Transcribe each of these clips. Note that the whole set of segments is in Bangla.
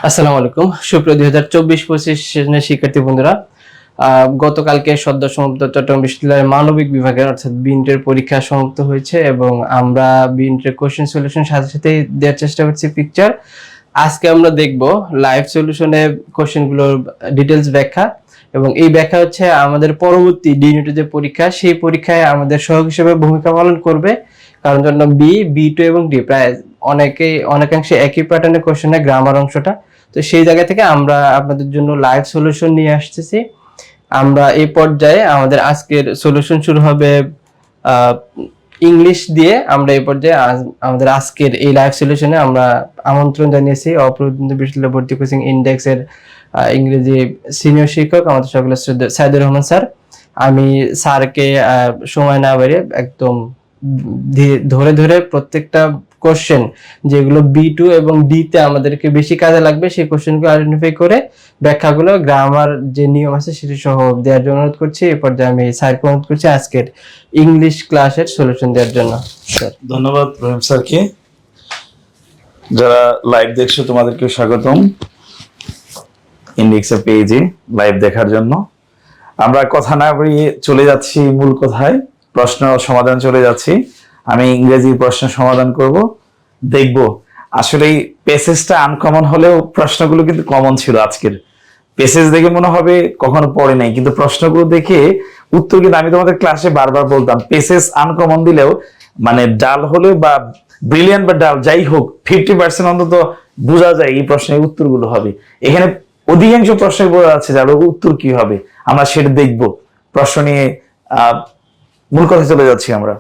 আসসালামু আলাইকুম সুপ্রিয় 2024-25 সেশনের শিক্ষার্থী বন্ধুরা, গতকালকে সদ্য সমাপ্ত চট্টগ্রাম বিশ্ববিদ্যালয়ের মানবিক বিভাগের অর্থাৎ বিএনটের পরীক্ষা সমাপ্ত হয়েছে এবং আমরা বিএনটের কোশ্চেন সলিউশন সাথে সাথে দেওয়ার চেষ্টা করছি পিকচার। আজকে আমরা দেখব লাইভ সলিউশনে কোশ্চেনগুলোর ডিটেলস ব্যাখ্যা, এবং এই ব্যাখ্যা হচ্ছে আমাদের পরবর্তী ডি ইউনিটের যে পরীক্ষা সেই পরীক্ষায় আমাদের সহায়ক হিসেবে ভূমিকা পালন করবে। কারণ জন্য বি টু এবং ডি প্রায় অনেকাংশে একই প্যাটার্নের কোশ্চেনের গ্রামার অংশটা, তো সেই জায়গা থেকে আমরা আপনাদের জন্য লাইভ সলিউশন নিয়ে আসতেছি। আমরা এই পর্যায়ে আমাদের আজকের সলিউশন শুরু হবে ইংলিশ দিয়ে। আমরা এই পর্যায়ে আমাদের আজকের এই লাইভ সলিউশনে আমরা আমন্ত্রণ জানিয়েছি অপ্রতিদ্বন্দ্বী বিশ্ববিদ্যালয় ভর্তি কোচিং ইন্ডেক্সের ইংরেজি সিনিয়র শিক্ষক আমাদের সকলের সাইদুর রহমান স্যার। আমি স্যারকে সময় না বাড়িয়ে একদম ধরে ধরে প্রত্যেকটা কোশ্চেন যেগুলো বি2 এবং ডি তে আমাদেরকে বেশি কাজে লাগবে সেই কোশ্চেনগুলো আইডেন্টিফাই করে ব্যাখ্যাগুলো গ্রামার যে নিয়ম আছে সেটি সহ দেওয়ার জন্য অনুরোধ করছি। এই পর্যায়ে আমি স্যারকে অনুরোধ করছি আজকের ইংলিশ ক্লাসের সলিউশন দেওয়ার জন্য। স্যার ধন্যবাদ রহিম স্যারকে। যারা লাইভ দেখছো তোমাদেরকে স্বাগতম ইন্ডেক্সের পেজে লাইভ দেখার জন্য। আমরা কথা না বাড়িয়ে চলে যাচ্ছি মূল কথায়, প্রশ্ন সমাধান চলে যাচ্ছি। আমি ইংরেজি প্রশ্ন সমাধান করব, দেখব আসলে এই প্যাসেজটা আনকমন হলেও প্রশ্নগুলো কিন্তু কমন ছিল। আজকের প্যাসেজ দেখে মনে হবে কখনো পড়ে নাই, কিন্তু প্রশ্নগুলো দেখে উত্তর কিন্তু আমি তোমাদের ক্লাসে বারবার বলতাম প্যাসেজ আনকমন দিলেও মানে ডাল হলেও বা ব্রিলিয়ান্ট বা ডাল যাই হোক 50% অন্তত বোঝা যায় এই প্রশ্নের উত্তরগুলো হবে। এখানে অধিকাংশ প্রশ্নের বোঝা যাচ্ছে যার উত্তর কি হবে, আমরা সেটা দেখব। প্রশ্ন নিয়ে মূল কথা চলে যাচ্ছি আমরা।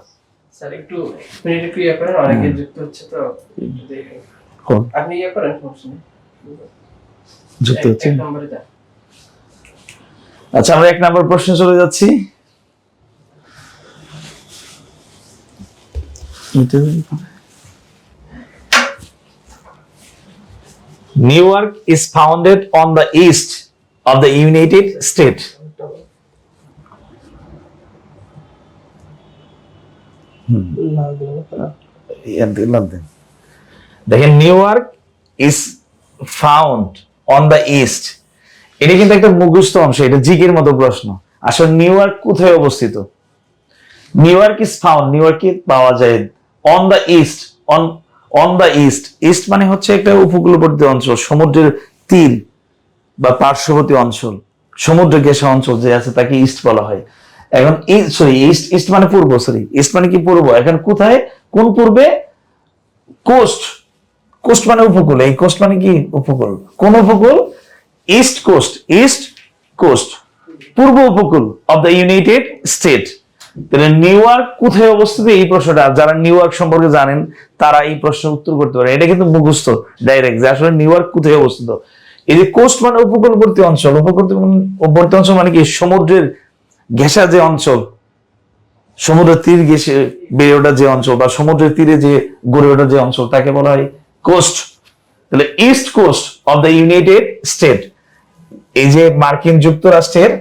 স্যার একটু মিনিট একটু ইয়া করেন, অনেকে যুক্ত হচ্ছে তো কোন আপনি ইয়া করেন সমস্যা নেই, যুক্ত হচ্ছে। এক নম্বরে যান। আচ্ছা, আমরা 1 নম্বর প্রশ্নে চলে যাচ্ছি। Newark is founded on the east of the United States. দেখেন, New York is found on the east, এটা কিন্তু একটা মুখস্থ অংশ, এটা জিকের মতো প্রশ্ন। আসলে নিউইয়র্ক কোথায় অবস্থিত? নিউইয়র্ক ইজ ফাউন্ড, নিউইয়র্কে পাওয়া যায় on the east, on the east. East মানে হচ্ছে একটা উপকূলবর্তী অঞ্চল, সমুদ্রের তীর বা পার্শ্ববর্তী অঞ্চল, সমুদ্র ঘেঁষা অঞ্চল যে আছে তাকে ইস্ট বলা হয়। এখন ইস্ট মানে পূর্ব, ইস্ট মানে কি পূর্ব। এখন কোথায়, কোন পূর্বে? কোস্ট, কোস্ট মানে উপকূল, এই কোস্ট মানে কি উপকূল। কোন উপকূল? ইস্ট কোস্ট, ইস্ট কোস্ট, পূর্ব উপকূল অফ দ্য ইউনাইটেড স্টেট। তাহলে নিউইয়র্ক কোথায় অবস্থিত, এই প্রশ্নটা যারা নিউইয়র্ক সম্পর্কে জানেন তারা এই প্রশ্নের উত্তর করতে পারে। এটা কিন্তু মুখস্থ ডাইরেক্ট যে আসলে নিউইয়র্ক কোথায় অবস্থিত। এই যে কোস্ট মানে উপকূলবর্তী অঞ্চল, উপকূলবর্তী অঞ্চল মানে কি সমুদ্রের ঘেঁষা যে অঞ্চল, সমুদ্রের তীর ঘেঁষে বেড়ে ওঠা যে অঞ্চল বা সমুদ্রের তীরে যে গড়ে ওঠা যে অঞ্চল তাকে বলা হয় কোস্ট। তাহলে east coast of the United State, এই যে মার্কিন যুক্তরাষ্ট্রের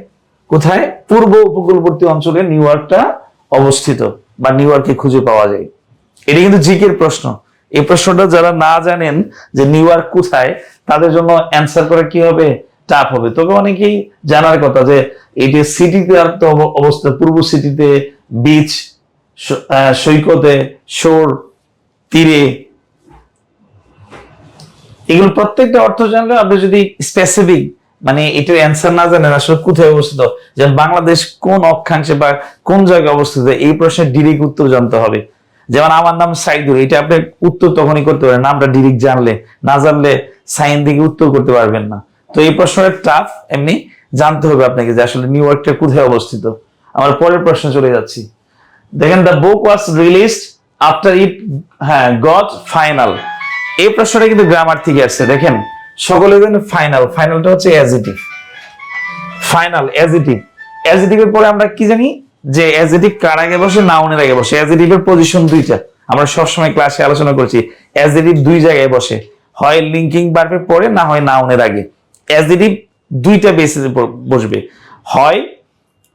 কোথায় পূর্ব উপকূলবর্তী অঞ্চলে নিউইয়র্কটা অবস্থিত বা নিউইয়র্কে খুঁজে পাওয়া যায়। এটা কিন্তু জিকের প্রশ্ন। এই প্রশ্নটা যারা না জানেন যে নিউইয়র্ক কোথায় তাদের জন্য অ্যান্সার করা কি হবে, টাফ হবে। তবে অনেকেই জানার কথা যে এটি সিটিতে আর তো অবস্থা, পূর্ব সিটিতে বিচ, সৈকতে, শোর, তীরে, এগুলো প্রত্যেকটা অর্থ জানলে আপনি যদি স্পেসিফিক মানে এটার অ্যান্সার না জানেন আসলে কোথায় অবস্থিত, যেমন বাংলাদেশ কোন অক্ষাংশে বা কোন জায়গায় অবস্থিত, এই প্রশ্নের ডিরেক্ট উত্তর জানতে হবে। যেমন আমার নাম সাইদুর, এটা আপনি উত্তর তখনই করতে পারেন নামটা ডিরেক্ট জানলে, না জানলে সাইন দিকে উত্তর করতে পারবেন না। তো এই প্রশ্নটা টাফ, এমনি জানতে হবে আপনাকে যে আসলে নিউইয়র্কটা কোথায় অবস্থিত। আমরা পরের প্রশ্নে চলে যাচ্ছি। দেখেন, the book was released after it got final. এই প্রশ্নটা কিন্তু গ্রামার থেকে আসছে। দেখেন, সকলে জানেন ফাইনাল, ফাইনালটা হচ্ছে অ্যাডজেক্টিভ। ফাইনাল অ্যাডজেক্টিভ, অ্যাডজেক্টিভের পরে আমরা কি জানি যে অ্যাডজেক্টিভ কার আগে বসে, নাউনের আগে বসে। অ্যাডজেক্টিভের পজিশন দুইটা, আমরা সবসময় ক্লাসে আলোচনা করছি। অ্যাডজেক্টিভ দুই জায়গায় বসে, হয় লিঙ্কিং ভার্বের পরে, না হয় নাউনের আগে। অ্যাডজেক্টিভ দুইটা বেসিসে বসবে, হয়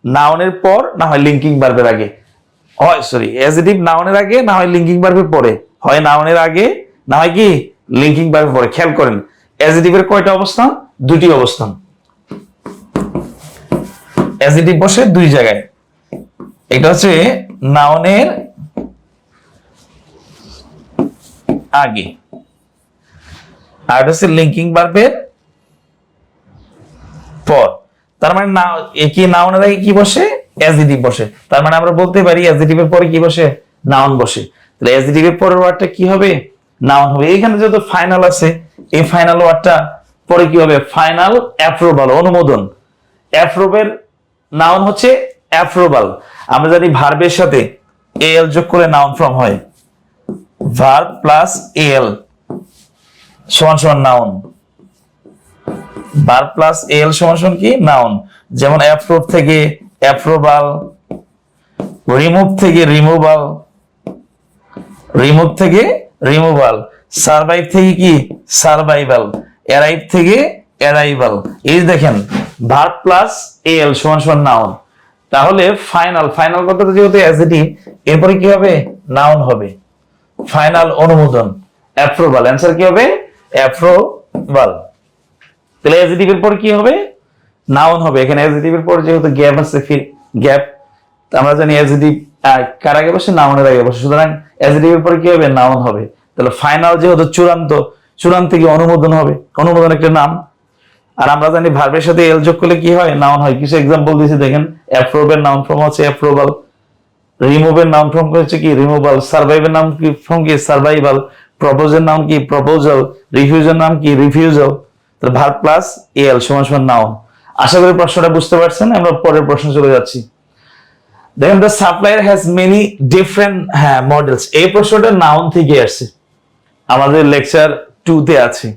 নাউনের পর, না হয় লিঙ্কিং ভার্বের আগে। অ্যাডজেক্টিভ নাউনের আগে, না হয় লিঙ্কিং ভার্বের পরে, হয় নাউনের আগে, না হয় কি লিঙ্কিং ভার্বের পরে। খেয়াল করেন, অ্যাডজেটিভের কয়টা অবস্থান? দুটি অবস্থান। অ্যাডজেটিভ বসে দুই জায়গায়, এটা হচ্ছে নাউনের আগে, আর এটা হচ্ছে লিঙ্কিং ভার্বের পর। তার মানে না কি নাউনের আগে কি বসে? অ্যাডজেটিভ বসে। তার মানে আমরা বলতে পারি অ্যাডজেটিভের পরে কি বসে? নাউন বসে। তাহলে অ্যাডজেটিভের পরের ওয়ার্ডটা কি হবে? নাউন হবে। এইখানে যেহেতু ফাইনাল আছে, এই ফাইনাল ওয়ার্ডটা পরে কি হবে? ফাইনাল অ্যাপ্রুভাল, অনুমোদন। অ্যাপ্রুভের নাউন হচ্ছে অ্যাপ্রুভাল। আমরা জানি ভার্বের সাথে এল যোগ করে নাউন ফর্ম হয়, ভার্ব প্লাস এল সমান সমান নাউন। ভার্ব প্লাস এল সমান সমান কি? নাউন। যেমন অ্যাপ্রুভ থেকে অ্যাপ্রুভাল, রিমুভ থেকে রিমুভাল, রিমুভ থেকে রিমুভাল, সারভাইভ থেকে কি? সারভাইভাল, অ্যারাইভ থেকে অ্যারাইভাল। এই দেখেন ভার্ব প্লাস এল সমান সমান নাউন। তাহলে ফাইনাল, ফাইনাল কথাটা যেহেতু অ্যাডজেটিভ, এরপরে কি হবে? নাউন হবে। ফাইনাল অনুমোদন, অ্যাপ্রুভাল। অ্যান্সার কি হবে? অ্যাপ্রুভাল। তাহলে অ্যাডজেটিভের পর কি হবে? নাউন হবে। এখানে অ্যাডজেটিভের পর যেহেতু গ্যাপ আছে, গ্যাপ, আমরা জানি অ্যাডজেটিভ কার আগে বসে? নাউনের আগে বসে। সুতরাং অ্যাডজেটিভের পর কি হবে? নাউন হবে। তাহলে ফাইনাল যেহেতু চূড়ান্ত, চূড়ান্ত কি? অনুমোদন হবে। অনুমোদন একটা নাম। আর আমরা জানি ভার্বের সাথে এল যোগ করলে কি হয়? নাউন হয়। কিছু এক্সাম্পল দিয়েছি দেখেন। অ্যাপ্রুভের নাউন ফর্ম হচ্ছে অ্যাপ্রুভাল, রিমুভের নাউন ফর্ম হচ্ছে কি? রিমুভাল, সারভাইভের নাম কি ফর্ম কি? সারভাইভাল, প্রপোজের নাম কি? প্রপোজাল, রিফিউজের নাম কি? রিফিউজাল। তাহলে ভার্ব প্লাস এল সমান সমান নাউন। আশা করি প্রশ্নটা বুঝতে পারছেন। আমরা পরের প্রশ্ন চলে যাচ্ছি। দেখেন, the supplier has many different models. এই প্রশ্নটা নাউন থেকে আসছে, আমাদের লেকচার 2 তে আছে।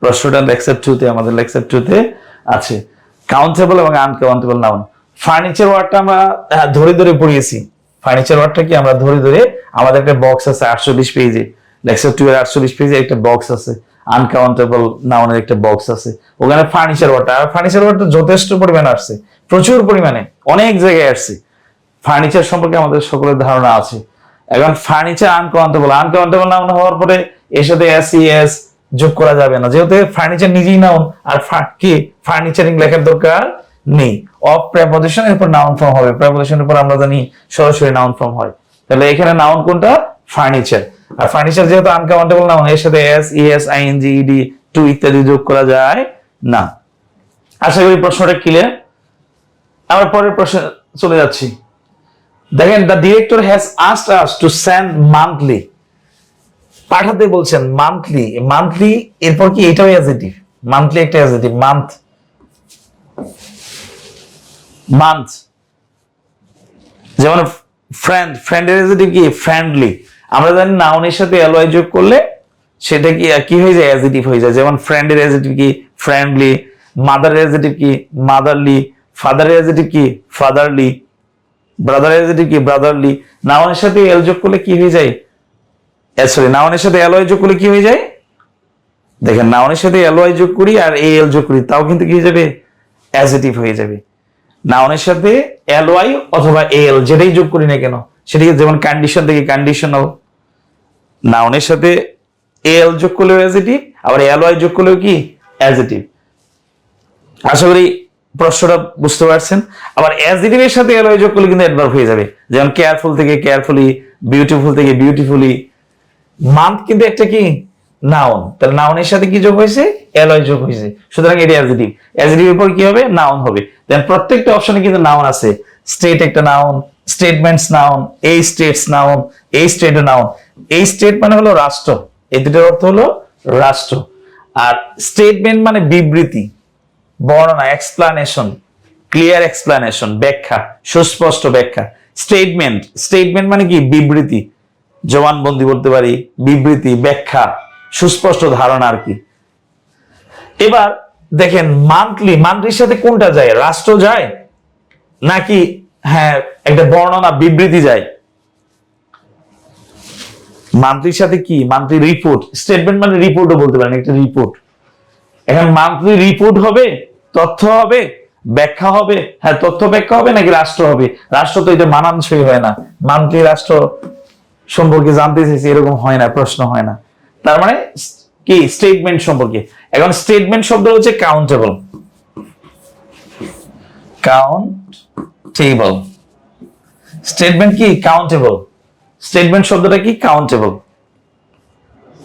প্রশ্নটা লেকচার 2 তে, আমাদের লেকচার 2 তে আছে। কাউন্টেবল এবং আনকাউন্টেবল নাউন। ফার্নিচার ওয়ার্ডটা আমরা ধরে ধরে পড়িয়েছি। ফার্নিচার ওয়ার্ডটা কি? আমরা ধরে ধরে, আমাদের একটা বক্স আছে 48 পেজে, লেকচার 2 এর 48 পেজে একটা বক্স আছে। আনকাউন্টেবল নাউনের একটা বক্স আছে, ওখানে ফার্নিচার ওয়ার্ডটা, আর ফার্নিচার ওয়ার্ডটা যথেষ্ট পরিমাণে আসছে, প্রচুর পরিমাণে, অনেক জায়গায় আসছে। ফার্নিচার সম্পর্কে আমাদের সকলের ধারণা আছে। এখন ফার্নিচার আনকাউন্টেবল, আনকাউন্টেবল নাউন হওয়ার পরে এর সাথে এস যোগ করা যাবে না, যেহেতু ফার্নিচার নিজেই নাউন। আর কি ফার্নিচারিং লেখার দরকার নেই। অফ প্রেপোজিশন এর পর নাউন ফর্ম হবে। প্রেপোজিশনের পর আমরা জানি সরাসরি নাউন ফর্ম হয়। তাহলে এখানে নাউন কোনটা? ফার্নিচার। আর ফার্নিচার যেহেতু আনকাউন্টেবল নাউন, এর সাথে এস আইএনজি ইডি টু ইত্যাদি যোগ করা যায় না। আশা করি প্রশ্নটা ক্লিয়ার। আমরা পরের প্রশ্ন চলে যাচ্ছি। দেখেন, the director has asked us to send monthly. পাঠাতে বলছেন মান্থলি। মান্থলি এরপর কি? এটাও অ্যাডজেটিভ। মান্থলি একটা অ্যাডজেটিভ। Month, month. যেমন ফ্রেন্ড, ফ্রেন্ডের অ্যাডজেটিভ কি? ফ্রেন্ডলি। আমরা জানি নাউনের সাথে এলওয়াই যোগ করলে সেটা কি কি হয়ে যায়? অ্যাডজেটিভ হয়ে যায়। যেমন ফ্রেন্ডের অ্যাডজেটিভ কি? ফ্রেন্ডলি। মাদারের অ্যাডজেটিভ কি? মাদারলি। ফাদারের অ্যাডজেটিভ কি? ফাদারলি। ব্রাদারের অ্যাডজেটিভ কি? ব্রাদারলি। নাউনের সাথে এল যোগ করলে কি হয়ে যায়? সরি, নাউনের সাথে এলওয়াই যোগ করলে কি হয়ে যায়? দেখেন, নাউনের সাথে এলওয়াই যোগ করি আর এল যোগ করি, তাও কিন্তু কি হয়ে যাবে? অ্যাডজেটিভ হয়ে যাবে। নাউনের সাথে এলওয়াই অথবা এল যেটাই যোগ করি না কেন সেটাকে, যেমন কন্ডিশন থেকে কন্ডিশনাল, নাউনের সাথে এল যোগ করলেও অ্যাডজেটিভ, আবার এলওয়াই যোগ করলেও কি? অ্যাডজেটিভ। আশা করি প্রশ্নটা বুঝতে পারছেন। আবার অ্যাডজেটিভের সাথে এলওয়াই যোগ করলে কিন্তু অ্যাডভার্ব হয়ে যাবে। যেমন কেয়ারফুল থেকে কেয়ারফুলি, বিউটিফুল থেকে বিউটিফুলি। মান্থ কিন্তু একটা কি? নাউন। তাহলে নাউনের সাথে কি যোগ হয়েছে? এলওয়াই যোগ হয়েছে। সুতরাং এটা অ্যাডজেটিভ। অ্যাডজেটিভের পর কি হবে? নাউন হবে। দেন প্রত্যেকটা অপশনে কিন্তু নাউন আছে। স্টেট একটা নাউন, স্টেটমেন্টস নাউন, এই স্টেটস নাউন, এই স্টেট নাউন। এই স্টেট মানে হলো রাষ্ট্র, এই দুটোর অর্থ হলো রাষ্ট্র। আর স্টেটমেন্ট মানে বিবৃতি, বর্ণনা, এক্সপ্লানেশন, ক্লিয়ার এক্সপ্লানেশন, ব্যাখ্যা, সুস্পষ্ট ব্যাখ্যা। স্টেটমেন্ট, স্টেটমেন্ট মানে কি? বিবৃতি, জবানবন্দি বলতে পারি, বিবৃতি, ব্যাখ্যা, সুস্পষ্ট ধারণা আর কি। এবার দেখেন, মান্থলি, মান্থলির সাথে কোনটা যায়? রাষ্ট্র যায় নাকি একটা বর্ণনা, বিবৃতি যায়? মান্থলির সাথে কি? Monthly report. স্টেটমেন্ট মানে রিপোর্টও বলতে পারেন, একটা রিপোর্ট। এখন মান্থলি রিপোর্ট হবে, তথ্য হবে, ব্যাখ্যা হবে। তথ্য ব্যাখ্যা হবে নাকি রাষ্ট্র হবে? রাষ্ট্র তো এটা মানানসই হয় না। মান্থলি রাষ্ট্র সম্পর্কে জানতে চাইছি এরকম হয় না, প্রশ্ন হয় না। তার মানে কি স্টেটমেন্ট সম্পর্কে। এখন স্টেটমেন্ট শব্দ হচ্ছে কাউন্টেবল, কাউন্টেবল। স্টেটমেন্ট কি কাউন্টেবল, স্টেটমেন্ট শব্দটা কি কাউন্টেবল।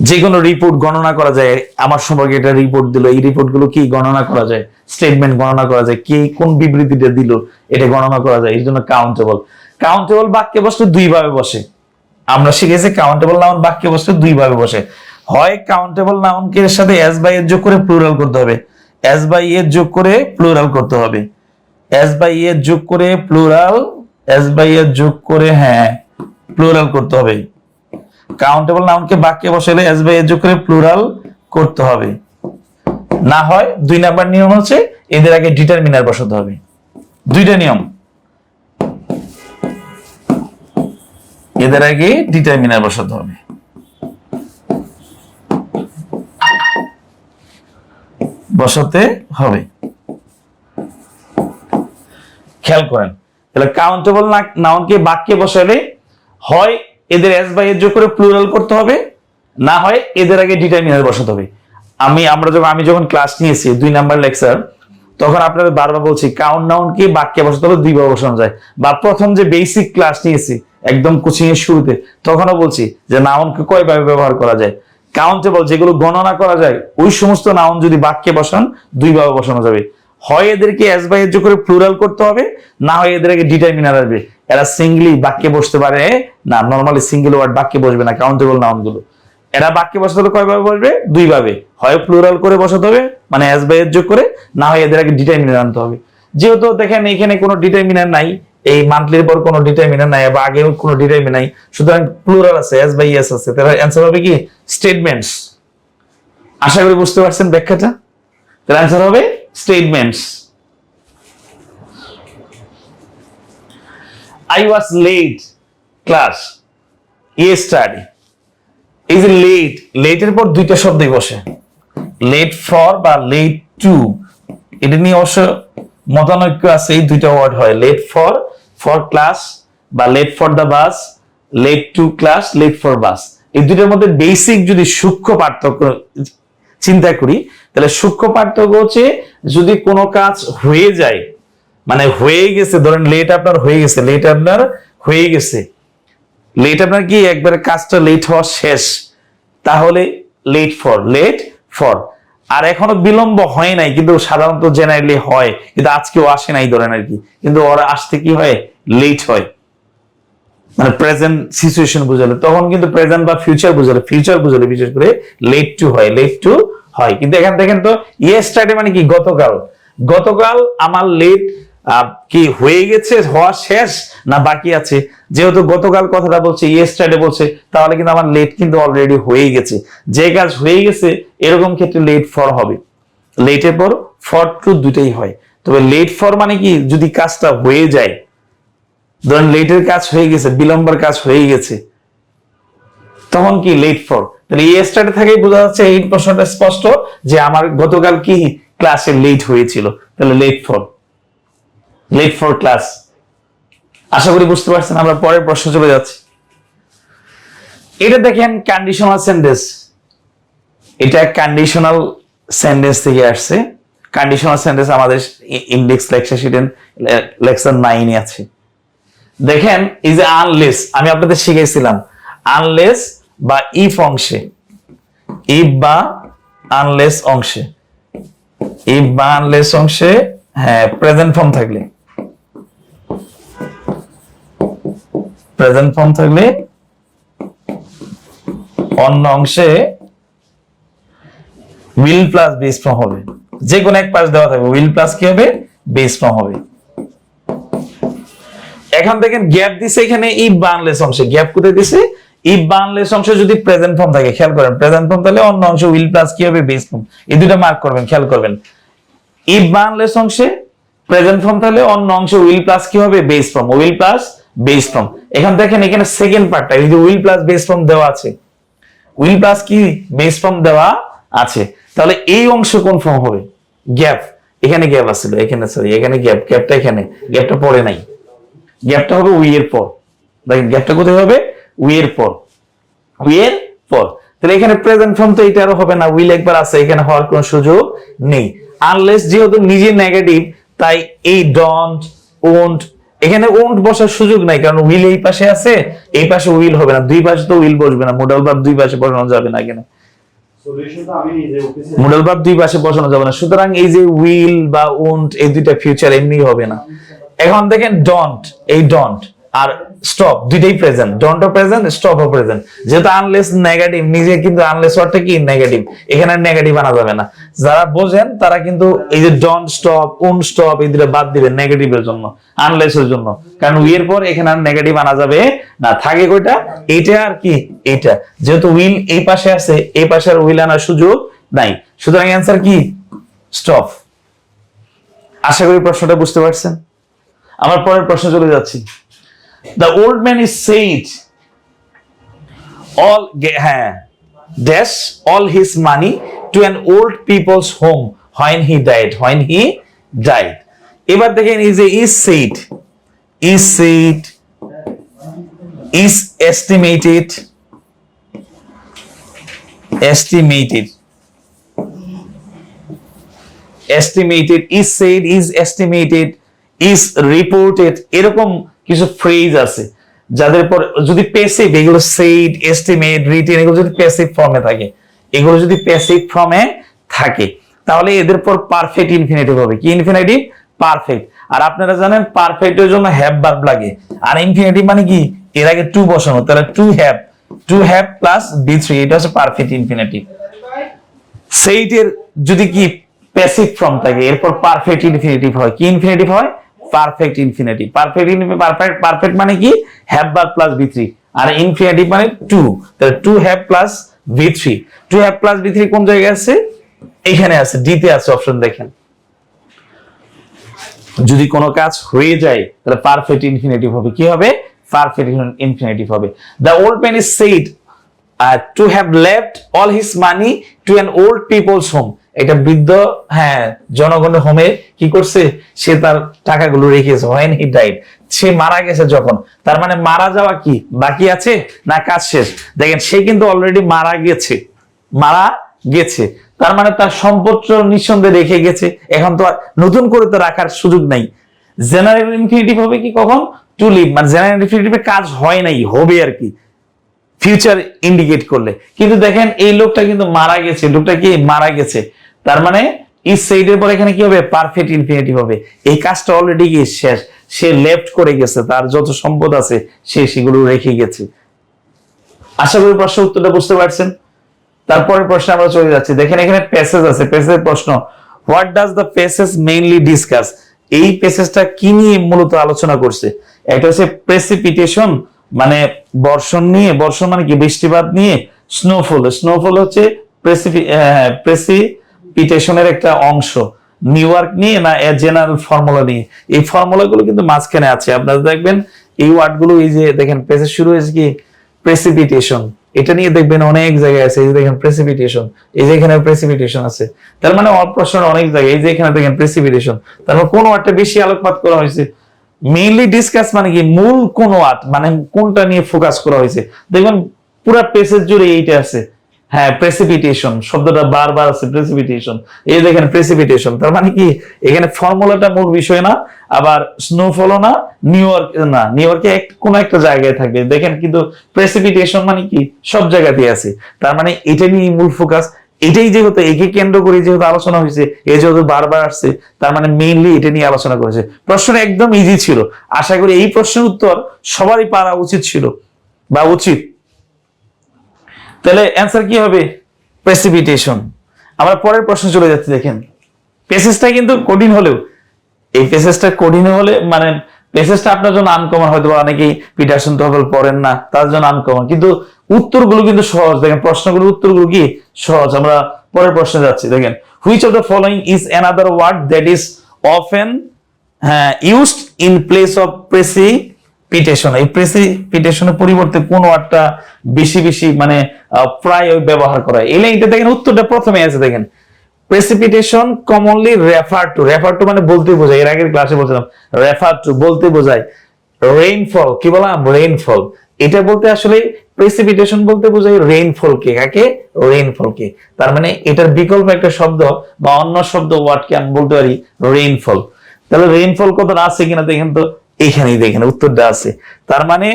যে কোনো রিপোর্ট গণনা করা যায়, আমার সম্পর্কে এটা রিপোর্ট দিল, এই রিপোর্ট গুলো কি গণনা করা যায়, স্টেটমেন্ট গণনা করা যায়, কি কোন বিবৃতিটা দিল এটা গণনা করা যায়, এই জন্য কাউন্টেবল। কাউন্টেবল বাক্যে বস্তু দুই ভাবে বসে, আমরা শিখেছি কাউন্টেবল নাউন বাক্যে বস্তু দুই ভাবে বসে। হয় কাউন্টেবল নাউনকে এর সাথে এস বাই এর যোগ করে প্লুরাল করতে হবে, এস বাই এর যোগ করে প্লুরাল করতে হবে, এস বাই এর যোগ করে প্লুরাল, এস বাই এর যোগ করে হ্যাঁ প্লুরাল করতে হবে। কাউন্টেবল নাউনকে বাক্যে বসালে এস বাই এর যোগ করে প্লুরাল করতে হবে। না হয় 2 নাম্বার নিয়ম হচ্ছে এদের আগে ডিটারমিনার বসাতে হবে। দুইটা নিয়ম, এদের আগে ডিটারমিনার বসাতে হবে। বসাতে হবে, খেয়াল করেন। তাহলে কাউন্টেবল নাউনকে বাক্যে বসালে হয় এদের এস বাই এর যোগ করে প্লুরাল করতে হবে, না হয় এদের আগে ডিটারমিনার বসাতে হবে। আমি যখন ক্লাস নিয়েছি 2 নাম্বার লেকচার, তখন আপনাদের বারবার বলছি কাউন্ট নাউনকে বাক্যে বসাতে হলে দুইভাবে বসানো যায়। বা প্রথম যে বেসিক ক্লাস নিয়েছি একদম কোচিং এর শুরুতে, তখনও বলছি যে নাউনকে কয়ভাবে ব্যবহার করা যায়। কাউন্টেবল যেগুলো গণনা করা যায় ওই সমস্ত নাউন যদি বাক্যে বসান দুইভাবে বসানো যাবে, হয় এদেরকে এস বাই এর যোগ করে প্লুরাল করতে হবে, না হয় এদের আগে ডিটারমিনার আসবে। এরা সিঙ্গলি বাক্যে বসতে পারে না, নরমালি সিঙ্গেল ওয়ার্ড বাক্যে বসবে না কাউন্টেবল নাউন গুলো। এরা বাক্যে বসাতে হলে কয়ভাবে বসবে, দুইভাবে, হয় প্লুরাল করে বসাতে হবে মানে এস বাই এর যোগ করে, না হয় এদের আগে ডিটারমিনার আনতে হবে। যেহেতু দেখেন এখানে কোনো ডিটারমিনার নাই, এই মান্থলির পর কোনো ডিটারমিনার নাই বা আগেও কোনো ডিটারমিনার নাই, সুতরাং প্লুরাল আছে, এস বাই এস আছে, তাহলে অ্যান্সার হবে কি স্টেটমেন্টস। আশা করি বুঝতে পারছেন ব্যাখ্যাটা। তাহলে অ্যান্সার হবে statements. I was late class yesterday। এই যে লেট, লেটের পর দুইটা শব্দই বসে, লেট ফর বা লেট টু, এটা নিয়ে অবশ্য মতানৈক্য আছে। এই দুইটা ওয়ার্ড হয়, লেট ফর ক্লাস বা late for the bus, late to class, late for bus. এই দুইটার মধ্যে বেসিক যদি সূক্ষ্ম পার্থক্য চিন্তা করি, তাহলে সূক্ষ্ম পার্থক্য হচ্ছে যদি কোনো কাজ হয়ে যায়, মানে হয়ে গেছে, ধরেন লেট আপনার হয়ে গেছে, লেট আপনার হয়ে গেছে, লেট আপনার কি একবারে কাজটা লেট হওয়া শেষ, তাহলে লেট ফর। আর এখনো বিলম্ব হয় নাই, কিন্তু সাধারণত জেনারেলি হয়, কিন্তু আজকেও আসে নাই ধরেন আর কি, কিন্তু ওরা আসতে কি হয় লেট হয়, মানে প্রেজেন্ট সিচুয়েশন বুঝালে, তখন কিন্তু প্রেজেন্ট বা ফিউচার বুঝালে বিশেষ করে লেট টু হয়। কিন্তু এখান দেখেন তো ইয়েস্টারডে মানে কি গতকাল আমার লেট কি হয়ে গেছে, হওয়া শেষ না বাকি আছে। যেহেতু গতকাল কথাটা বলছে, ইয়েস্টারডে বলছে, তাহলে কিন্তু আমার লেট কিন্তু অলরেডি হয়ে গেছে। যে কাজ হয়ে গেছে এরকম ক্ষেত্রে লেট ফর হবে। লেটের পর ফর টু দুইটাই হয়, তবে লেট ফর মানে কি যদি কাজটা হয়ে যায়, ধরেন লেটের কাজ হয়ে গেছে, বিলম্বের কাজ হয়ে গেছে, তখন কি লেট ফর। তাহলে ইয়েস্টারডে থেকেই বোঝা যাচ্ছে এই প্রশ্নটা স্পষ্ট যে আমার গতকাল কি ক্লাসে লেট হয়েছিল, তাহলে লেট ফর ক্লাস। আশা করি বুঝতে পারছেন। আমরা পরের প্রশ্ন চলে যাচ্ছি। এটা দেখেন কন্ডিশনাল সেন্টেন্স, এটা কন্ডিশনাল সেন্টেন্স থেকে আসছে। কন্ডিশনাল সেন্টেন্স আমাদের ইন্ডেক্স লেকচার শিটের লেকচার 9 এ আছে। দেখেন এই যে আনলেস, আমি আপনাদের শিখেছিলাম আনলেস বা ইফ অংশে, ইফ বা আনলেস অংশে হ্যাঁ প্রেজেন্ট ফর্ম থাকলে, অন্য অংশে উইল প্লাস বেস ফর্ম হবে। যে কোনো এক পাশ দেওয়া থাকবে, উইল প্লাস কি হবে বেস ফর্ম হবে। এখন দেখেন গ্যাপ দিছে এখানে ইফ বা আনলেস অংশে, গ্যাপ কোথায় দিছে ইফ বা আনলেস অংশে যদি প্রেজেন্ট ফর্ম থাকে, খেয়াল করেন প্রেজেন্ট ফর্ম তাহলে অন্য অংশে উইল প্লাস কি হবে বেস ফর্ম। এই দুটো মার্ক করবেন, খেয়াল করবেন। ইফ বা আনলেস অংশে প্রেজেন্ট ফর্ম তাহলে অন্য অংশে উইল প্লাস কি হবে base form, will plus base form. এখন দেখেন এখানে সেকেন্ড পার্টটা, এই যে উইল প্লাস বেস ফর্ম দেওয়া আছে, উইল প্লাস কি বেস ফর্ম দেওয়া আছে, তাহলে এই অংশ কোন ফর্ম হবে গ্যাপ। এখানে গ্যাপ আছিল, এখানে সরি এখানে গ্যাপটা এখানে, গ্যাপটা পরে নাই, গ্যাপটা হবে উই এর পর। দেখেন গ্যাপটা কোথায় হবে উই এর পর। তাহলে এখানে প্রেজেন্ট ফর্ম তো এটা আরো হবে না, উইল একবার আছে, এখানে হওয়ার কোনো সুযোগ নেই। আনলেস যেহেতু নিজে নেগেটিভ, তাই এই ডন্ট, ওন্ট, এখানে ওন্ট বসার সুযোগ নাই, কারণ উইল এই পাশে আছে, এই পাশে উইল হবে না, দুই পাশে তো উইল বসবে না, মোডাল ভার্ব দুই পাশে বসানো যাবে না, এখানে মোডাল ভার্ব দুই পাশে বসানো যাবে না। সুতরাং এই যে উইল বা ওন্ট এই দুইটা ফিউচার এমনি হবে না। এখন দেখেন ডন্ট, এই ডন্ট আর স্টপ দুইটাই প্রেজেন্ট, ডন্ট ও প্রেজেন্ট, স্টপ ও প্রেজেন্ট। যেহেতু আনলেস নেগেটিভ, নিজে কিন্তু আনলেস ওয়ার্ডটা কি নেগেটিভ, এখানে নেগেটিভ আনা যাবে না। যারা বোঝেন তারা কিন্তু এই যে ডন্ট স্টপ, ওন্ট স্টপ এই দুটো বাদ দিবেন নেগেটিভের জন্য, আনলেসের জন্য, কারণ উইল এর পর এখানে আর নেগেটিভ আনা যাবে না। থাকে কয়টা, এইটা আর কি এইটা। যেহেতু উইল এই পাশে আছে, এই পাশে আর উইল আনার সুযোগ নাই, সুতরাং অ্যান্সার কি স্টপ। আশা করি প্রশ্নটা বুঝতে পারছেন। আমার পরের প্রশ্ন চলে যাচ্ছি। The old man is said dash all his money to an old people's home when he died. এবার দেখেন এই যে is said, is estimated, is said, is estimated, is reported, এরকম কিছু ফ্রেজ আছে যাদের পর যদি প্যাসিভ, এগুলো সেইড, এস্টিমেট, রিটেন, এগুলো যদি প্যাসিভ ফর্মে থাকে, এগুলো যদি প্যাসিভ ফর্মে থাকে তাহলে এদের পর পারফেক্ট ইনফিনিটিভ হবে। কি ইনফিনিটিভ? পারফেক্ট। আর আপনারা জানেন পারফেক্টের জন্য হ্যাভ ভার্ব লাগে, আর ইনফিনিটিভ মানে কি এর আগে টু বসানো, তাহলে টু হ্যাভ প্লাস বি3, এটা হচ্ছে পারফেক্ট ইনফিনিটিভ। সেইড এর যদি কি প্যাসিভ ফর্ম থাকে এরপর পারফেক্ট ইনফিনিটিভ হয়। কি ইনফিনিটিভ হয়? Perfect infinitive. পারফেক্ট মানে কি হ্যাভ ভার্ব প্লাস বি3, আর ইনফিনিটিভ মানে টু, তাহলে টু হ্যাভ প্লাস বি3। টু হ্যাভ প্লাস বি3 কোন জায়গায় আছে? এখানে আছে, ডি তে আছে, অপশন দেখেন। যদি কোনো কাজ হয়ে যায় তাহলে পারফেক্ট ইনফিনিটিভ হবে। কি হবে? পারফেক্ট ইনফিনিটিভ হবে। The old man is said to have left all his money to an old people's home. এটা বৃদ্ধ জনগণের হোমে কি করছে? সে তার টাকাগুলো রেখেছে। when he died, সে মারা গেছে যখন। তার মানে মারা যাওয়া কি বাকি আছে না কাজ শেষ? দেখেন সে কিন্তু অলরেডি মারা গেছে, তার মানে তার সম্পত্তি নিঃসন্দেহে রেখে গেছে, এখন তো নতুন করে তো রাখার সুযোগ নাই। জেনারেল ইনফিনিটিভ হবে কি কখন? টু লিভ, মানে জেনারেল ইনফিনিটিভে কাজ হয় নাই, হবে আর কি, ফিউচার ইন্ডিকেট করলে। কিন্তু দেখেন এই লোকটা কিন্তু মারা গেছে, লোকটা কি মারা গেছে, তার মানে ইজ সেইড এর পর এখানে কি হবে? পারফেক্ট ইনফিনিটিভ হবে। এই কাজটা অলরেডি কি শেষ, সে লেফট করে গেছে, তার যত সম্পদ আছে সে সেগুলো রেখে গেছে। আশা করি প্রশ্ন উত্তরটা বুঝতে পারছেন। তারপরে প্রশ্ন আমরা চলে যাচ্ছি। দেখেন এখানে প্যাসেজ আছে, প্যাসেজের প্রশ্ন, what does the passage mainly discuss? এই প্যাসেজটা কি নিয়ে মূলত আলোচনা করছে? একটা হচ্ছে প্রেসিপিটেশন, মানে বর্ষণ নিয়ে, বর্ষণ মানে কি বৃষ্টিপাত নিয়ে। স্নোফল হচ্ছে প্রেসিপিটেশনের একটা অংশ। নিউ ইয়র্ক নিয়ে না জেনারেল ফর্মুলা নিয়ে? এই ফর্মুলাগুলো কিন্তু মাঝখানে আছে, আপনারা দেখবেন এই ওয়ার্ডগুলো, এই যে দেখেন পেজে শুরু হয়েছে কি প্রেসিপিটেশন, এটা নিয়ে দেখবেন অনেক জায়গায় আছে। এই যে দেখেন প্রেসিপিটেশন, এই যে এখানে প্রেসিপিটেশন আছে, তার মানে প্রশ্ন অনেক জায়গায়। এই যে এখানে দেখেন প্রেসিপিটেশন, তারপর কোন ওয়ার্ডটা বেশি আলোকপাত করা হয়েছে? মেইনলি ডিসকাস মানে কি মূল কোন ওয়ার্ড, মানে কোনটা নিয়ে ফোকাস করা হয়েছে। দেখবেন পুরো পেজের জুড়ে এইটা আছে, প্রেসিপিটেশন শব্দটা বারবার আছে, প্রেসিপিটেশন। এই দেখেন প্রেসিপিটেশন, তার মানে কি এখানে ফর্মুলাটা মূল বিষয় না, আবার স্নোফলও না, নিউ ইয়র্কে কোন একটা জায়গায় থাকবে। দেখেন কিন্তু প্রেসিপিটেশন মানে কি সব জায়গাতেই আছে, তার মানে এটা নিয়ে মূল ফোকাস। এটাই যেহেতু একে কেন্দ্র করে যেহেতু আলোচনা হয়েছে, এই যেহেতু বারবার আসছে, তার মানে মেইনলি এটা নিয়ে আলোচনা করেছে। প্রশ্নটা একদম ইজি ছিল, আশা করি এই প্রশ্নের উত্তর সবারই পারা উচিত ছিল বা উচিত। তাহলে অ্যান্সার কি হবে? প্রেসিপিটেশন। আমরা পরের প্রশ্ন চলে যাচ্ছি। দেখেন প্যাসেজটা কিন্তু কঠিন হলেও, এই প্যাসেজটা কঠিন হলে মানে প্যাসেজটা আপনার জন্য আনকমন, হয়তো অনেকেই পিটারসন টফেল পড়েন না, তার জন্য আনকমন, কিন্তু উত্তরগুলো কিন্তু সহজ। দেখেন প্রশ্নগুলোর উত্তরগুলো কি সহজ। আমরা পরের প্রশ্নে যাচ্ছি। দেখেন which of the following is another word that is often used in place of precipitation? এই প্রেসিপিটেশনের পরিবর্তে কোন ওয়ার্ডটা বেশি মানে প্রায় ব্যবহার করা হয়? এটা দেখেন উত্তরটা প্রথমে আছে। দেখেন প্রেসিপিটেশন কমনলি রেফার টু মানে বলতে বোঝায়, এর আগের ক্লাসে বলছিলাম রেফার টু বলতে বোঝায়। রেইনফল কি বললাম? রেইনফল। এটা বলতে আসলে প্রেসিপিটেশন বলতে বোঝায় রেইনফলকে। কাকে? রেইনফলকে। তার মানে এটার বিকল্প একটা শব্দ বা অন্য শব্দ ওয়ার্ডকে আমি বলতে পারি রেইনফল। তাহলে রেইনফল কতটা আছে কিনা দেখেন তো, এখানেই দেখেন উত্তরটা আছে। তার মানে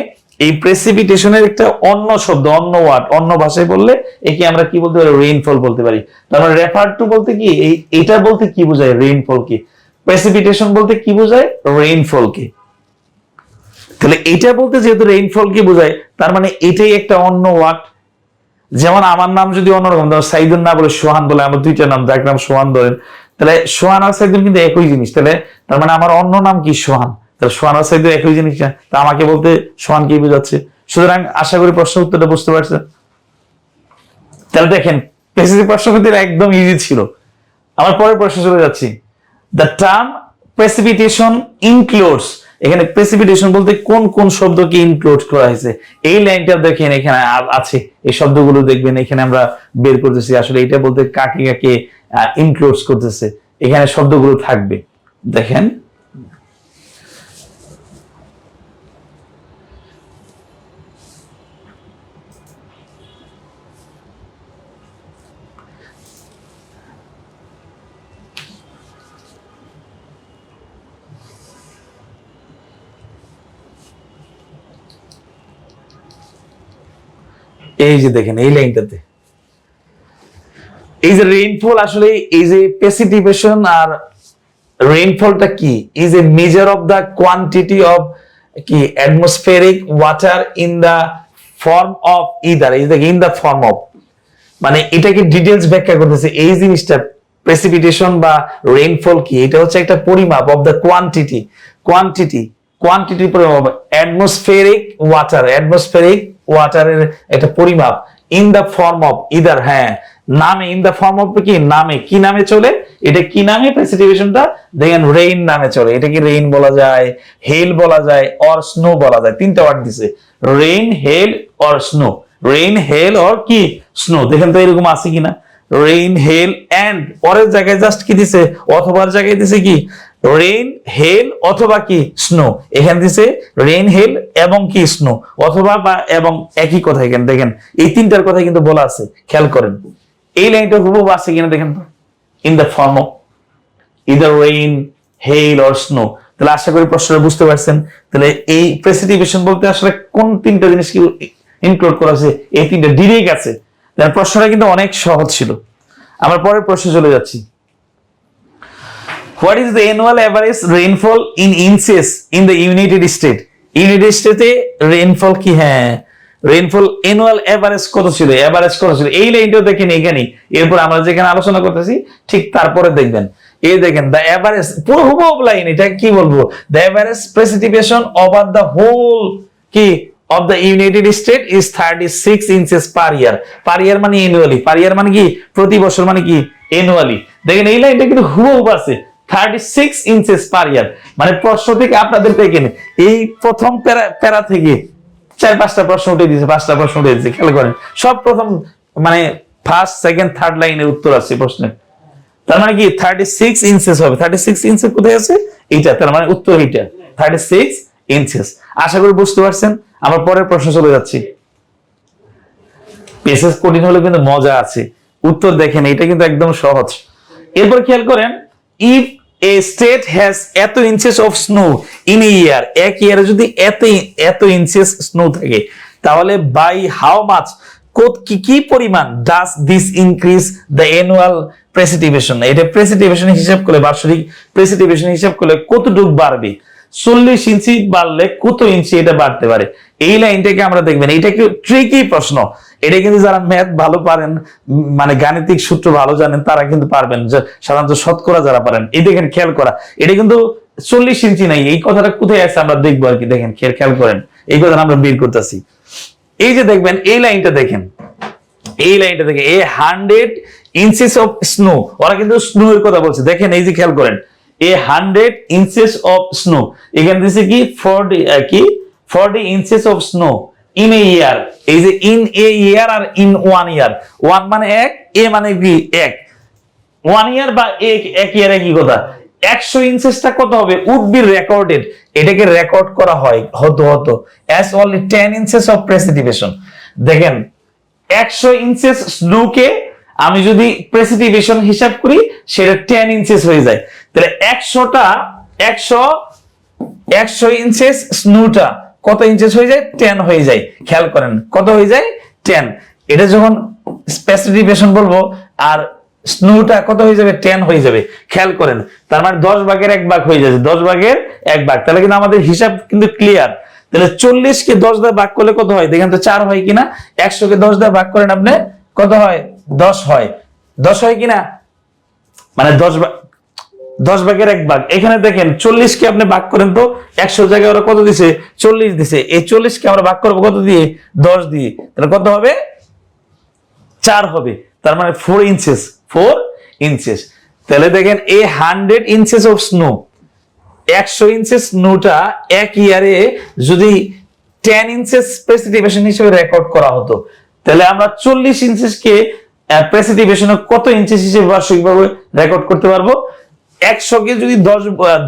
এই প্রেসিপিটেশনের একটা অন্য শব্দ, অন্য ওয়ার্ড, অন্য ভাষায় বললে একে আমরা কি বলতে পারি? রেইনফল বলতে পারি। তার মানে রেফার টু বলতে কি, এটা বলতে কি বোঝায়? রেইনফলকে। প্রেসিপিটেশন বলতে কি বোঝায়? রেইনফলকে। তাহলে এটা বলতে যেহেতু রেইনফলকে বোঝায়, তার মানে এটাই একটা অন্য ওয়ার্ড। যেমন আমার নাম যদি অন্যরকম, সাইদুল না বলে সোহান বলে, আমার দুইটা নাম, যার নাম সোহান ধরেন, তাহলে সোহান আর সাইদুল কিন্তু একই জিনিস। তাহলে তার মানে আমার অন্য নাম কি? সোহান। তাহলে সোহান আর সাইদুল একই জিনিস না, তা আমাকে বলতে সোহান কি বোঝাচ্ছে? সুতরাং আশা করি প্রশ্ন উত্তরটা বুঝতে পারছেন। তাহলে দেখেন এসএসসি প্রশ্ন কিন্তু একদম ইজি ছিল। আমার পরের প্রশ্ন চলে যাচ্ছি। দ্য টার্ম প্রেসিপিটেশন ইনক্লুডস, এখানে প্রেসিপিটেশন বলতে কোন কোন শব্দকে ইনক্লুড করা হয়েছে? এই লাইনটা দেখেন এখানে আছে, এই শব্দগুলো দেখবেন এখানে আমরা বের করতেছি আসলে এটা বলতে কাকে কাকে ইনক্লুডস করতেছে, এখানে শব্দগুলো থাকবে। দেখেন এই যে দেখেন এই লাইনটাতে এই যে রেইনফল, আসলে এই যে প্রেসিপিটেশন আর রেইনফলটা কি? Is a measure of the quantity of কি atmospheric water in the form of either, is in the form of, মানে এটাকে ডিটেইলস ব্যাখ্যা করতেছে এই জিনিসটা। প্রেসিপিটেশন বা রেইনফল কি? এটা হচ্ছে একটা পরিমাপ অফ দা কোয়ান্টিটি, কোয়ান্টিটির পরিমাপ, অ্যাটমসফেরিক ওয়াটারের একটা পরিমাপ, in the form of either, হ্যাঁ নামে, ইন দা ফর্ম অফ কি নামে, কি নামে চলে? এটা কি নামে? প্রেসিপিটেশনটা দেখেন রেইন নামে চলে। এটা কি রেইন বলা যায়, হেল বলা যায়, অর স্নো বলা যায়। তিনটা ওয়ার্ড দিছে, rain, hail, or snow. Rain, hail, or কি স্নো। দেখেন তো এরকম আছে কিনা? রেইন, হেল এন্ড, পরের জায়গায় জাস্ট কি দিছে? অথবার জায়গায় দিছে কি? রেইন, হেল অথবা কি স্নো। এখানে দিছে রেইন, হেল এবং কি স্নো, অথবা বা এবং একই কথা। এখানে দেখেন এই তিনটার কথা কিন্তু বলা আছে, খেয়াল করেন। এই লাইনটা হুবহু আছে কিনা দেখেন তো, in the form of either rain, hail or snow. তাহলে আশা করি প্রশ্নটা বুঝতে পারছেন। তাহলে এই প্রেসিপিটেশন বলতে আসলে কোন তিনটা জিনিস কি ইনক্লুড করা আছে? এই তিনটা ডিরেক্ট আছে। তাহলে প্রশ্নটা কিন্তু অনেক সহজ ছিল। আমরা পরের প্রশ্নে চলে যাচ্ছি। What is the annual average rainfall in inches in the United States? United স্টেটে রেইনফল কি? হ্যাঁ রেইনফল অ্যানুয়াল এভারেজ কত ছিল? এভারেজ কত ছিল? এই লাইনটাও দেখেন এখানেই। এরপর আমরা যেখানে আলোচনা করতেছি ঠিক তারপরে দেখবেন, এই দেখেন দ্য এভারেজ, পুরো হুবহু লাইন। এটা কি বলবো? The average precipitation over the whole কি of the United States is 36 inches per year. Per year মানে annually, per year মানে কি? প্রতি বছর মানে কি? annually। দেখেন এই লাইনটা কিন্তু হুবহু আছে, 36 inches per year। মানে প্রশ্ন থেকে আপনাদের দেখেন এই প্রথম প্যারা থেকে 4-5টা প্রশ্ন উঠে দিয়েছে, 5টা প্রশ্ন উঠে দিয়েছে, খেয়াল করেন। সব প্রথম মানে ফার্স্ট, সেকেন্ড, থার্ড লাইনের উত্তর আছে প্রশ্নের। তার মানে কি 36 ইঞ্চেস হবে। 36 ইঞ্চেস কোথায় আছে? এইটা, তার মানে উত্তর এইটা, 36 ইঞ্চেস। আশা করি বুঝতে পারছেন। আমরা পরের প্রশ্ন চলে যাচ্ছি। পেসেস কঠিন হলে কিন্তু মজা আছে। উত্তর দেখেন এটা কিন্তু একদম সহজ। এরপর খেয়াল করেন, ইফ এ স্টেট হ্যাজ এত inches of snow in a year, এক ইয়ারে যদি এত ইঞ্চেস স্নো থাকে, তাহলে বাই হাউ মাচ, কি পরিমাণ does this increase the annual precipitation. এটা প্রেসিপিটেশন হিসাব করলে, বার্ষিক প্রেসিপিটেশন হিসাব করলে কতটুকু বাড়বে? 40 ইঞ্চি বাড়লে কত ইঞ্চি এটা বাড়তে পারে? এই লাইনটাকে আমরা দেখবেন। এটা কি ট্রিকি প্রশ্ন। এটা কিন্তু যারা ম্যাথ ভালো পারেন, মানে গাণিতিক সূত্র ভালো জানেন, তারা কিন্তু পারবেন। সাধারণত শতকরা যারা পারেন, এই দেখেন খেয়াল করা, এটা কিন্তু 40 ইঞ্চি নাই। এই কথাটা কোথায় আছে আমরা দেখবো আর কি। দেখেন খেয়াল করেন, এই কথাটা আমরা বের করতেছি। এই যে দেখবেন এই লাইনটা দেখেন, এই লাইনটা দেখেন, 100 ইঞ্চেস অফ স্নো। ওরা কিন্তু স্নো এর কথা বলছে। দেখেন এই যে খেয়াল করেন, 100 inches of snow, এখানে দিছে কি 40 inches of snow in a year। এই যে in a year R in 1 year, 1 মানে এক, a মানে কি এক, 1 year বা এক ইয়ার একই কথা। 100 ইঞ্চেসটা কত হবে? উড বি রেকর্ডেড, এটাকে রেকর্ড করা হয় হতো as only 10 inches of precipitation. দেখেন 100 ইঞ্চেস স্নোকে আমি যদি প্রেসিপিটেশন হিসাব করি সেটা 10 ইঞ্চেস হয়ে যায়। তাহলে 100 ইঞ্চেস স্নোটা কত ইঞ্চেস হয়ে যায়? 10 হয়ে যায়। খেয়াল করেন কত হয়ে যায়? 10। এটা যখন প্রেসিপিটেশন বলবো আর স্নোটা কত হয়ে যাবে? 10 হয়ে যাবে। খেয়াল করেন তার মানে 10 ভাগের 1 ভাগ হয়ে যাচ্ছে, 10 ভাগের 1 ভাগ। তাহলে কিন্তু আমাদের হিসাব কিন্তু ক্লিয়ার। তাহলে 40 কে 10 দ্বারা ভাগ করলে কত হয়? দেখেন তো 4 হয় কিনা। 100 কে 10 দ্বারা ভাগ করেন আপনি, কত হয়? 10 হয়। 10 হয় কিনা, মানে 10 ভাগের 1 ভাগ। এখানে দেখেন 40 কে আপনি ভাগ করেন তো 100 জায়গায় ওরা কত দিছে? 40 দিছে। এই 40 কে আমরা ভাগ করবো কত দিয়ে? 10 দিয়ে। তাহলে কত হবে? 4 হবে। তার মানে 4 ইঞ্চেস। তাহলে দেখেন এই 100 ইঞ্চেস অফ স্নো, 100 ইঞ্চেস স্নোটা এক ইয়ারে যদি 10 ইঞ্চেস প্রেসিপিটেশন হিসেবে রেকর্ড করা হতো, তাহলে আমরা 40 ইঞ্চেসকে প্রেসিপিটেশন কত ইঞ্চেস হিসেবে বার্ষিকভাবে রেকর্ড করতে পারবো? 100 কে যদি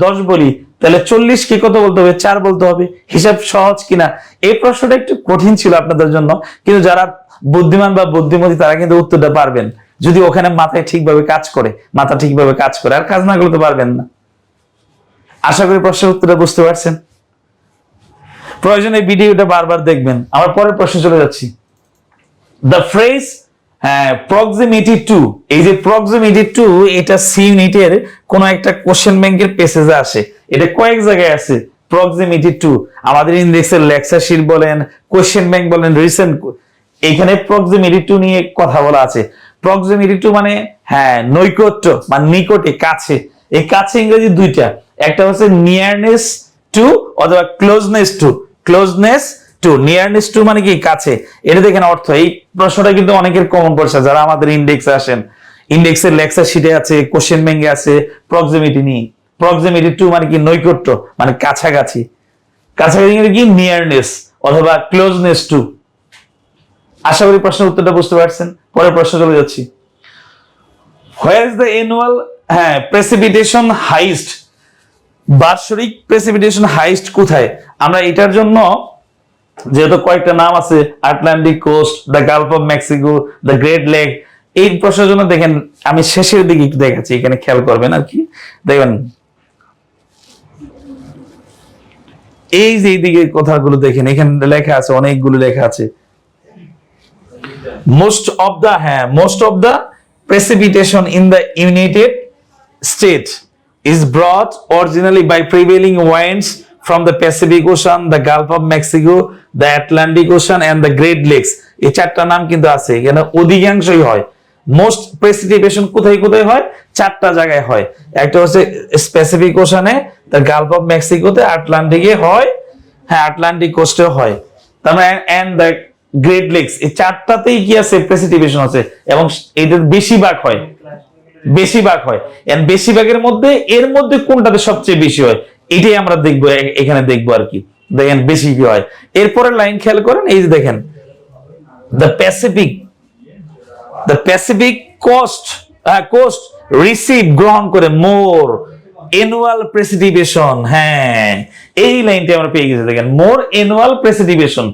10 বলি তাহলে 40 কে কত বলতে হবে? 4 বলতে হবে। হিসাব সহজ কিনা? এই প্রশ্নটা একটু কঠিন ছিল আপনাদের জন্য, কিন্তু যারা বুদ্ধিমান বা বুদ্ধিমতী তারা কিন্তু উত্তরটা পারবেন, যদি ওখানে মাথায় ঠিকভাবে কাজ করে, মাথা ঠিকভাবে কাজ করে। আর কাজ না করলে তো পারবেন না। আশা করি প্রশ্নের উত্তরটা বুঝতে পারছেন। প্রয়োজনে ভিডিওটা বারবার দেখবেন। আমার পরের প্রশ্নে চলে যাচ্ছি। দ্য ফ্রেজ প্রক্সিমিটি টু, এই যে প্রক্সিমিটি টু, এটা সি ইউনিটের কোন একটা কোশ্চেন ব্যাংকের পেসেজে আসে। এটা কয়েক জায়গায় আছে প্রক্সিমিটি টু। আমাদের ইন্ডেক্সের লেকচার শিট বলেন, কোশ্চেন ব্যাংক বলেন, রিসেন্ট এখানে প্রক্সিমিটি টু নিয়ে কথা বলা আছে। প্রক্সিমিটি টু মানে নৈকট্য, মানে নিকটে, কাছে। এই কাছে ইংরেজি দুইটা, একটা হচ্ছে নিয়ারনেস টু অথবা ক্লোজনেস টু। নিয়ারনেস টু মানে কি? কাছে। এটা দেখেন অর্থ। এই প্রশ্নটা কিন্তু অনেকের কমন পড়ছে যারা আমাদের ইন্ডেক্সে আসেন। ইন্ডেক্সের লেকচার শিটে আছে, কোশ্চেন ব্যাংকে আছে প্রক্সিমিটি নিয়ে। প্রক্সিমিটি টু মানে কি? নৈকট্য, মানে কাছাকাছি। কি? নিয়ারনেস অথবা ক্লোজনেস টু। আশা করি প্রশ্নের উত্তরটা বুঝতে পারছেন। পরের প্রশ্ন চলে যাচ্ছি। Where is the annual precipitation highest? বার্ষিক প্রেসিপিটেশন হাইস্ট কোথায়? আমরা এটার জন্য যেহেতু কয়েকটা নাম আছে, Atlantic coast, the Gulf of Mexico, the Great Lake, এই প্রশ্নের জন্য দেখেন আমি শেষের দিকে একটু দেখাচ্ছি, এখানে খেয়াল করবেন আর কি। দেখবেন এই যে এইদিকে কথাগুলো দেখেন, এখানে লেখা আছে, অনেকগুলো লেখা আছে। most of the precipitation in the United States is brought originally by prevailing winds from the Pacific Ocean, the Gulf of Mexico, the Atlantic Ocean and the Great Lakes. এই চারটা নাম কিন্তু আছে এখানে, অধিকাংশই হয়। মোস্ট প্রেসিপিটেশন কোথায় কোথায় হয়? চারটা জায়গায় হয়। একটা হচ্ছে specific Oshane, the Gulf of মেক্সিকোতে, আটলান্টিকে হয়, আটলান্টিক কোস্টেও হয়। তার মানে এন্ড দ্য গ্রেট লেকস, এই চারটাতেই কি আছে? প্রেসিপিটেশন আছে, এবং এদের বেশিরভাগ হয়। বেশিরভাগের মধ্যে এর মধ্যে কোনটাতে সবচেয়ে বেশি হয় এটাই আমরা দেখবো, এখানে দেখবো আর কি। দেখেন বেশি কি হয়। এরপরের লাইন খেয়াল করেন, এই যে দেখেন দ্য প্যাসিফিক কোস্ট রিসিভ, গ্রহণ করে, মোর অ্যানুয়াল প্রেসিপিটেশন। এই লাইনটা আমরা পেয়ে গেছি। দেখেন মোর অ্যানুয়াল প্রেসিপিটেশন।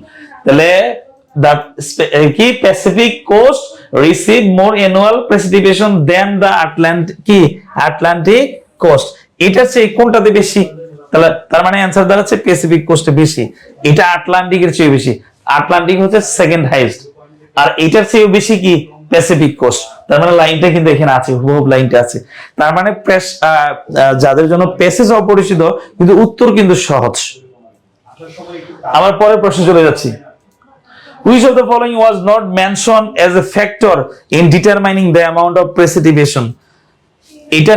তাহলে কি? Pacific coast receive more annual precipitation than the Atlantic coast. এটা চেয়ে কোনটাতে বেশি? তাহলে তার মানে অ্যান্সার দাঁড়াচ্ছে প্যাসিফিক কোস্টে বেশি। এটা আটলান্টিকের চেয়ে বেশি। আটলান্টিক হচ্ছে সেকেন্ড হাইয়েস্ট, আর এটার চেয়ে বেশি কি? Pacific coast. তার মানে লাইনটা কিন্তু এখানে আছে, হুবহু লাইনটা আছে। তার মানে যাদের জন্য প্যাসেজ অপরিচিত, কিন্তু উত্তর কিন্তু সহজ। আবার পরের প্রশ্ন চলে যাচ্ছি। Which of the following was not mentioned as a factor in determining the amount of precipitation? এটা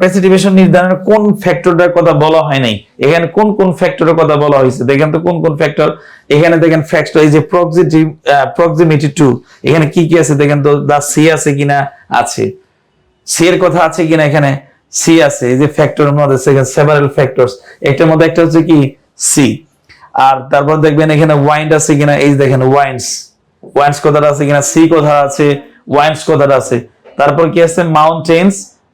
প্রেসিপিটেশন নির্ধারণের কোন ফ্যাক্টরটার কথা বলা হয় নাই? এখানে কোন কোন ফ্যাক্টরের কথা বলা হয়েছে দেখেন তো, কোন কোন ফ্যাক্টর। এখানে দেখেন ফ্যাক্টর, এই যে প্রক্সিমিটি টু, এখানে কি কি আছে দেখেন তো। দা সি আছে কিনা? আছে। সি এর কথা আছে কিনা? এখানে সি আছে। এই যে ফ্যাক্টরের মধ্যে সেভারাল ফ্যাক্টরস, এটার মধ্যে একটা হচ্ছে কি? সি। আর তারপর দেখবেন এখানে ওয়াইন্ড আছে কিনা? এই দেখেন ওয়াইন্ডস কথাটা আছে কিনা? সি কথা আছে, ওয়াইন্ডস কথাটা আছে। তারপর কি আছে? Mountains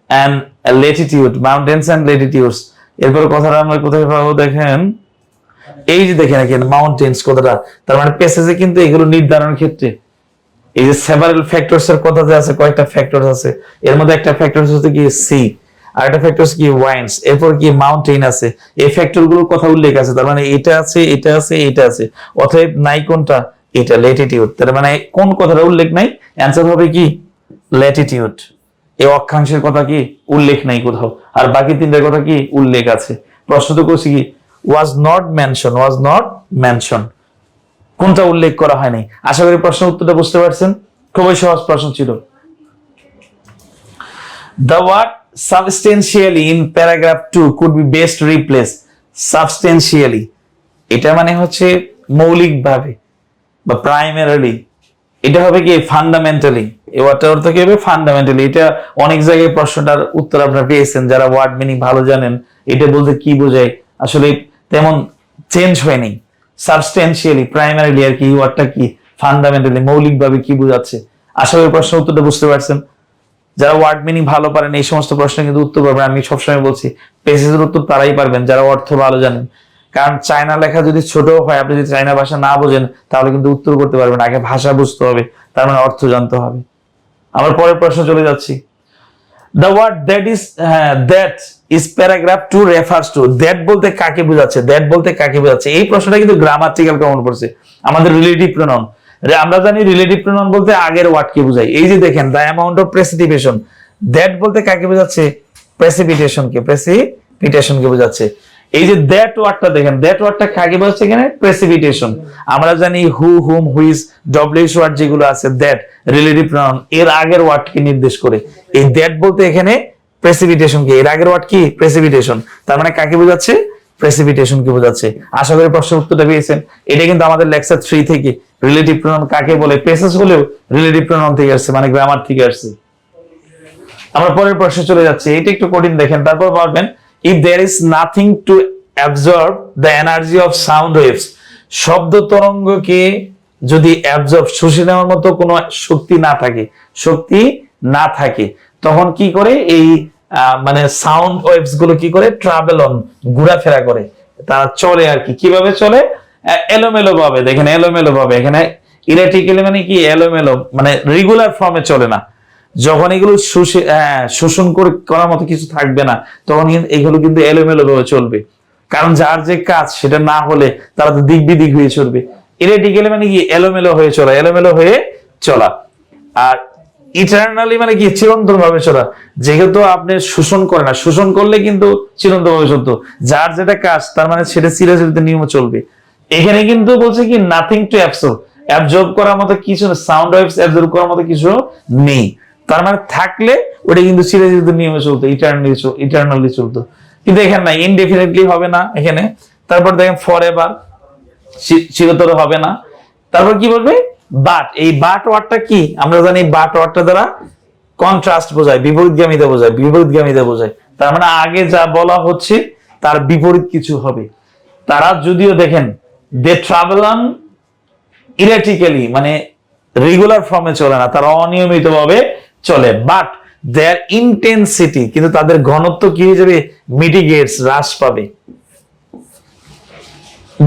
and latitude, mountains and latitudes. এরপর কথাটা আমরা কোথায় পাবো দেখেন, এই যে দেখেন এখানে মাউন্টেন্স কথাটা, তার মানে প্যাসেজে কিন্তু এগুলো নির্ধারণের ক্ষেত্রে এই যে সেভারাল ফ্যাক্টরস এর কথা যে আছে, কয়েকটা ফ্যাক্টরস আছে, এর মধ্যে একটা ফ্যাক্টরস হচ্ছে কি সি, আর একটা ফ্যাক্টরস কি ওয়াইন্স, এরপর কি মাউন্টেন আছে, এই ফ্যাক্টর গুলোর কথা উল্লেখ আছে। তার মানে এটা আছে, এটা আছে, এটা আছে, অতএব নাই কোনটা, এটা ল্যাটিটিউড। তার মানে কোন কথাটা উল্লেখ নাই, অ্যান্সার হবে কি ল্যাটিটিউড। এই অক্ষাংশের কথা কি উল্লেখ নাই কোথাও, আর বাকি তিনটার কথা কি উল্লেখ আছে। প্রশ্ন তো করছি কি was not mention, was not mention, কোনটা উল্লেখ করা হয়নি। আশা করি প্রশ্ন উত্তরটা বুঝতে পারছেন, খুবই সহজ প্রশ্ন ছিল। The word substantially in paragraph 2 could be best replaced substantially, এটা মানে হচ্ছে মৌলিকভাবে বা প্রাইমারিলি, এটা হবে কি ফান্ডামেন্টালি, এই ওয়ার্ডটার অর্থ কি হবে ফান্ডামেন্টালি। এটা অনেক জায়গায় প্রশ্নটার উত্তর আপনারা পেয়েছেন, যারা ওয়ার্ড মিনিং ভালো জানেন এটা বলতে কি বোঝায় আসলে তেমন চেঞ্জ হয়নি। সাবস্টেন্সিয়ালি, প্রাইমারিলি আর কি, এই ওয়ার্ডটা কি ফান্ডামেন্টালি, মৌলিকভাবে কি বোঝাচ্ছে। আশা করি প্রশ্ন উত্তরটা বুঝতে পারছেন। যারা ওয়ার্ড মিনিং ভালো পারেন এই সমস্ত প্রশ্ন কিন্তু উত্তর পারবেন। আমি সবসময় বলছি পেসেজের উত্তর তারাই পারবেন যারা অর্থ ভালো জানেন, কারণ চায়না লেখা যদি ছোট হয়, আপনি যদি চায়না ভাষা না বোঝেন তাহলে কিন্তু উত্তর করতে পারবেন। আগে ভাষা বুঝতে হবে, তার মানে অর্থ জানতে হবে। আমার পরের প্রশ্ন চলে যাচ্ছি। The word that is paragraph 2 refers to, that বলতে কাকে বোঝাচ্ছে, that বলতে কাকে বোঝাচ্ছে। এই প্রশ্নটা কিন্তু গ্রামাটিক্যাল কমন পড়ছে, আমাদের রিলেটিভ প্রোনাউন। আমরা জানি রিলেটিভ প্রোনাউন বলতে আগের ওয়ার্ডকে বোঝায়। এই যে দেখেন the amount of precipitation, that বলতে কাকে বোঝাচ্ছে, প্রেসিপিটেশনকে, প্রেসিপিটেশনকে বোঝাচ্ছে। এই যে দ্যাট ওয়ার্ডটা দেখেন, দ্যাট ওয়ার্ডটা কাকে বোঝাচ্ছে এখানে, প্রেসিপিটেশন। আমরা জানি হু, হুম, হুইজ, ডব্লিউএইচ ওয়ার্ড যেগুলো আছে দ্যাট রিলেটিভ প্রোনাউন এর আগের ওয়ার্ডকে নির্দেশ করে। এই দ্যাট বলতে এখানে প্রেসিপিটেশনকে, এর আগের ওয়ার্ড কি প্রেসিপিটেশন, তার মানে কাকে বোঝাচ্ছে, প্রেসিপিটেশনকে বোঝাচ্ছে। আশা করি প্রশ্নের উত্তরটা পেয়েছেন। এটা কিন্তু আমাদের লেকচার 3 থেকে রিলেটিভ প্রোনাউন কাকে বলে, পেসেজ হলেও রিলেটিভ প্রোনাউন থেকে আসছে, মানে গ্রামার থেকে আসছে। আমরা পরের প্রশ্নে চলে যাচ্ছি, এটা একটু কঠিন দেখেন, তারপর পারবেন। If there is nothing to absorb the energy of sound waves, শব্দ তরঙ্গকে যদি অ্যাবজর্ব, শুষে নেওয়ার মতো কোনো শক্তি না থাকে, শক্তি না থাকে, তখন কি করে এই মানে সাউন্ড ওয়েভস গুলো কি করে, ট্রাভেল অন, ঘোরাফেরা করে, তারা চলে আর কি। কিভাবে চলে, এলোমেলো ভাবে। দেখেন এলোমেলো ভাবে, এখানে ইলেকট্রিক্যালি মানে কি এলোমেলো, মানে রেগুলার ফর্মে চলে না। যখন এগুলো শোষণ করার মতো কিছু থাকবে না, তখন এগুলো কিন্তু এলোমেলো ভাবে চলবে, কারণ যার যে কাজ সেটা না হলে তারা তো দিক বিদিক হয়ে চলবে। ইলেকট্রিক্যালি মানে কি এলোমেলো হয়ে চলা, এলোমেলো হয়ে চলা। আর ইটারনালি মানে কি চিরন্তন ভাবে চলা, যেহেতু আপনি শোষণ করে না, শোষণ করলে কিন্তু চিরন্তন ভাবে চলতো। যার যেটা কাজ তার মানে সেটা সিরিয়াসলি নিয়ম চলবে। এখানে কিন্তু বলছে কি নাথিং টু অ্যাবজর্ব করার মতো কিছু, সাউন্ড ওয়েভস অ্যাবজর্ব করার মতো কিছু নেই। তার মানে থাকলে ওটা কিন্তু সিরিয়াসলি নিয়মে চলতো, ইটারনালি চলতো। কিন্তু এখানে না, ইনডেফিনিটলি হবে না এখানে। তারপর দেখেন ফরএভার, চিরতর হবে না। তারপর কি বলবে, বাট। এই বাট ওয়ার্ডটা কি, আমরা জানি বাট ওয়ার্ডটা দ্বারা কন্ট্রাস্ট বোঝায়, বিপরীতগামিতা বোঝায়, বিপরীতগামিতা বোঝায়। তার মানে আগে যা বলা হচ্ছে তার বিপরীত কিছু হবে। তারা যদিও দেখেন দে ট্রাভেল অন ইলেকট্রিক্যালি, মানে রেগুলার ফর্মে চলে না, তারা অনিয়মিত ভাবে চলে। বাট দেয়ার ইন্টেন্সিটি, কিন্তু তাদের ঘনত্ব কি হয়ে যাবে, মিটিগেটস, হ্রাস পাবে।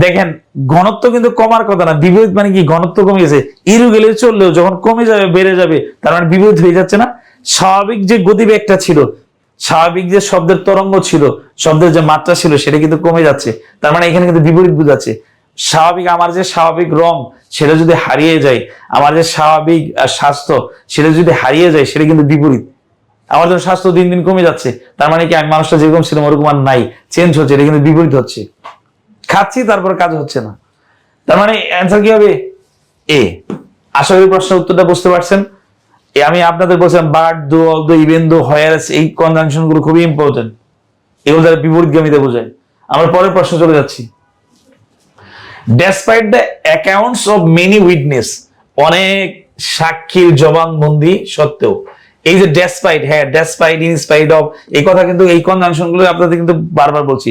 দেখেন ঘনত্ব কিন্তু কমার কথা না, বিপরীত মানে কি ঘনত্ব কমে গেছে। ইরুগেলে চললেও যখন কমে যাবে, বেড়ে যাবে, তার মানে বিপরীত হয়ে যাচ্ছে না। স্বাভাবিক যে গতিবেগটা ছিল, স্বাভাবিক যে শব্দের তরঙ্গ ছিল, শব্দের যে মাত্রা ছিল, সেটা কিন্তু কমে যাচ্ছে। তার মানে এখানে কিন্তু বিপরীত বোঝাচ্ছে। স্বাভাবিক, আমার যে স্বাভাবিক রং সেটা যদি হারিয়ে যায়, আমার যে স্বাভাবিক স্বাস্থ্য সেটা যদি হারিয়ে যায়, সেটা কিন্তু বিপরীত। আমার যখন স্বাস্থ্য দিন দিন কমে যাচ্ছে, তার মানে কি আমি মানুষটা যেরকম ছিলাম ওরকম আর নাই, চেঞ্জ হচ্ছে, এটা কিন্তু বিপরীত হচ্ছে। খাচ্ছি তারপর কাজ হচ্ছে না, তার মানে অ্যান্সার কি হবে, এ। আশা করি প্রশ্নের উত্তরটা বুঝতে পারছেন। আমি আপনাদের বলছিলাম বাট, দো, অলদো, ইভেন দো, হোয়ার, এই কনজাংশন গুলো খুবই ইম্পর্টেন্ট, এগুলো দ্বারা বিপরীতগামিতা বোঝায়। আমরা পরের প্রশ্ন চলে যাচ্ছি। Despite the accounts of many witness, অনেক সাক্ষীর জবানবন্দি সত্ত্বেও, এই যে ডেসপাইট, হ্যাঁ ডেসপাইট, ইনস্পাইট অফ, এই কথা কিন্তু এই কনজাংশন গুলো আপনাদের কিন্তু বারবার বলছি।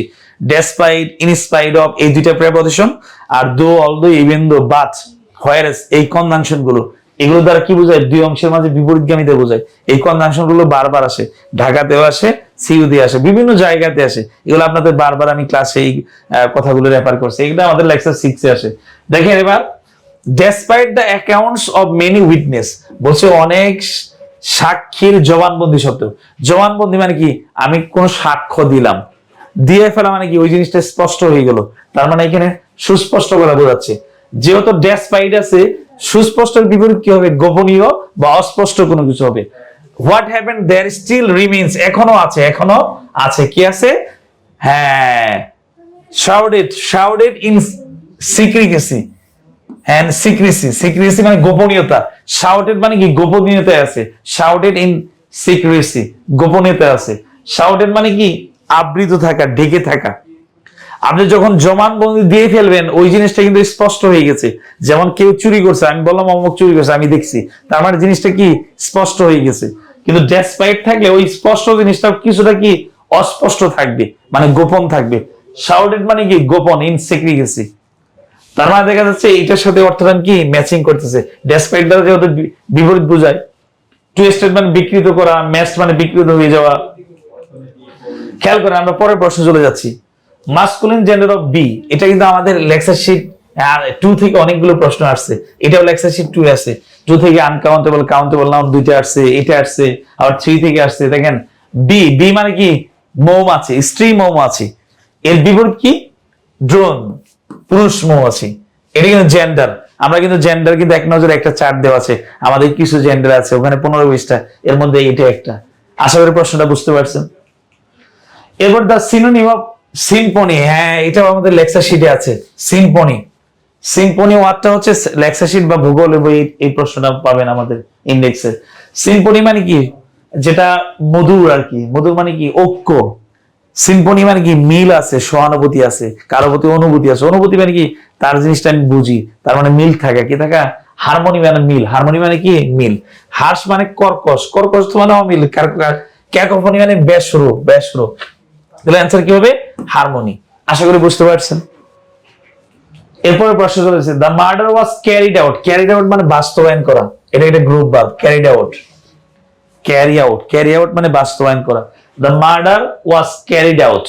ডেসপাইট, ইনস্পাইট অফ, এই দুইটা প্রেপোজিশন, আর দো, অলদো, ইভেন দো, বাট, হোয়ারএস, এই কনজাংশন গুলো, এগুলো দ্বারা কি বোঝায়? দুই অংশের মাঝে বিপরীতগামীতে বোঝায়। এই কনজাংশন গুলো বারবার আসে, ঢাকাতেও আসে, সিইউ দিয়ে আসে, বিভিন্ন জায়গাতে আসে। এগুলো আপনাদের বারবার আমি ক্লাসে এই কথাগুলো রেফার করছি, এগুলো আমাদের লেকচার 6 এ আসে। দেখেন এবার, despite the accounts of many witness, বলছে অনেক সাক্ষীর জবানবন্দি সত্ত্বেও। জবানবন্দি মানে কি? আমি কোন সাক্ষ্য দিলাম, দিয়ে ফেলা মানে কি? ওই জিনিসটা স্পষ্ট হয়ে গেল। তার মানে এখানে সুস্পষ্ট করে বোঝাচ্ছে। যেহেতু ডেসপাইট আছে, সুস্পষ্টের বিপরীত কি হবে? গোপনীয় বা অস্পষ্ট কোনো কিছু হবে। What happened there still remains, এখনো আছে, এখনো আছে। কি আছে? হ্যাঁ, shrouded in secrecy and secrecy মানে গোপনীয়তা। শাউটেড মানে কি? গোপনীয়তা আছে। শাউটেড ইন সিক্রেসি, গোপনীয়তা আছে। শাউটেড মানে কি? আবৃত থাকা, ঢেকে থাকা। আপনি যখন জবানবন্দি দিয়ে ফেলবেন, ওই জিনিসটা কিন্তু স্পষ্ট হয়ে গেছে। যেমন কেউ চুরি করছে, আমি বললাম অমুক চুরি করছে, আমি দেখছি, তার মানে জিনিসটা কি? স্পষ্ট হয়ে গেছে। কিন্তু ডেসপাইট থাকলে ওই স্পষ্ট জিনিসটা কিছুটা কি? অস্পষ্ট থাকবে, মানে গোপন থাকবে। শাউটেড মানে কি? গোপন, ইন সিক্রেসি। তার মানে দেখা যাচ্ছে এইটার সাথে অর্থটা কি ম্যাচিং করতেছে। ডেসপাইট দ্বারা যেহেতু বিপরীত বোঝায়, টুইস্টেড মানে বিকৃত করা, ম্যাচড মানে বিকৃত হয়ে যাওয়া। খেয়াল করে আমরা পরের প্রশ্ন চলে যাচ্ছি। মাস্কুলিন জেন্ডার অফ বি, এটা কিন্তু আমাদের লেকচার শিট 2 থেকে অনেকগুলো প্রশ্ন আসছে। এটাও লেকচার শিট 2 আছে। 2 থেকে আনকাউন্টেবল, কাউন্টেবল নাউন দুইটা আসছে, এটা আসছে। আর 3 থেকে আসছে। দেখেন বি মানে কি? মৌমাছি, স্ত্রী মৌমাছি। এর বিপরীত কি? ড্রোন, পুরুষ মৌমাছি। এটা কিন্তু জেন্ডার। আমরা কিন্তু জেন্ডার কিন্তু এক নজরে একটা চার্ট দেওয়া আছে, আমাদের কিছু জেন্ডার আছে ওখানে 15-20টা, এর মধ্যে এটা একটা। আশা করি প্রশ্নটা বুঝতে পারছেন। এবার দা সিনোনিম অফ সিম্ফনি, হ্যাঁ এটাও আমাদের লেকচার শিটে আছে। সিম্ফনি ওয়ার্ডটা হচ্ছে লেকচার শিট বা ভূগোল বই এই প্রশ্নটা পাবেন আমাদের ইন্ডেক্সে। সিম্ফনি মানে কি? যেটা মধুর আর কি। মধুর মানে কি? ঐক্য। সিম্ফনি মানে কি? মিল আছে, সহানুভূতি আছে, কারো প্রতি অনুভূতি আছে। অনুভূতি মানে কি? তার জিনিসটা আমি বুঝি, তার মানে মিল থাকা। কি থাকা? হারমোনি মানে মিল। হারমোনি মানে কি? মিল। হার্স মানে কর্কশ, কর্কশ মানে অমিল। ক্যাকোফোনি মানে বেসুরো, বেসুরো। তাহলে অ্যান্সার কি হবে? হারমোনি। আশা করি বুঝতে পারছেন। এরপরে প্রশ্ন চলেছে, the murder was carried out. Carried out মানে বাস্তবায়ন করা, এটা একটা group verb. Carried out, carry out, carry out মানে বাস্তবায়ন করা। The murder was carried out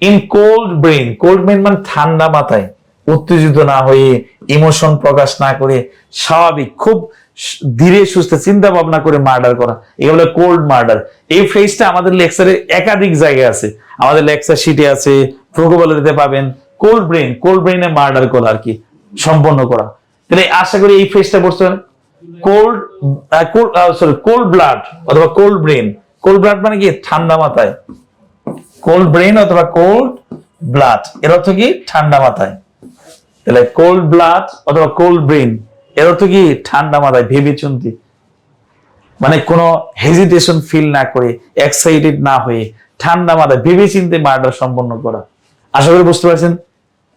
in cold brain. Cold brain মানে ঠান্ডা মাথায়, উত্তেজিত না হয়ে, ইমোশন প্রকাশ না করে, স্বাভাবিক খুব ধীরে সুস্থে চিন্তা ভাবনা করে মার্ডার করা, এগুলো কোল্ড মার্ডার। এই ফ্রেজটা আমাদের লেকচারে একাধিক জায়গায় আছে, আমাদের লেকচার শিটে আছে, ভোকাবুলারিতে পাবেন। কোল্ড ব্রেন, কোল্ড ব্রেনে মার্ডার করা আর কি, সম্পন্ন করা। তাহলে আশা করি এই ফ্রেজটা বুঝতে কোল্ড ব্লাড অথবা কোল্ড ব্রেন। কোল্ড ব্লাড মানে কি? ঠান্ডা মাথায়। কোল্ড ব্রেন অথবা কোল্ড ব্লাড এর অর্থ কি? ঠান্ডা মাথায়। তাহলে কোল্ড ব্লাড অথবা কোল্ড ব্রেন এর অর্থ কি? ঠান্ডা মাথায়, ভেবে চিন্তে, মানে কোনো হেজিটেশন ফিল না করে, এক্সাইটেড না হয়ে, ঠান্ডা মাথায় ভেবে চিন্তে মার্ডার সম্পন্ন করা। আশা করি বুঝতে পারছেন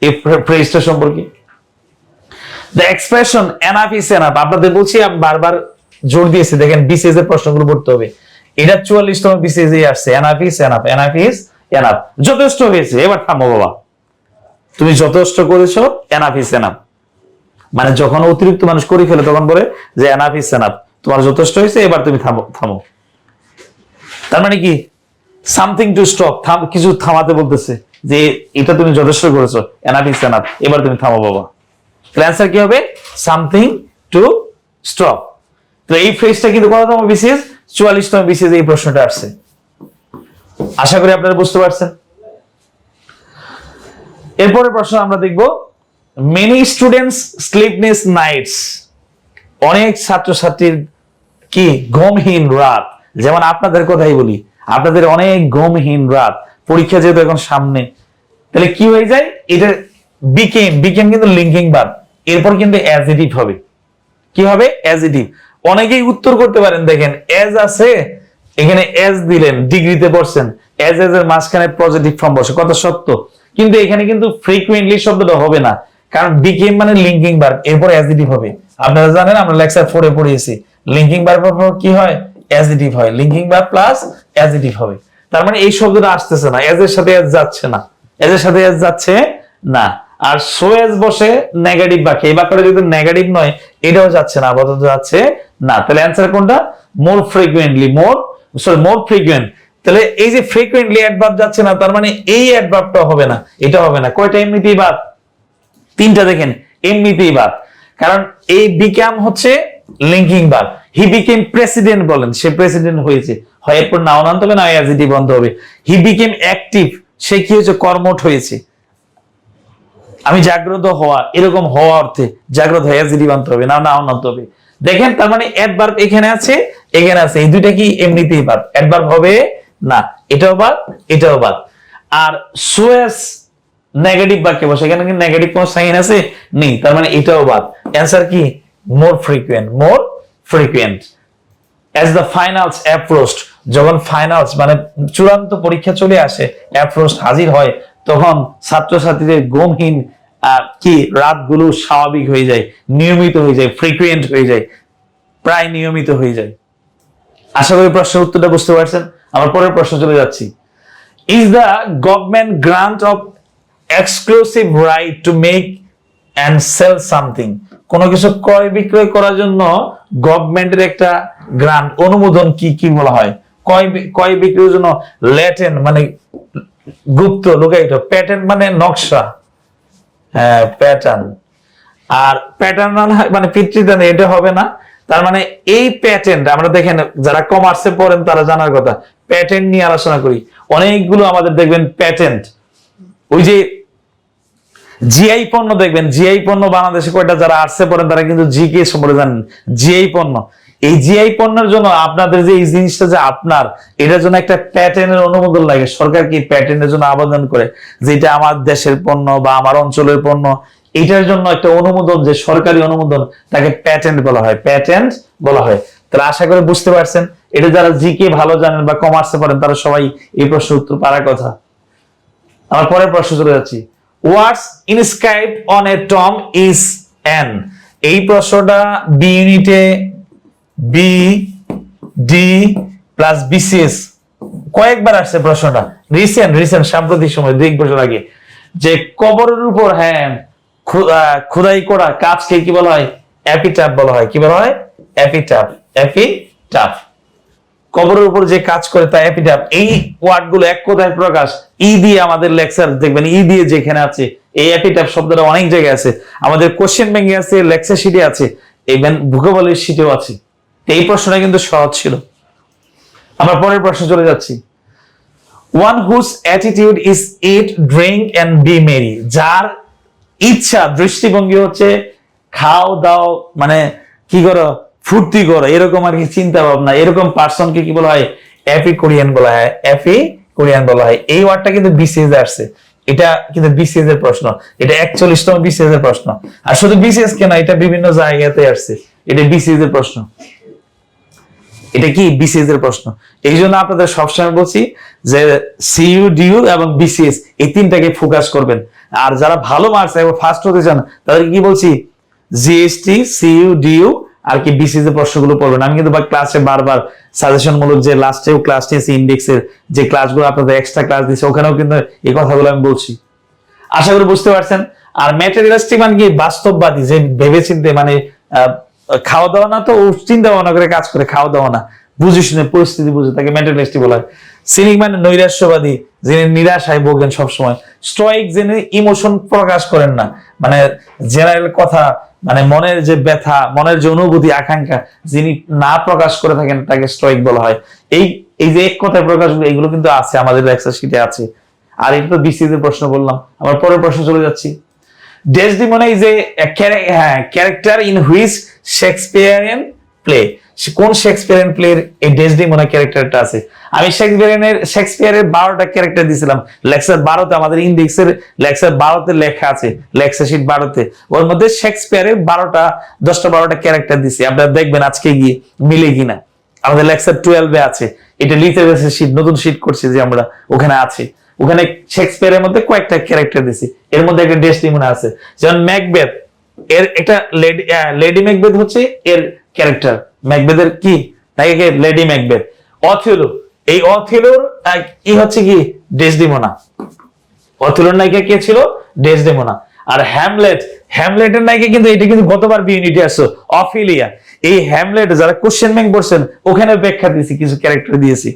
এই ফ্রেজটা সম্পর্কে। The expression enough is enough, আপনাদের বলছি, আমি বারবার জোর দিয়েছি। দেখেন বিসিএস এর প্রশ্নগুলো পড়তে হবে। এটা 44তম বিসিএস এ আসছে। Enough is enough, enough is enough. যথেষ্ট হয়েছে, এবার থামো বাবা, তুমি যথেষ্ট করেছো, এনাফ ইজ এনাফ। মানে যখন অতিরিক্ত মানুষ করে ফেলে তখন বলে যে এনাফ ইজ এনাফ, তোমার যথেষ্ট হয়েছে, এবার তুমি থামো। তার মানে কি? সামথিং টু স্টপ, কিছু থামাতে বলতেছে যে এটা তুমি যথেষ্ট করেছো, এনাফ ইজ এনাফ, এবার তুমি থামো বাবা। অ্যান্সার কি হবে? Something to stop. তো এই ফ্রেজটা কিন্তু কততম বিসিএস? 44তম বিসিএস এই প্রশ্নটা আসছে। আশা করি আপনারা বুঝতে পারছেন। এরপরের প্রশ্ন আমরা দেখব, মেনি স্টুডেন্টস স্লিপলেস নাইটস। অনেক ছাত্রছাত্রীর কি? ঘুমহীন রাত। যেমন আপনাদের কথাই বলি, আপনাদের অনেক ঘুমহীন রাত, পরীক্ষা যেহেতু এখন সামনে, তাহলে কি হয়ে যায়? এটা বিকেম কিন্তু লিঙ্কিং ভার্ব, এরপর কিন্তু অ্যাডজেক্টিভ হবে। কি হবে? অ্যাডজেক্টিভ। অনেকেই উত্তর করতে পারেন, দেখেন এজ আছে, এখানে এজ দিলেন, ডিগ্রিতে পড়ছেন, এজ এর মাঝখানে পজিটিভ ফর্ম বসে, কথা সত্য। কিন্তু এখানে কিন্তু ফ্রিকুয়েন্টলি শব্দটা হবে না, কারণ বিকেম মানে লিঙ্কিং ভার্ব, এরপর অ্যাডজেক্টিভ হবে। আপনারা জানেন, আমরা লেকচার 4 এ পড়িয়েছি, লিঙ্কিং ভার্বের পর কি হয়? অ্যাডজেক্টিভ হয়। লিঙ্কিং ভার্ব প্লাস অ্যাডজেক্টিভ হবে। তার মানে এই শব্দটা আসতেছে না, এজ এর সাথে এজ যাচ্ছে না, এজ এর সাথে এজ যাচ্ছে না। আর সো এস বসে নেগেটিভ বাক্যে, এই বাক্যটা যদি নেগেটিভ নয় এটাও যাচ্ছে না, আপাতত যাচ্ছে না। তাহলে অ্যান্সার কোনটা? মোর ফ্রিকুয়েন্টলি, মোর ফ্রিকুয়েন্ট। তাহলে এই যে ফ্রিকুয়েন্টলি অ্যাডভার্ব যাচ্ছে না, তার মানে এই অ্যাডভার্বটা হবে না, এটা হবে না। কয়টা এমনিতেই বাদ? তিনটা দেখেন এমনিতেই বাদ, কারণ এই বিকাম হচ্ছে linking verb. He became president বলেন, সে প্রেসিডেন্ট হয়েছে, হয় এরপর নাউন আনতে হবে না অ্যাডজেক্টিভ আনতে হবে। হি বিকেম অ্যাক্টিভ, সে কি হয়েছে? কর্মঠ হয়েছে। আমি জাগ্রত হওয়া, এরকম হওয়া অর্থে জাগ্রত হয়ে অ্যাডজেক্টিভ আনতে হবে না নাউন আনতে হবে। দেখেন তার মানে অ্যাডভার্ব এখানে আছে, এখানে আছে, এই দুইটা কি এমনিতেই বাদ, অ্যাডভার্ব হবে না, এটাও বাদ, এটাও বাদ। আর সো এস নেগেটিভ বাক্যে বসে, এখানে কি নেগেটিভ কোন সাইন আছে? নেই, তার মানে এটাও বাদ। অ্যান্সার কি? More frequent, more frequent. As the finals approached, যখন ফাইনালস মানে চূড়ান্ত পরীক্ষা চলে আসে, অ্যাপ্রোচড হাজির হয়, তখন ছাত্রছাত্রীদের ঘুমহীন কি রাতগুলো স্বাভাবিক হয়ে যায়, নিয়মিত হয়ে যায়, ফ্রিকুয়েন্ট হয়ে যায়, প্রায় নিয়মিত হয়ে যায়। আশা করি প্রশ্নের উত্তরটা বুঝতে পারছেন। আমার পরের প্রশ্ন চলে যাচ্ছি। Is the government grant of exclusive right to make and sell something, কোনো কিছু ক্রয় বিক্রয় করার জন্য গভর্নমেন্টের একটা গ্রান্ট, অনুমোদন কি বলা হয়? ক্রয় বিক্রয়ের জন্য ল্যাটেন মানে গুপ্ত, লুকায়িত, প্যাটার্ন মানে নকশা, হ্যাঁ প্যাটার্ন। আর প্যাটার্নাল মানে পিতৃদান, এটা হবে না। তার মানে এই প্যাটেন্ট, আমরা দেখেন যারা কমার্সে পড়েন তারা জানার কথা, প্যাটেন্ট নিয়ে আলোচনা করি অনেকগুলো, আমাদের দেখবেন প্যাটেন্ট। ওই যে জিআই পণ্য দেখবেন, জিআই পণ্য বাংলাদেশে কয়টা, যারা আর্টসে পড়েন তারা কিন্তু জিকে সম্পর্কে জানেন। জিআই পণ্য, এই জিআই পণ্যের জন্য আপনাদের যে এই জিনিসটা যে আপনার, এটার জন্য একটা প্যাটেন্টের অনুমোদন লাগে। সরকার কি প্যাটেন্টের জন্য আবেদন করে, যেটা আমার দেশের পণ্য বা আমার অঞ্চলের পণ্য, এটার জন্য একটা অনুমোদন, যে সরকারি অনুমোদন, তাকে প্যাটেন্ট বলা হয়, প্যাটেন্ট বলা হয়। তাহলে আশা করে বুঝতে পারছেন, এটা যারা জিকে ভালো জানেন বা কমার্সে পড়েন তারা সবাই এই প্রশ্নের উত্তর পারার কথা। আমার পরের প্রশ্ন চলে যাচ্ছি। Words inscribed on a tomb is an, এই প্রশ্নটা বি ইউনিটে বি ডি প্লাস বিসিএস কয়েকবার আসছে প্রশ্নটা, রিসেন্ট সাম্প্রতিক সময় 2 বছর আগে, যে কবরের উপর হ্যাঁ খোদাই করা কাজকে কি বলা হয়? এপিটাফ বলা হয়। কি বলা হয়? Epitaph, epitaph. কবরের উপর যে কাজ করে তা এপিটাফ। এই ওয়ার্ড গুলো এক কথায় প্রকাশ, ই দিয়ে আমাদের লেকচার দেখবেন, ই দিয়ে যেখানে আছে, এই এপিটাফ শব্দটা অনেক জায়গায় আছে, আমাদের কোশ্চেন ব্যাংকে আছে, লেকচার শিটে আছে, ইভেন ভোকাবুলারি শিটেও আছে। এই প্রশ্নটা কিন্তু সহজ ছিল। আমরা পরের প্রশ্ন চলে যাচ্ছি। One whose attitude is eat, drink and be merry, যার ইচ্ছা দৃষ্টিভঙ্গি হচ্ছে খাও দাও মানে কি করো, ফুর্তি করো, এরকম আর কি চিন্তা ভাবনা, এরকম পার্সনকে কি বলা হয়? এপিকুরিয়ান বলা হয়, এপিকুরিয়ান বলা হয়। এই ওয়ার্ডটা কিন্তু বিসিএস এ আসছে, এটা কিন্তু বিসিএস এর প্রশ্ন, এটা 41তম বিসিএস এর প্রশ্ন। আর শুধু বিসিএস কেন, এটা বিভিন্ন জায়গাতে আসছে, এটা বিসিএস এর প্রশ্ন, এটা কি বিসিএস এর প্রশ্ন। এই জন্য আপনাদের সবসময় বলছি যে সিইউ, ডিইউ এবং বিসিএস এই তিনটাকে ফোকাস করবেন। আর যারা ভালো মার্কস এবং ফার্স্ট হতে চান তাদেরকে কি বলছি? জিএসটি, সিইউ, ডিইউ আর কি বিসিএস এর প্রশ্নগুলো পড়বেন। আমি কিন্তু ক্লাসে বারবার সাজেশনমূলক যে লাস্টেও ক্লাস নিয়েছি, ইন্ডেক্সের যে ক্লাসগুলো আপনাদের এক্সট্রা ক্লাস দিয়েছে, ওখানেও কিন্তু এই কথাগুলো আমি বলছি। আশা করি বুঝতে পারছেন। আর ম্যাটেরিয়ালিস্টিক মানে কি? বাস্তববাদী, যে ভেবেচিন্তে মানে খাওয়া দাওয়া না, তো চিন্তা ভাবনা করে কাজ করে, খাওয়া দাওয়া না, বুঝে শুনে পরিস্থিতি বুঝে, তাকে ম্যাটেরিয়ালিস্টিক বলা হয়। সিনিক মানে নৈরাশ্যবাদী, যিনি নিরাশায় ভোগেন সবসময়। স্টোইক, যিনি ইমোশন প্রকাশ করেন না, মানে জেনারেল কথা, মানে মনের যে ব্যথা, মনের যে অনুভূতি আকাঙ্ক্ষা যিনি না প্রকাশ করে থাকেন, তাকে স্টোইক বলা হয়। এই যে এক কথায় প্রকাশ, এগুলো কিন্তু আছে আমাদের লেকচার শিটে আছে। আর এটা তো বিসিএস এর প্রশ্ন বললাম। আমার পরের প্রশ্ন চলে যাচ্ছি। Desdemona is a character in which Shakespearean play, কোন শেক্সপিয়ারিয়ান প্লের এই ডেসডিমোনা ক্যারেক্টারটা আছে? আমি শেক্সপিয়ারের 12টা ক্যারেক্টার দিয়েছিলাম লেকচার 12তে, আমাদের ইন্ডেক্সের লেকচার 12তে লেখা আছে, লেকচার শিট 12তে, ওর মধ্যে শেক্সপিয়ারের 10টা-12টা ক্যারেক্টার দিছি। আপনারা দেখবেন আজকে গিয়ে মিলে কিনা। আমাদের লেকচার 12-এ আছে, এটা লিটারেচার শিট, নতুন শিট করছি যে আমরা, ওখানে আছে। ওখানে শেক্সপিয়ারের মধ্যে কয়েকটা ক্যারেক্টার দিছি, এর মধ্যে একটা ডেসডিমোনা আছে। যেমন ম্যাকবেথ, এর একটা লেডি ম্যাকবেথ হচ্ছে এর ক্যারেক্টার, ম্যাকবেথের কি নায়িকা লেডি ম্যাকবেথ। অথেলো, এই অথেলোর কি হচ্ছে কি? ডেসডিমোনা। অথেলোর নায়িকা কে ছিল? ডেসডেমোনা। আর হ্যামলেট, হ্যামলেটের নাকি কিন্তু এটা কিন্তু গতবার বি ইউনিটে আসছো, অফিলিয়া। এই হ্যামলেট যারা কোশ্চেন ব্যাংক পড়ছেন ওখানে ব্যাখ্যা দিয়েছি, কিছু ক্যারেক্টার দিয়েছি।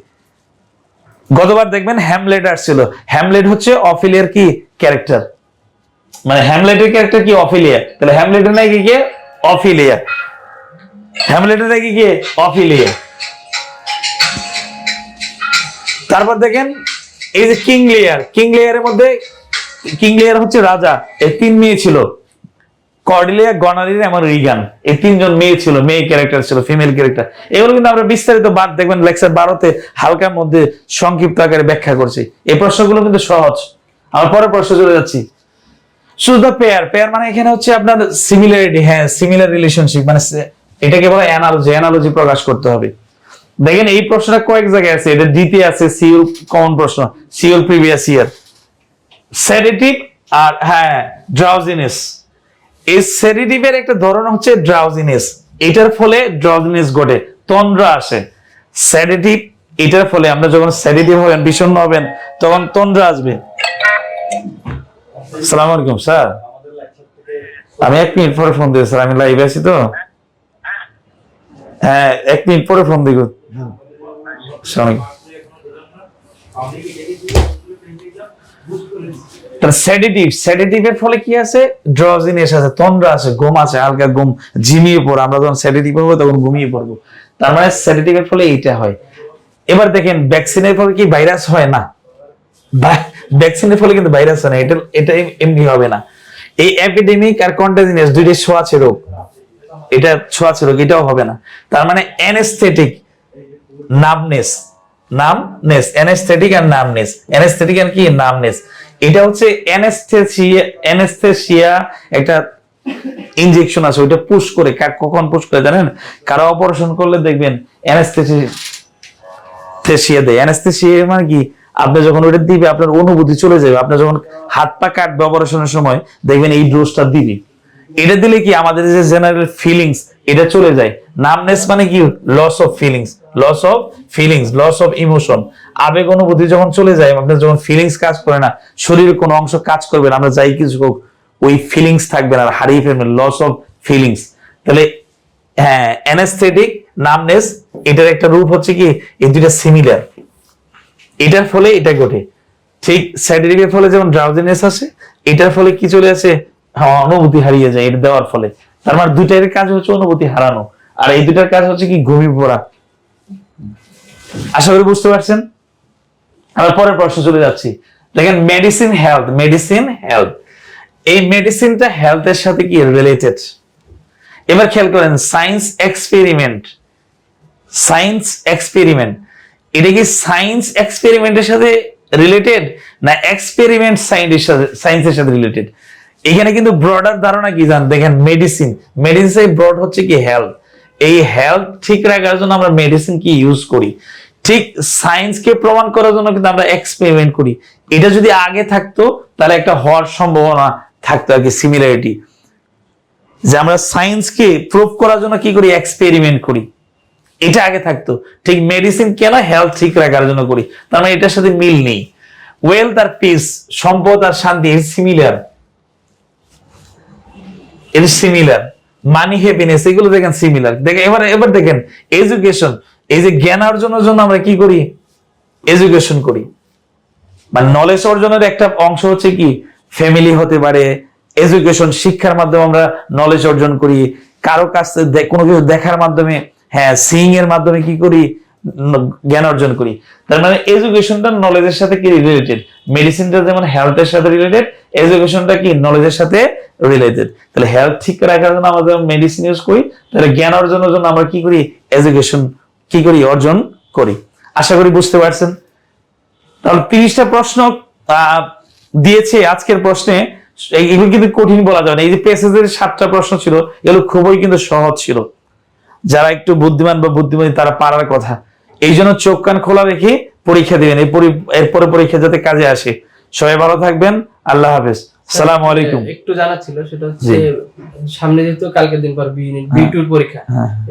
গতবার দেখবেন হ্যামলেট আসছিল, হ্যামলেট হচ্ছে অফিলিয়ার কি ক্যারেক্টার, মানে হ্যামলেটের ক্যারেক্টার কি অফিলিয়া, তাহলে হ্যামলেটের নাকি কে অফিলিয়া, হ্যামলেটের নাকি কে অফিলিয়া। তারপর দেখেন এই যে কিং লিয়ার, কিং লিয়ারের মধ্যে কিং লিয়ার হচ্ছে রাজা, এর 3 মেয়ে ছিল, কর্ডেলিয়া, গনারিয়া এবং রিগান, এই 3জন মেয়ে ছিল, মেয়ে ক্যারেক্টার ছিল, ফিমেল ক্যারেক্টার। এগুলো কিন্তু আমরা বিস্তারিত বাদ দেখবেন লেকচার 12-তে হালকার মধ্যে সংক্ষিপ্ত আকারে ব্যাখ্যা করছি। এই প্রশ্নগুলো কিন্তু সহজ। আমার পরের প্রশ্ন চলে যাচ্ছি। শুধু পেয়ার, পেয়ার মানে এখানে হচ্ছে আপনার সিমিলারিটি, হ্যাঁ সিমিলার রিলেশনশিপ, মানে এটাকে বলে অ্যানালজি, অ্যানালজি প্রকাশ করতে হবে। দেখেন এই প্রশ্নটা কয়েক জায়গায় আছে, এটা দিতে আছে সিইউল কমন প্রশ্ন, সিইউল প্রিভিয়াস ইয়ার। সেডেটিভ আর হ্যাঁ ড্রাউজিনেস, এই সেডেটিভের একটা ধরন হচ্ছে ড্রাউজিনেস, এটার ফলে ড্রাউজিনেস ঘটে, তন্দ্রা আসে। সেডেটিভ, এটার ফলে আমরা যখন সেডেটিভ হবেন, বিষণ্ণ হবেন, তখন তন্দ্রা আসবে। আসসালামু আলাইকুম স্যার, আমি 1 মিনিট পরে ফোন দিই স্যার, আমি লাইভে আছি তো। হ্যাঁ 1 মিনিট পরে ফোন দিব। সেডেটিভ, সেডেটিভের ফলে কি আছে, ড্রজিনেস আছে, তন্দ্রা আছে, ঘুম আছে, হালকা ঘুম, ঝিমিয়ে পড়ো। আমরা যখন সেডেটিভ হবো তখন ঘুমিয়ে পড়বো, তার মানে সেডেটিভের ফলে এইটা হয়। এবার দেখেন ভ্যাকসিনের ফলে কি ভাইরাস হয় না, ভ্যাকসিনের ফলে কিন্তু ভাইরাস হয় না, এটা এমনি হবে না। এই এপিডেমিক আর কন্টাজিনাস দুইটাই ছোঁয়াচে রোগ, এটা ছোঁয়াচে রোগ, এটাও হবে না। তার মানে অ্যানেস্থেটিক, নামনেস, নামনেস, অ্যানেস্থেটিক আর নামনেস, অ্যানেস্থেটিক আর কি নামনেস, এটা হচ্ছে অ্যানেস্থেসিয়া, অ্যানেস্থেসিয়া একটা ইনজেকশন আছে, ওইটা পুশ করে, কখন পুশ করে জানেন, কারো অপারেশন করলে দেখবেন অ্যানেস্থেসিয়া দেয়। অ্যানেস্থেসিয়া মানে কি, আপনি যখন ওটা দিবে আপনার অনুভূতি চলে যাবে, আপনি যখন হাত পা কাটবে অপারেশনের সময় দেখবেন এই ডোজটা দিবে, এটা দিলে কি আমাদের যে জেনারেল ফিলিংস এটা চলে যায়। নামনেস মানে কি, loss of feelings, loss of feelings, loss of emotion, আবেগ অনুভূতি যখন চলে যায়, আপনার যখন ফিলিংস কাজ করে না, শরীরের কোনো অংশ কাজ করবে না, আমরা যাই কিছু হোক ওই ফিলিংস থাকবে না, হারিয়ে ফেলবেন, লস অফ ফিলিংস। তাহলে হ্যাঁ অ্যানেস্থেটিক, নামনেস, এটার একটা রূপ হচ্ছে কি, এই দুইটা সিমিলার, এটার ফলে এটা ঘটে। ঠিক সেডেটিভের ফলে যেমন ড্রাউজিনেস আসে, এটার ফলে কি চলে আসে, অনুভূতি হারিয়ে যায় এটা দেওয়ার ফলে। তার মানে দুইটার কাজ হচ্ছে অনুভূতি হারানো, আর এই দুইটার কাজ হচ্ছে কি ঘুমিয়ে পড়া। আশা করি বুঝতে পারছেন। আমরা পরের প্রশ্ন চলে যাচ্ছি। দেখেন মেডিসিন হেলথ, মেডিসিন হেলথ, এই মেডিসিনটা হেলথের সাথে কি রিলেটেড। এবার খেয়াল করেন সায়েন্স এক্সপেরিমেন্ট, সায়েন্স এক্সপেরিমেন্ট, এটা কি সায়েন্স এক্সপেরিমেন্টের সাথে রিলেটেড না এক্সপেরিমেন্ট সায়েন্সের সাথে রিলেটেড। এখানে কিন্তু ব্রডার ধারণা কি জান, দেখেন মেডিসিন, মেডিসিন ব্রড হচ্ছে কি হেলথ, এই হেলথ ঠিক রাখার জন্য আমরা মেডিসিন কি ইউজ করি, ঠিক সায়েন্সকে প্রমাণ করার জন্য কিন্তু আমরা এক্সপেরিমেন্ট করি। এটা যদি আগে থাকতো তাহলে একটা হওয়ার সম্ভাবনা থাকতো আর কি, সিমিলারিটি, যে আমরা সায়েন্সকে প্রুভ করার জন্য কি করি, এক্সপেরিমেন্ট করি, এটা আগে থাকতো। ঠিক মেডিসিন কেন, হেলথ ঠিক রাখার জন্য করি, তার মানে এটার সাথে মিল নেই। ওয়েলথ আর পিস, সম্পদ আর শান্তি, সিমিলার, এটা সিমিলার। মানি, হ্যাপিনেস, এগুলো দেখেন সিমিলার। দেখেন এবার দেখেন এডুকেশন, এই যে জ্ঞান অর্জনের জন্য আমরা কি করি, এডুকেশন করি, মানে নলেজ অর্জনের একটা অংশ হচ্ছে কি ফ্যামিলি হতে পারে, এডুকেশন, শিক্ষার মাধ্যমে আমরা নলেজ অর্জন করি, কারো কাছ থেকে কোনো কিছু দেখার মাধ্যমে, হ্যাঁ সিইং এর মাধ্যমে কি করি, জ্ঞান অর্জন করি। তার মানে এডুকেশনটা নলেজের সাথে কি রিলেটেড, মেডিসিনটা যেমন হেলথের সাথে রিলেটেড, এডুকেশনটা কি নলেজের সাথে রিলেটেড। তাহলে হেলথ ঠিক রাখার জন্য আমরা যখন মেডিসিন ইউজ করি, তাহলে জ্ঞান অর্জনের জন্য আমরা কি করি, এডুকেশন কি করি, অর্জন করি। আশা করি বুঝতে পারছেন। তাহলে 30টা প্রশ্ন দিয়েছে আজকের প্রশ্নে, এগুলো কিন্তু কঠিন বলা যাবে না। এই যে প্যাসেজের 7টা প্রশ্ন ছিল, এগুলো খুবই কিন্তু সহজ ছিল, যারা একটু বুদ্ধিমান বা বুদ্ধিমতী তারা পারার কথা। এই জন্য চোখ কান খোলা রেখে পরীক্ষা দিবেন, এরপরে পরীক্ষা যাতে কাজে আসে। সবাই ভালো থাকবেন, আল্লাহ হাফেজ, আসসালামু আলাইকুম। একটু জানা ছিল, সেটা হচ্ছে সামনে যেহেতু কালকের দিন পর বি ইউনিট, বি2 পরীক্ষা,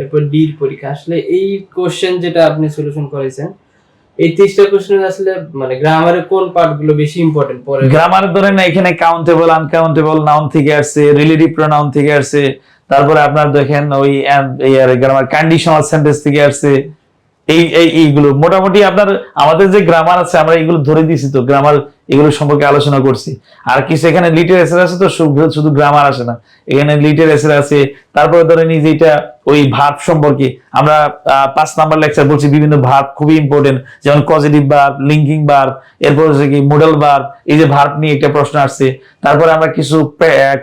এরপর ডি এর পরীক্ষা, আসলে এই কোশ্চেন যেটা আপনি সলিউশন করেছেন এই 30টা কোশ্চেন আসলে মানে গ্রামারের কোন পার্ট গুলো বেশি ইম্পর্টেন্ট পরে? গ্রামার ধরেন না, এখানে কাউন্টেবল আনকাউন্টেবল নাউন থেকে আসছে, রিলেটিভ প্রোনাউন থেকে আসছে, তারপরে আপনার দেখেন ওই গ্রামার কন্ডিশনাল সেন্টেন্স থেকে আসছে। এইগুলো মোটামুটি আপনার আমাদের যে গ্রামার আছে আমরা এগুলো ধরে দিয়েছি, তো গ্রামার এগুলো সম্পর্কে আলোচনা করছি। আর কিছু এখানে লিটারেচার আছে, তো শুধু গ্রামার আসে না, এখানে লিটারেচার আছে। তারপরে ধরেন এই যে এটা ওই ভার্ব সম্পর্কে আমরা 5 নাম্বার লেকচার বলছি, বিভিন্ন ভার্ব খুবই ইম্পর্টেন্ট, যেমন পজিটিভ ভার্ব, লিঙ্কিং ভার্ব, এরপর হচ্ছে কি মোডাল ভার্ব, এই যে ভার্ব নিয়ে একটা প্রশ্ন আসছে। তারপরে আমরা কিছু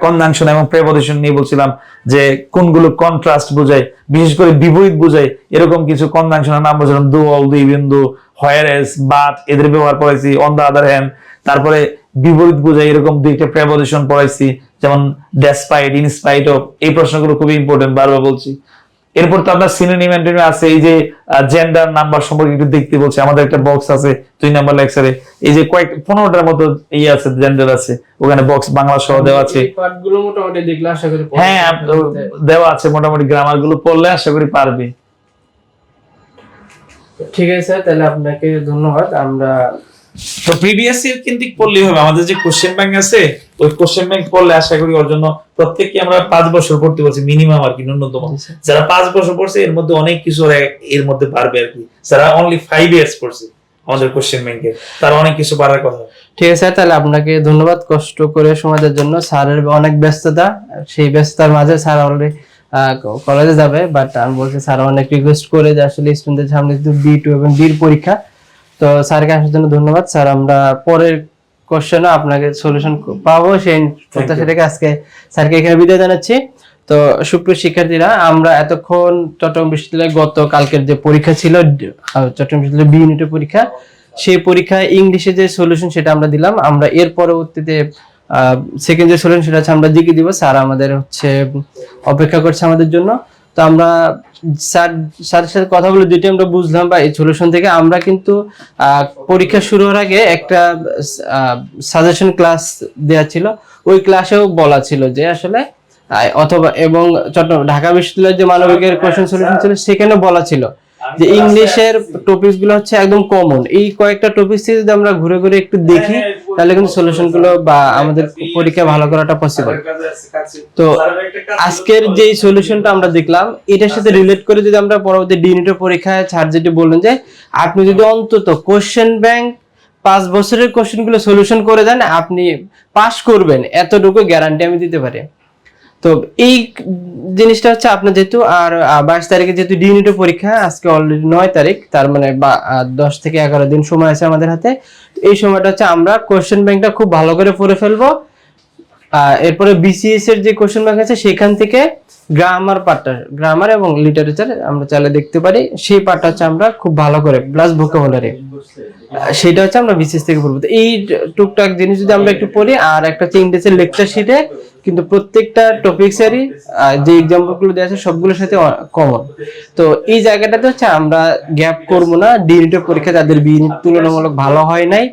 কনজাংশন এবং প্রেপোজিশন নিয়ে বলছিলাম যে কোনগুলো কন্ট্রাস্ট বোঝায়, বিশেষ করে বিপরীত বোঝায়, এরকম কিছু কনজাংশনের নাম বলছিলাম, দো, অল, দো, ইভেন দো, হোয়ারএস, বাট, এদের ব্যবহার পড়াইছি, অন দা আদার হ্যান্ড। তারপরে বিপরীত বোঝায় এরকম দুইটা প্রেপোজিশন পড়াইছি, যেমন ডেসপাইট, ইনস্পাইট অফ, এই প্রশ্নগুলো খুবই ইম্পর্টেন্ট, বারবার বলছি। এরপর তো আপনার সিনোনিম অ্যান্টোনিম আছে, এই যে জেন্ডার নাম্বার সম্পর্কে একটু দেখতে বলছে, আমাদের একটা বক্স আছে 2 নাম্বার লেকচারে, এই যে 15টার মতো আছে, জেন্ডার আছে, ওখানে বক্স বাংলা সহ দেওয়া আছে। এই পার্টগুলো মোটামুটি দেখলে আশা করি হ্যাঁ দেওয়া আছে, মোটামুটি গ্রামার গুলো পড়লে আশা করি পারবে। ঠিক আছে স্যার, তাহলে আপনাকে ধন্যবাদ। আমরা তো প্রিভিয়াস ইয়ার কিন্তু পড়লেই হবে, আমাদের যে কোশ্চেন ব্যাংক আছে ওই কোশ্চেন ব্যাংক পড়লে আশা করি ওর জন্য প্রত্যেককে আমরা 5 বছর পড়তে বলছি মিনিমাম আর কি, ন্যূনতম। যারা 5 বছর পড়ছে এর মধ্যে অনেক কিছু এর মধ্যে পারবে আর কি, যারা অনলি 5 ইয়ার্স পড়ছে আমাদের কোশ্চেন ব্যাংকে তারা অনেক কিছু পারার কথা। ঠিক আছে স্যার, তাহলে আপনাকে ধন্যবাদ কষ্ট করে সময় দেওয়ার জন্য। স্যারের অনেক ব্যস্ততা, সেই ব্যস্ততার মাঝে স্যার অলরেডি কলেজে যাবে, বাট আমি বলছি স্যার অনেক রিকোয়েস্ট করে যে আসলে স্টুডেন্টদের সামনে B2 এবং D পরীক্ষা, তো স্যারকে আসার জন্য ধন্যবাদ। স্যার আমরা পরের কোশ্চেনে আপনাকে সলিউশন পাবো সেই প্রত্যাশা থেকে আজকে স্যারকে এখানে বিদায় জানাচ্ছি। তো সুপ্রিয় শিক্ষার্থীরা, আমরা এতক্ষণ চট্টগ্রাম বিশ্ববিদ্যালয়ে গত কালকের যে পরীক্ষা ছিল, চট্টগ্রাম বিশ্ববিদ্যালয়ের B ইউনিটের পরীক্ষা, সেই পরীক্ষায় ইংলিশে যে সলিউশন সেটা আমরা দিলাম। আমরা এর পরবর্তীতে সেকেন্ড যে সলিউশন সেটা হচ্ছে আমরা দিকে দিব। স্যার আমাদের হচ্ছে অপেক্ষা করছে আমাদের জন্য। তো আমরা স্যারের সাথে কথা বলে যেটা আমরা বুঝলাম বা এই সলিউশন থেকে, আমরা কিন্তু পরীক্ষা শুরু হওয়ার আগে একটা সাজেশন ক্লাস দেওয়া ছিল, ওই ক্লাসেও বলা ছিল যে আসলে অথবা এবং ঢাকা বিশ্ববিদ্যালয়ের যে মানবিকের কোশ্চেন সলিউশন ছিল সেখানে বলা ছিল যে ইংলিশের টপিকস গুলো হচ্ছে একদম কমন, এই কয়েকটা টপিক যদি আমরা ঘুরে ঘুরে একটু দেখি তাহলে কিন্তু সলিউশন গুলো বা আমাদের পরীক্ষা ভালো করাটা পসিবল। তো আজকের যে সলিউশনটা আমরা দেখলাম এটার সাথে রিলেট করে যদি আমরা পরবর্তী ডি ইউনিটের পরীক্ষায় স্যার যেটি বললেন যে আপনি যদি অন্তত কোশ্চেন ব্যাংক 5 বছরের কোশ্চেন গুলো সলিউশন করে দেন আপনি পাস করবেন, এতটুকু গ্যারান্টি আমি দিতে পারি। তো এই জিনিসটা হচ্ছে আপনার যেহেতু আর 22 তারিখে যেহেতু ডি ইউনিটের পরীক্ষা, আজকে অলরেডি 9 তারিখ, তার মানে 10 থেকে 11 দিন সময় আছে আমাদের হাতে। এই সময়টা হচ্ছে আমরা কোশ্চেন ব্যাংকটা খুব ভালো করে পড়ে ফেলবো। এরপরে বিসিএস এর যে কোশ্চেন ব্যাংক আছে সেখান থেকে গ্রামার পার্টটা, গ্রামার এবং লিটারেচার আমরা চাইলে দেখতে পারি, সেই পার্টটা হচ্ছে আমরা খুব ভালো করে প্লাস ভোকাবুলারি সেটা হচ্ছে আমরা বিসিএস থেকে পড়বো। তো এই টুকটাক জিনিস যদি আমরা একটু পড়ি, আর একটা হচ্ছে ইংলিশের লেকচার শিটে কিন্তু প্রত্যেকটা টপিকসেরই যে এক্সাম্পল গুলো দেওয়া আছে সবগুলোর সাথে কমন। তো এই জায়গাটাতে হচ্ছে আমরা গ্যাপ করবো না। ডি ইউনিটের পরীক্ষা যাদের বি ইউনিট তুলনামূলক ভালো হয় নাই,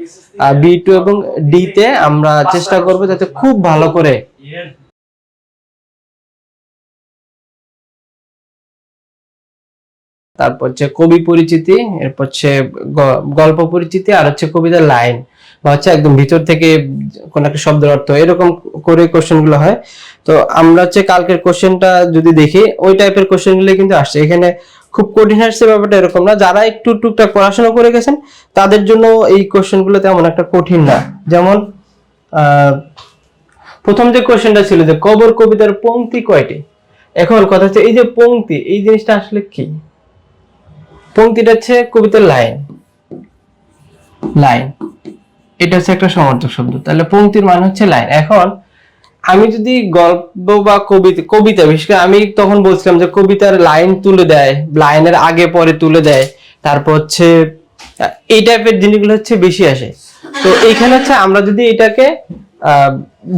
B2 এবং D তে আমরা চেষ্টা করবো যাতে খুব ভালো করে তারপর হচ্ছে কবি পরিচিতি, এরপর হচ্ছে গল্প পরিচিতি, আর হচ্ছে কবিতার লাইন বা হচ্ছে একদম ভিতর থেকে কোন একটা শব্দের অর্থ, এরকম করে কোশ্চেন গুলো হয়। তো আমরা হচ্ছে কালকের কোশ্চেনটা যদি দেখি ওই টাইপের কোশ্চেন গুলো কিন্তু আসছে, এখানে খুব কঠিন আসছে ব্যাপারটা এরকম না। যারা একটু টুকটাক পড়াশোনা করে গেছেন তাদের জন্য এই কোশ্চেন গুলো তেমন একটা কঠিন না। যেমন প্রথম যে কোশ্চেনটা ছিল যে কবর কবিতার পংক্তি কয়টি। এখন কথা হচ্ছে এই যে পংক্তি, এই জিনিসটা আসলে কি? পংক্তিটা হচ্ছে কবিতার লাইন, লাইন এটা হচ্ছে একটা সমার্থক শব্দ, তাহলে পংক্তির মানে হচ্ছে লাইন। এখন আমি যদি গল্প বা কবিতা বিশেষ করে আমি তখন বলছিলাম যে কবিতার লাইন তুলে দেয়, লাইনের আগে পরে তুলে দেয়, তারপর হচ্ছে এই টাইপের জিনিসগুলো হচ্ছে বেশি আসে। তো এইখানে হচ্ছে আমরা যদি এটাকে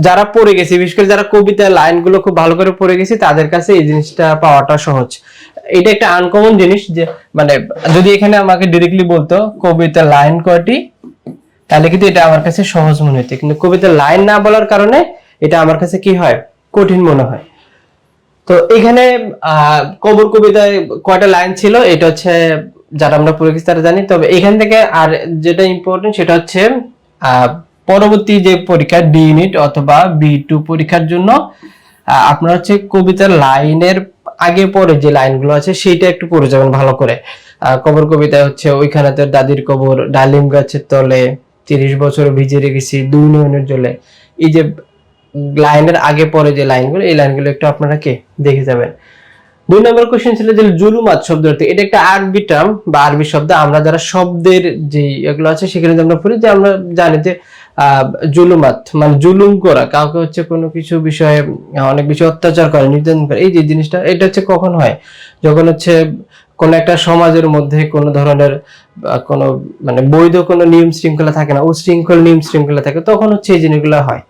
যারা পড়ে গেছি, বিশেষ করে যারা কবিতার লাইনগুলো খুব ভালো করে পড়ে গেছি তাদের কাছে এই জিনিসটা পাওয়াটা সহজ। এটা একটা আনকমন জিনিস যে মানে যদি এখানে আমাকে ডিরেক্টলি বলতো কবিতার লাইন কয়টি, তাহলে কিন্তু এটা আমার কাছে সহজ মনে হতো, কিন্তু কবিতার লাইন না বলার কারণে এটা আমার কাছে কি হয়, কঠিন মনে হয়। তো এখানে কবর কবিতায় কয়টা লাইন ছিল, এটা হচ্ছে যারা আমরা পড়েছি তারা জানি। তবে এখান থেকে আর যেটা ইম্পর্টেন্ট সেটা হচ্ছে পরবর্তী যে পরীক্ষা ডি ইউনিট অথবা B2 পরীক্ষার জন্য আপনার হচ্ছে কবিতার লাইনের আগে পরে যে লাইনগুলো আছে সেইটা একটু পড়ে যাবেন ভালো করে। কবর কবিতা হচ্ছে ওইখানে তো দাদির কবর, ডালিম গাছের তলে, 30 বছর ভিজে রেখেছি 2 নয়নের জলে। এই যে লাইনের আগে পরে যে লাইনগুলো, এই লাইনগুলো একটু আপনারা কে দেখে যাবেন। 2 নম্বর কোশ্চেন ছিল যে জুলুমাত শব্দ অর্থ। এটা একটা আরবি টার্ম বা আরবি শব্দ। আমরা যারা শব্দের যে এগুলো আছে সেখানে আমরা পড়ি যে আমরা জানি যে জুলুমাত মানে জুলুম করা, কাউকে হচ্ছে কোনো কিছু বিষয়ে অনেক বেশি অত্যাচার করে, নির্যাতন করে, এই যে জিনিসটা এটা হচ্ছে কখন হয়, যখন হচ্ছে কোন একটা সমাজের মধ্যে কোন ধরনের কোন মানে বৈধ কোনো নিয়ম শৃঙ্খলা থাকে না, উশৃঙ্খল নিয়ম শৃঙ্খলা থাকে, তখন হচ্ছে এই জিনিসগুলো হয়।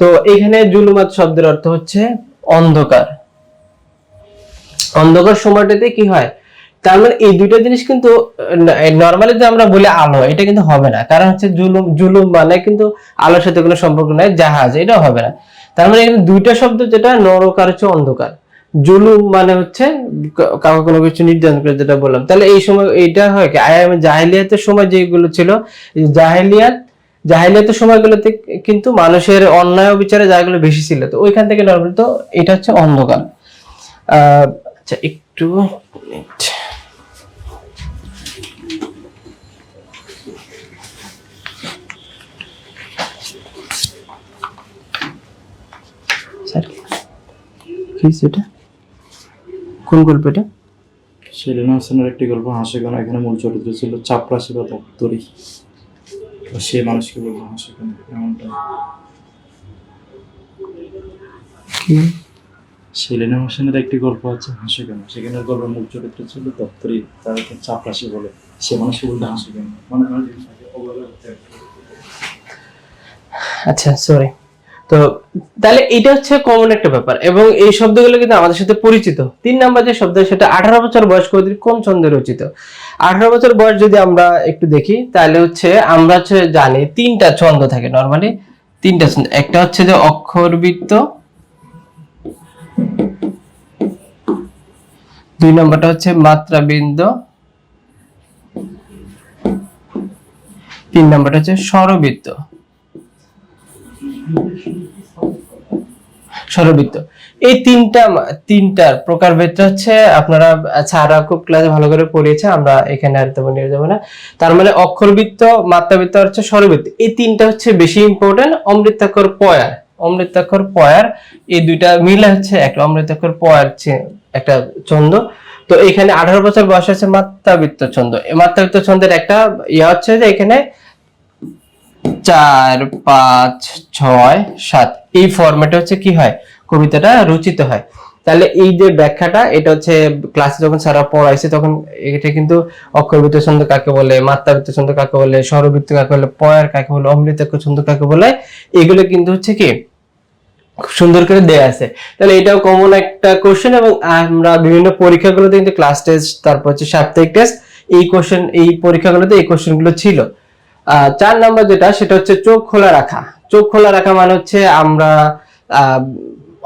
তো এখানে জুলুমাত শব্দের অর্থ হচ্ছে অন্ধকার। অন্ধকার সময়টাতে কি হয়, তার মানে এই দুইটা জিনিস কিন্তু নরমালি যে আমরা বলি আলো, এটা কিন্তু হবে না। কারণ হচ্ছে জুলুম, জুলুম মানে কিন্তু আলোর সাথে কোনো সম্পর্ক নাই, জাহাজ, এটাও হবে না। তার মানে এখানে দুইটা শব্দ, যেটা নরকার হচ্ছে অন্ধকার, জুলুম মানে হচ্ছে কাউকে কোনো কিছু নির্যাতন করে, যেটা বললাম। তাহলে এই সময় এইটা হয় কি, জাহেলিয়াতের সময় যেগুলো ছিল, জাহেলিয়াতের সময়গুলোতে কিন্তু মানুষের অন্যায় বিচারে জায়গাগুলো বেশি ছিল, তো ওইখান থেকে নরমালি তো এটা হচ্ছে অন্ধকার। আচ্ছা একটু কি সেটা, কোন গল্প এটা? সেলিনা হোসেনের একটি গল্প হাসি গান। এখানে মূল চরিত্র ছিল চাপরাশি বা দপ্তরি। সে মানুষকে বলবো হাসি গান এমনটা। সেলিনা হোসেনের একটি গল্প আছে হাসি গান, সেখানের গল্পের মূল চরিত্র ছিল দপ্তরি, তাদেরকে চাপরাশি বলে, সে মানুষকে বলতে হাসি গান। মানে আচ্ছা সরি। তো তাহলে এটা হচ্ছে কমন একটা ব্যাপার, এবং এই শব্দগুলো কিন্তু আমাদের সাথে পরিচিত। 3 নাম্বার যে শব্দ, সেটা 18 বছর বয়স কবির কোন ছন্দে রচিত। 18 বছর বয়স যদি আমরা একটু দেখি, তাহলে হচ্ছে আমরা হচ্ছে জানি 3টা ছন্দ থাকে নরমালি, 3টা ছন্দ। একটা হচ্ছে যে অক্ষরবৃত্ত, 2 নম্বরটা হচ্ছে মাত্রাবৃন্দ, 3 নম্বরটা হচ্ছে স্বরবৃত্ত। স্বরবৃত্ত, এই তিনটার প্রকারভেদটা হচ্ছে আপনারা ছাড়া খুব ক্লাসে ভালো করে পড়িয়েছে, আমরা এখানে আর তেমন নিয়ে যাবো না। তার মানে অক্ষরবৃত্ত, মাত্রাবৃত্ত আর হচ্ছে স্বরবৃত্ত, এই 3টা হচ্ছে বেশি ইম্পর্টেন্ট। অমৃতাক্ষর পয়ার, অমৃতাক্ষর পয়ার, এই দুইটা মিলে হচ্ছে একটা অমৃতাক্ষর পয়ার একটা ছন্দ। তো এখানে 18 বছর বয়স আছে মাত্রাবৃত্ত ছন্দ। এই মাত্রাবৃত্ত ছন্দের একটা হচ্ছে যে এখানে 4 5 6 7 এই ফরম্যাটে হচ্ছে কি হয়, কবিতাটা রচিত হয়। তাহলে এই যে ব্যাখ্যাটা, এটা হচ্ছে ক্লাসে যখন স্যারা পড়াইছে তখন এটা কিন্তু অক্ষরবৃত্ত ছন্দ কাকে বলে, মাত্রাবৃত্ত ছন্দ কাকে বলে, স্বরবৃত্ত কাকে বলে, পয়ার কাকে বলে, অমৃতাক্ষর ছন্দ কাকে বলে, এগুলো কিন্তু হচ্ছে কি খুব সুন্দর করে দেয়া আছে। তাহলে এটাও কমন একটা কোশ্চেন, এবং আমরা বিভিন্ন পরীক্ষাগুলোতে কিন্তু ক্লাস টেস্ট, তারপর হচ্ছে সাপ্তাহিক টেস্ট, এই কোশ্চেন, এই পরীক্ষাগুলোতে এই কোশ্চেনগুলো ছিল। 4 নম্বর যেটা, সেটা হচ্ছে চোখ খোলা রাখা। চোখ খোলা রাখা মানে হচ্ছে আমরা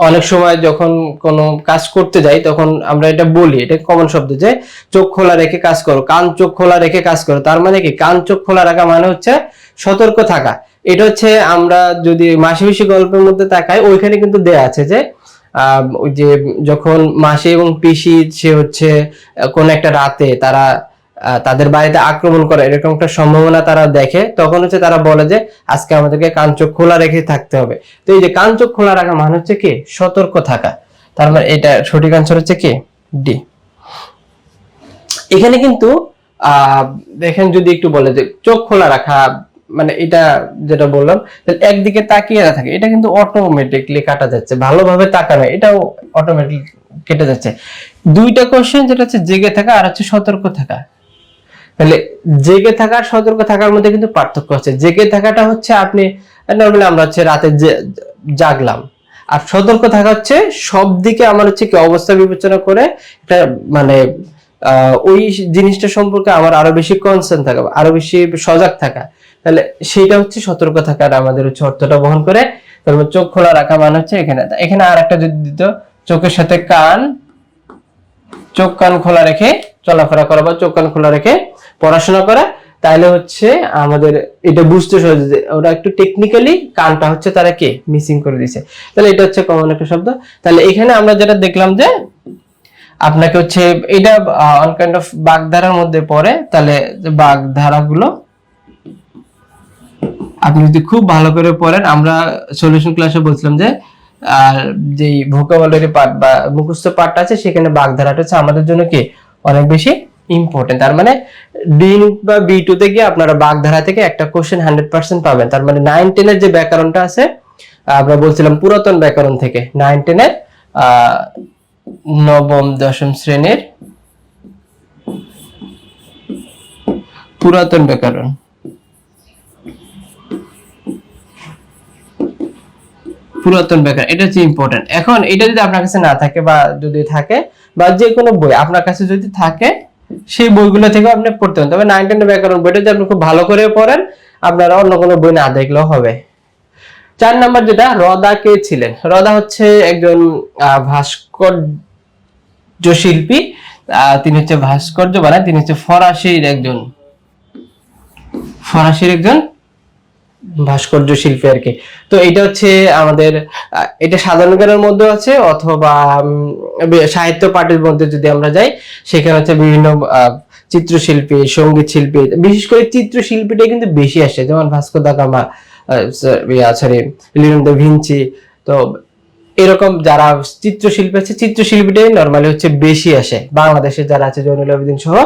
অনেক সময় যখন কোনো কাজ করতে যাই তখন আমরা এটা বলি, এটা কমন শব্দ যে চোখ খোলা রেখে কাজ করো, কান চোখ খোলা রেখে কাজ করো। তার মানে কি, কান চোখ খোলা রাখা মানে হচ্ছে সতর্ক থাকা। এটা হচ্ছে আমরা যদি মাসি পিসি গল্পের মধ্যে তাকাই, ওইখানে কিন্তু দেয়া আছে যে ওই যে যখন মাসি এবং পিসি সে হচ্ছে কোন একটা রাতে তারা তাদের বাড়িতে আক্রমণ করে এরকম একটা সম্ভাবনা তারা দেখে, তখন হচ্ছে তারা বলে যে আজকে আমাদেরকে কান চোখ খোলা রেখে থাকতে হবে। তো এই যে কান চোখ খোলা রাখা মানে হচ্ছে কি, সতর্ক থাকা। তার মানে এটা সঠিক আনসার হচ্ছে কি ডি। এখানে কিন্তু দেখেন যদি একটু বলে যে চোখ খোলা রাখা মানে এটা যেটা বললাম, একদিকে তাকিয়ে না থাকে, এটা কিন্তু অটোমেটিকলি কাটা যাচ্ছে, ভালোভাবে তাকানো এটাও অটোমেটিক কেটে যাচ্ছে। 2টা কোশ্চেন, যেটা হচ্ছে জেগে থাকা আর হচ্ছে সতর্ক থাকা। তাহলে জেগে থাকা আর সতর্ক থাকার মধ্যে কিন্তু পার্থক্য আছে। জেগে থাকাটা হচ্ছে আপনি নরমালি আমরা হচ্ছে রাতে জাগলাম, আর সতর্ক থাকা হচ্ছে সব দিকে আমার হচ্ছে কি অবস্থা বিবেচনা করে এটা মানে ওই জিনিসটা সম্পর্কে আমার আরো বেশি কনসার্ন থাকা, আরো বেশি সজাগ থাকা। তাহলে সেটা হচ্ছে সতর্ক থাকার আমাদের হচ্ছে অর্থটা বহন করে। তারপর চোখ খোলা রাখা মানে হচ্ছে এখানে আর একটা যদি দিত, চোখের সাথে কান চোখ কান খোলা রেখে চলাফেরা করা বা চোখ কান খোলা রেখে পড়াশোনা করা, তাহলে হচ্ছে আমাদের এটা বুঝতে সহজ যে ওরা একটু টেকনিক্যালি কানটা হচ্ছে তারা কে মিসিং করে দিয়েছে। তাহলে এটা হচ্ছে কমন একটা শব্দ। তাহলে এখানে আমরা যেটা দেখলাম যে আপনাকে হচ্ছে এটা অন কাইন্ড অফ বাগধারার মধ্যে পড়ে। তাহলে বাগধারাগুলো আপনি যদি খুব ভালো করে পড়েন, আমরা সলিউশন ক্লাসে বলছিলাম যে যে ভোকাবুলারি পার্ট বা মুখস্থ পার্টটা আছে সেখানে বাগধারাটা হচ্ছে আমাদের জন্য কি অনেক বেশি ইম্পর্টেন্ট। তার মানে ডি বা B2 তে গিয়ে আপনারা বাগধারা থেকে একটা কোশ্চেন 100% পাবেন। তার মানে 9-10 এর যে ব্যাকরণটা আছে আমরা বলছিলাম পুরাতন ব্যাকরণ থেকে, 9-10 এর নবম দশম শ্রেণীর পুরাতন ব্যাকরণ, পুরাতন ব্যাকরণ এটা হচ্ছে ইম্পর্টেন্ট। এখন এটা যদি আপনার কাছে না থাকে বা যদি থাকে বা যে কোনো বই আপনার কাছে যদি থাকে সেই বইগুলো থেকে আপনি পড়তে পারেন। তবে 9-10 এর ব্যাকরণ বইটা যদি আপনি খুব ভালো করে পড়েন আপনারা অন্য কোনো বই না দেখলেও হবে। 4 নাম্বার যেটা, রদা কে ছিলেন? রদা হচ্ছে একজন ভাস্কর্য শিল্পী। তিনি হচ্ছে ভাস্কর্য বানায়, তিনি হচ্ছে ফরাসির একজন ভাস্কর্য শিল্পী আর কি। তো এটা হচ্ছে আমাদের এটা সাধারণ জ্ঞানের মধ্যে আছে অথবা সাহিত্য পাঠের মধ্যে যদি আমরা যাই সেখানে হচ্ছে বিভিন্ন চিত্রশিল্পী, সঙ্গীত শিল্পী, বিশেষ করে চিত্রশিল্পীটাই কিন্তু বেশি আসে, যেমন Vasco da Gama, Leonardo da Vinci. তো এরকম যারা চিত্রশিল্পী আছে চিত্রশিল্পীটাই নরমালি হচ্ছে বেশি আসে। বাংলাদেশে যারা আছে জয়নুল আবেদিন সহ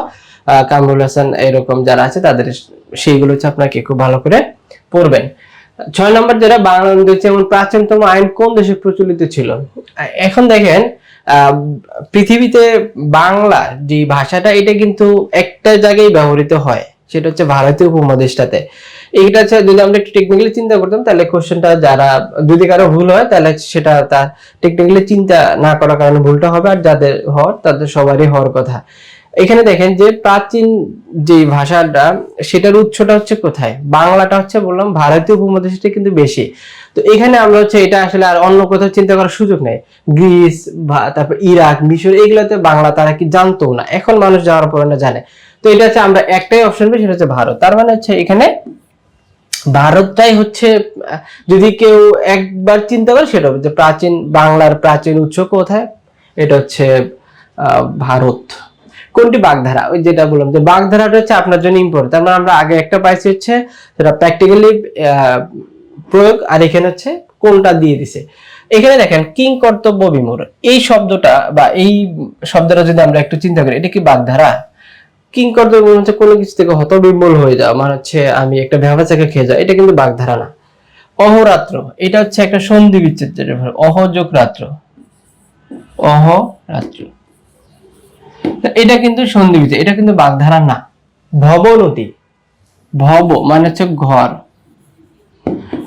কামরুল হাসান এরকম যারা আছে তাদের সেইগুলো হচ্ছে আপনাকে খুব ভালো করে পড়বেন। 6 নম্বর যেটা, বাংলা যেমন প্রাচীনতম আইন কোন দেশে প্রচলিত ছিল? এখন দেখেন পৃথিবীতে বাংলা যে ভাষাটা এটা কিন্তু একটা জায়গায় ব্যবহৃত হয়, সেটা হচ্ছে ভারতীয় উপমহাদেশটাতে। এইটা হচ্ছে যদি আমরা একটু টেকনিক্যালি চিন্তা করতাম তাহলে কোশ্চেনটা যারা যদি কারো ভুল হয় তাহলে সেটা তার টেকনিক্যালি চিন্তা না করার কারণে ভুলটা হবে, আর যাদের হওয়ার তাদের সবারই হওয়ার কথা। এখানে দেখেন যে প্রাচীন যে ভাষাটা সেটার উৎসটা হচ্ছে কোথায়? বাংলাটা হচ্ছে বললাম ভারতীয় উপমহাদেশটা কিন্তু বেশি। তো এখানে আমরা হচ্ছে এটা আসলে আর অন্য কোথাও চিন্তা করার সুযোগ নেই। গ্রিস তারপর ইরাক, মিশর এগুলোতে বাংলা তারা কি জানতো না, এখন মানুষ যাওয়ার পরে না জানে। তো এটা হচ্ছে আমরা একটাই অপশন পেই, সেটা হচ্ছে ভারত। তার মানে হচ্ছে এখানে ভারতটাই হচ্ছে যদি কেউ একবার চিন্তা করে সেটা হবে যে প্রাচীন বাংলার প্রাচীন উৎস কোথায়, এটা হচ্ছে ভারত। কোনটি বাগধারা? ওই যেটা বললাম যে বাগধারাটা হচ্ছে আপনার জন্য ইম্পর্টেন্ট। তার মানে আমরা আগে একটা পাইছি হচ্ছে সেটা প্র্যাকটিক্যালি প্রয়োগ, আর এখানে হচ্ছে কোনটা দিয়ে দিছে। এখানে দেখেন কিং কর্তব্য বিমূঢ় এই শব্দটা বা এই শব্দটা যদি আমরা একটু চিন্তা করি এটা কি বাগধারা? কিং কর্তব্য হচ্ছে কোনো কিছু থেকে হতবিম্বল হয়ে যাওয়া, মানে হচ্ছে আমি একটা ভ্যাবাচাকে খেয়ে যাওয়া, এটা কিন্তু বাগধারা না। অহরাত্র এটা হচ্ছে একটা সন্ধি বিচ্ছেদের ভাব, অহযোগ রাত্র, অহরাত্র এটা কিন্তু সন্ধি বিচ্ছেদ, এটা কিন্তু বাগধারা না। ভবনদী, ভব মানে হচ্ছে ঘর,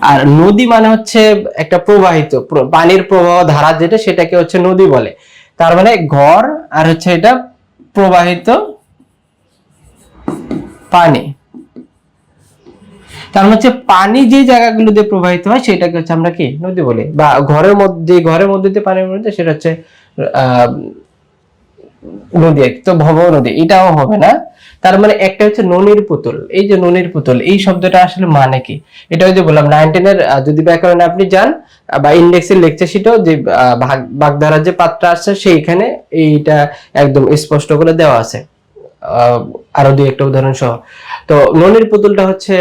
আর নদী মানে হচ্ছে একটা প্রবাহিত পানির প্রবাহ ধারা যেটা সেটাকে হচ্ছে নদী বলে। তার মানে ঘর আর হচ্ছে এটা প্রবাহিত পানি। তার মানে হচ্ছে পানি যে জায়গাগুলো দিয়ে প্রবাহিত হয় সেটাকে হচ্ছে আমরা কি নদী বলি, বা ঘরের মধ্যে ঘরের মধ্যে দিয়ে পানির মধ্যে সেটা হচ্ছে নদী। তো ভব নদী এটাও হবে না। তার মানে একটা হচ্ছে ননির পুতুল, এই যে ননির পুতুল এই শব্দটা আসলে মানে কি? এটা ওই যে বললাম 9-10 এর যদি ব্যাকরণে আপনি যান বা ইন্ডেক্সের লেকচার শিটও যে বাগধারার যে পাত্র আছে সেইখানে এইটা একদম স্পষ্ট করে দেওয়া আছে আরো দুই একটা উদাহরণ সহ। তো ননির পুতুলটা হচ্ছে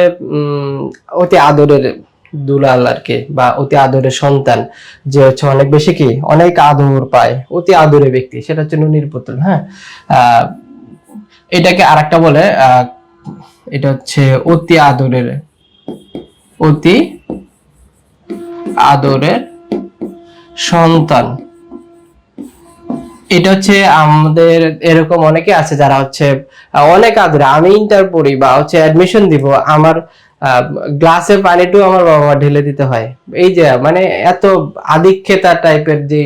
অতি আদরের দুলাল আর কি, বা অতি আদরের সন্তান যে হচ্ছে অনেক বেশি কি অনেক আদর পায়, অতি আদরের ব্যক্তি, সেটা হচ্ছে ননির পুতুল। হ্যাঁ, এটাকে আরেকটা বলে এটা হচ্ছে অতি আদরের, অতি আদরের সন্তান। এটা হচ্ছে আমাদের এরকম অনেকে আছে যারা হচ্ছে অনেক আদরে, আমি ইন্টার পড়ি বা হচ্ছে অ্যাডমিশন দিব, আমার গ্লাসে পানিটু আমার বাবা ঢেলে দিতে হয়। এই যে মানে এত আদিক্ষেতা টাইপের যে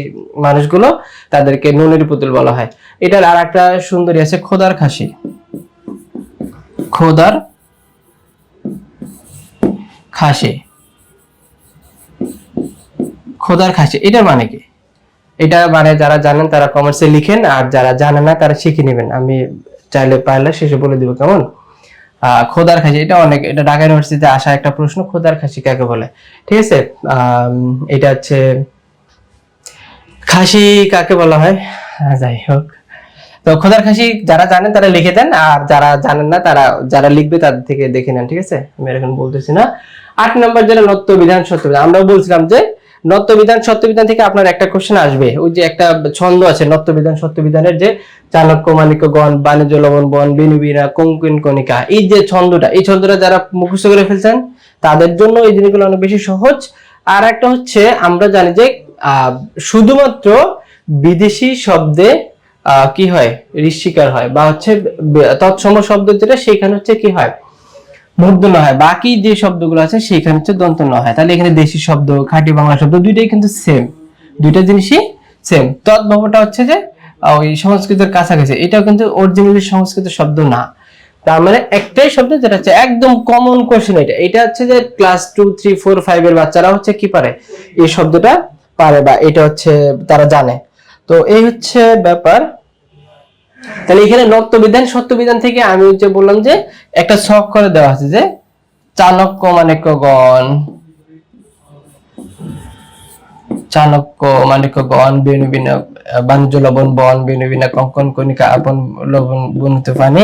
মানুষগুলো তাদেরকে ননির পুতুল বলা হয়। এটার আর একটা সুন্দরী আছে খোদার খাসি, খোদার খাসি, খোদার খাসি এটার মানে কি? এটা মানে যারা জানেন তারা কমেন্টসে লিখেন, আর যারা জানে না তারা শিখে নেবেন। আমি চাইলে পারলে শেষে বলে দিব, কেমন? খোদার খাসি, এটা ঢাকা ইউনিভার্সিটিতে আসা একটা প্রশ্ন, খোদার খাসি কাকে বলে? ঠিক আছে, এটা হচ্ছে খাসি কাকে বলা হয়। যাই হোক, তো খোদার খাসি যারা জানেন তারা লিখে দেন, আর যারা জানেন না তারা যারা লিখবে তাদের থেকে দেখে নেন। ঠিক আছে, আমি এখন বলতেছি না। 8 নম্বর যেটা নত্য বিধান সত্য বিধান, আমরা বলছিলাম যে নত্য বিধান সত্য বিধান থেকে আপনার একটা কোশ্চেন আসবে। ওই যে একটা ছন্দ আছে নত্য বিধান সত্য বিধানের, যে চাণক্য মাণিক্য গণ বাণিজ্য লবণ বন বিনুবিনা কঙ্কিন কণিকা, এই যে ছন্দটা, এই ছন্দটা যারা মুখস্থ করে ফেলছেন তাদের জন্য এই জিনিসগুলো অনেক বেশি সহজ। আর একটা হচ্ছে আমরা জানি যে শুধুমাত্র বিদেশি শব্দে কি হয়, ঋষিকার হয়, বা হচ্ছে তৎসম শব্দ যেটা সেখানে হচ্ছে কি হয়, মূর্ধন্য হয়। বাকি যে শব্দগুলো আছে সেখানে হচ্ছে দন্ত ন হয়। তাহলে এখানে দেশি শব্দ, খাঁটি বাংলা শব্দ দুইটাই কিন্তু সেম, দুইটা জিনিসই সেম। তদ্ভবটা হচ্ছে যে ওই সংস্কৃতের কাছাকাছি, এটাও কিন্তু অরিজিনালি সংস্কৃত শব্দ না। তার মানে একটাই শব্দ যেটা হচ্ছে একদম কমন কোশ্চেন। এটা হচ্ছে যে ক্লাস 2, 3, 4, 5 এর বাচ্চারা হচ্ছে কি পারে, এই শব্দটা পারে, বা এটা হচ্ছে তারা জানে। তো এই হচ্ছে ব্যাপার। তাহলে এখানে নত্য বিধান সত্য বিধান থেকে আমি যে বললাম যে একটা ছক করে দেওয়া আছে, যে চাণক্য মাণিক্যগণ, চাণক্য মাণিক্যগণ বিনুবিনা বাণিজ্য লবণ বন বিনুবিনা কঙ্কন কণিকা আপন লবণ বনুতে পানি,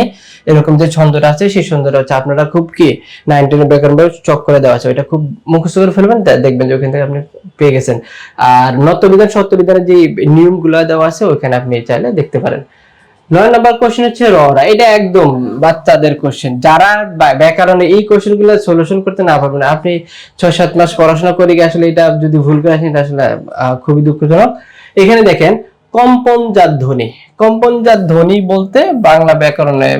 এরকম যে ছন্দটা আছে সেই ছন্দটা হচ্ছে আপনারা খুব কি 9, 10 ব্যাকরণ বই চক করে দেওয়া আছে, ওইটা খুব মুখস্থ করে ফেলবেন, দেখবেন যে ওখান থেকে আপনি পেয়ে গেছেন। আর নত্য বিধান সত্য বিধানের যে নিয়মগুলো দেওয়া আছে ওইখানে আপনি চাইলে দেখতে পারেন। 9 নম্বর কোশ্চেন হচ্ছে ররা, এটা একদম বাচ্চাদের কোশ্চেন। যারা ব্যাকরণে এই কোশ্চেন গুলো সলিউশন করতে না পারবেন, আপনি 6-7 মাস পড়াশোনা করে গিয়ে আসলে এটা যদি ভুল করে আসেন এটা আসলে খুবই দুঃখজনক। এখানে দেখেন কম্পনজাত ধ্বনি, কম্পনজাত ধ্বনি বলতে বাংলা ব্যাকরণে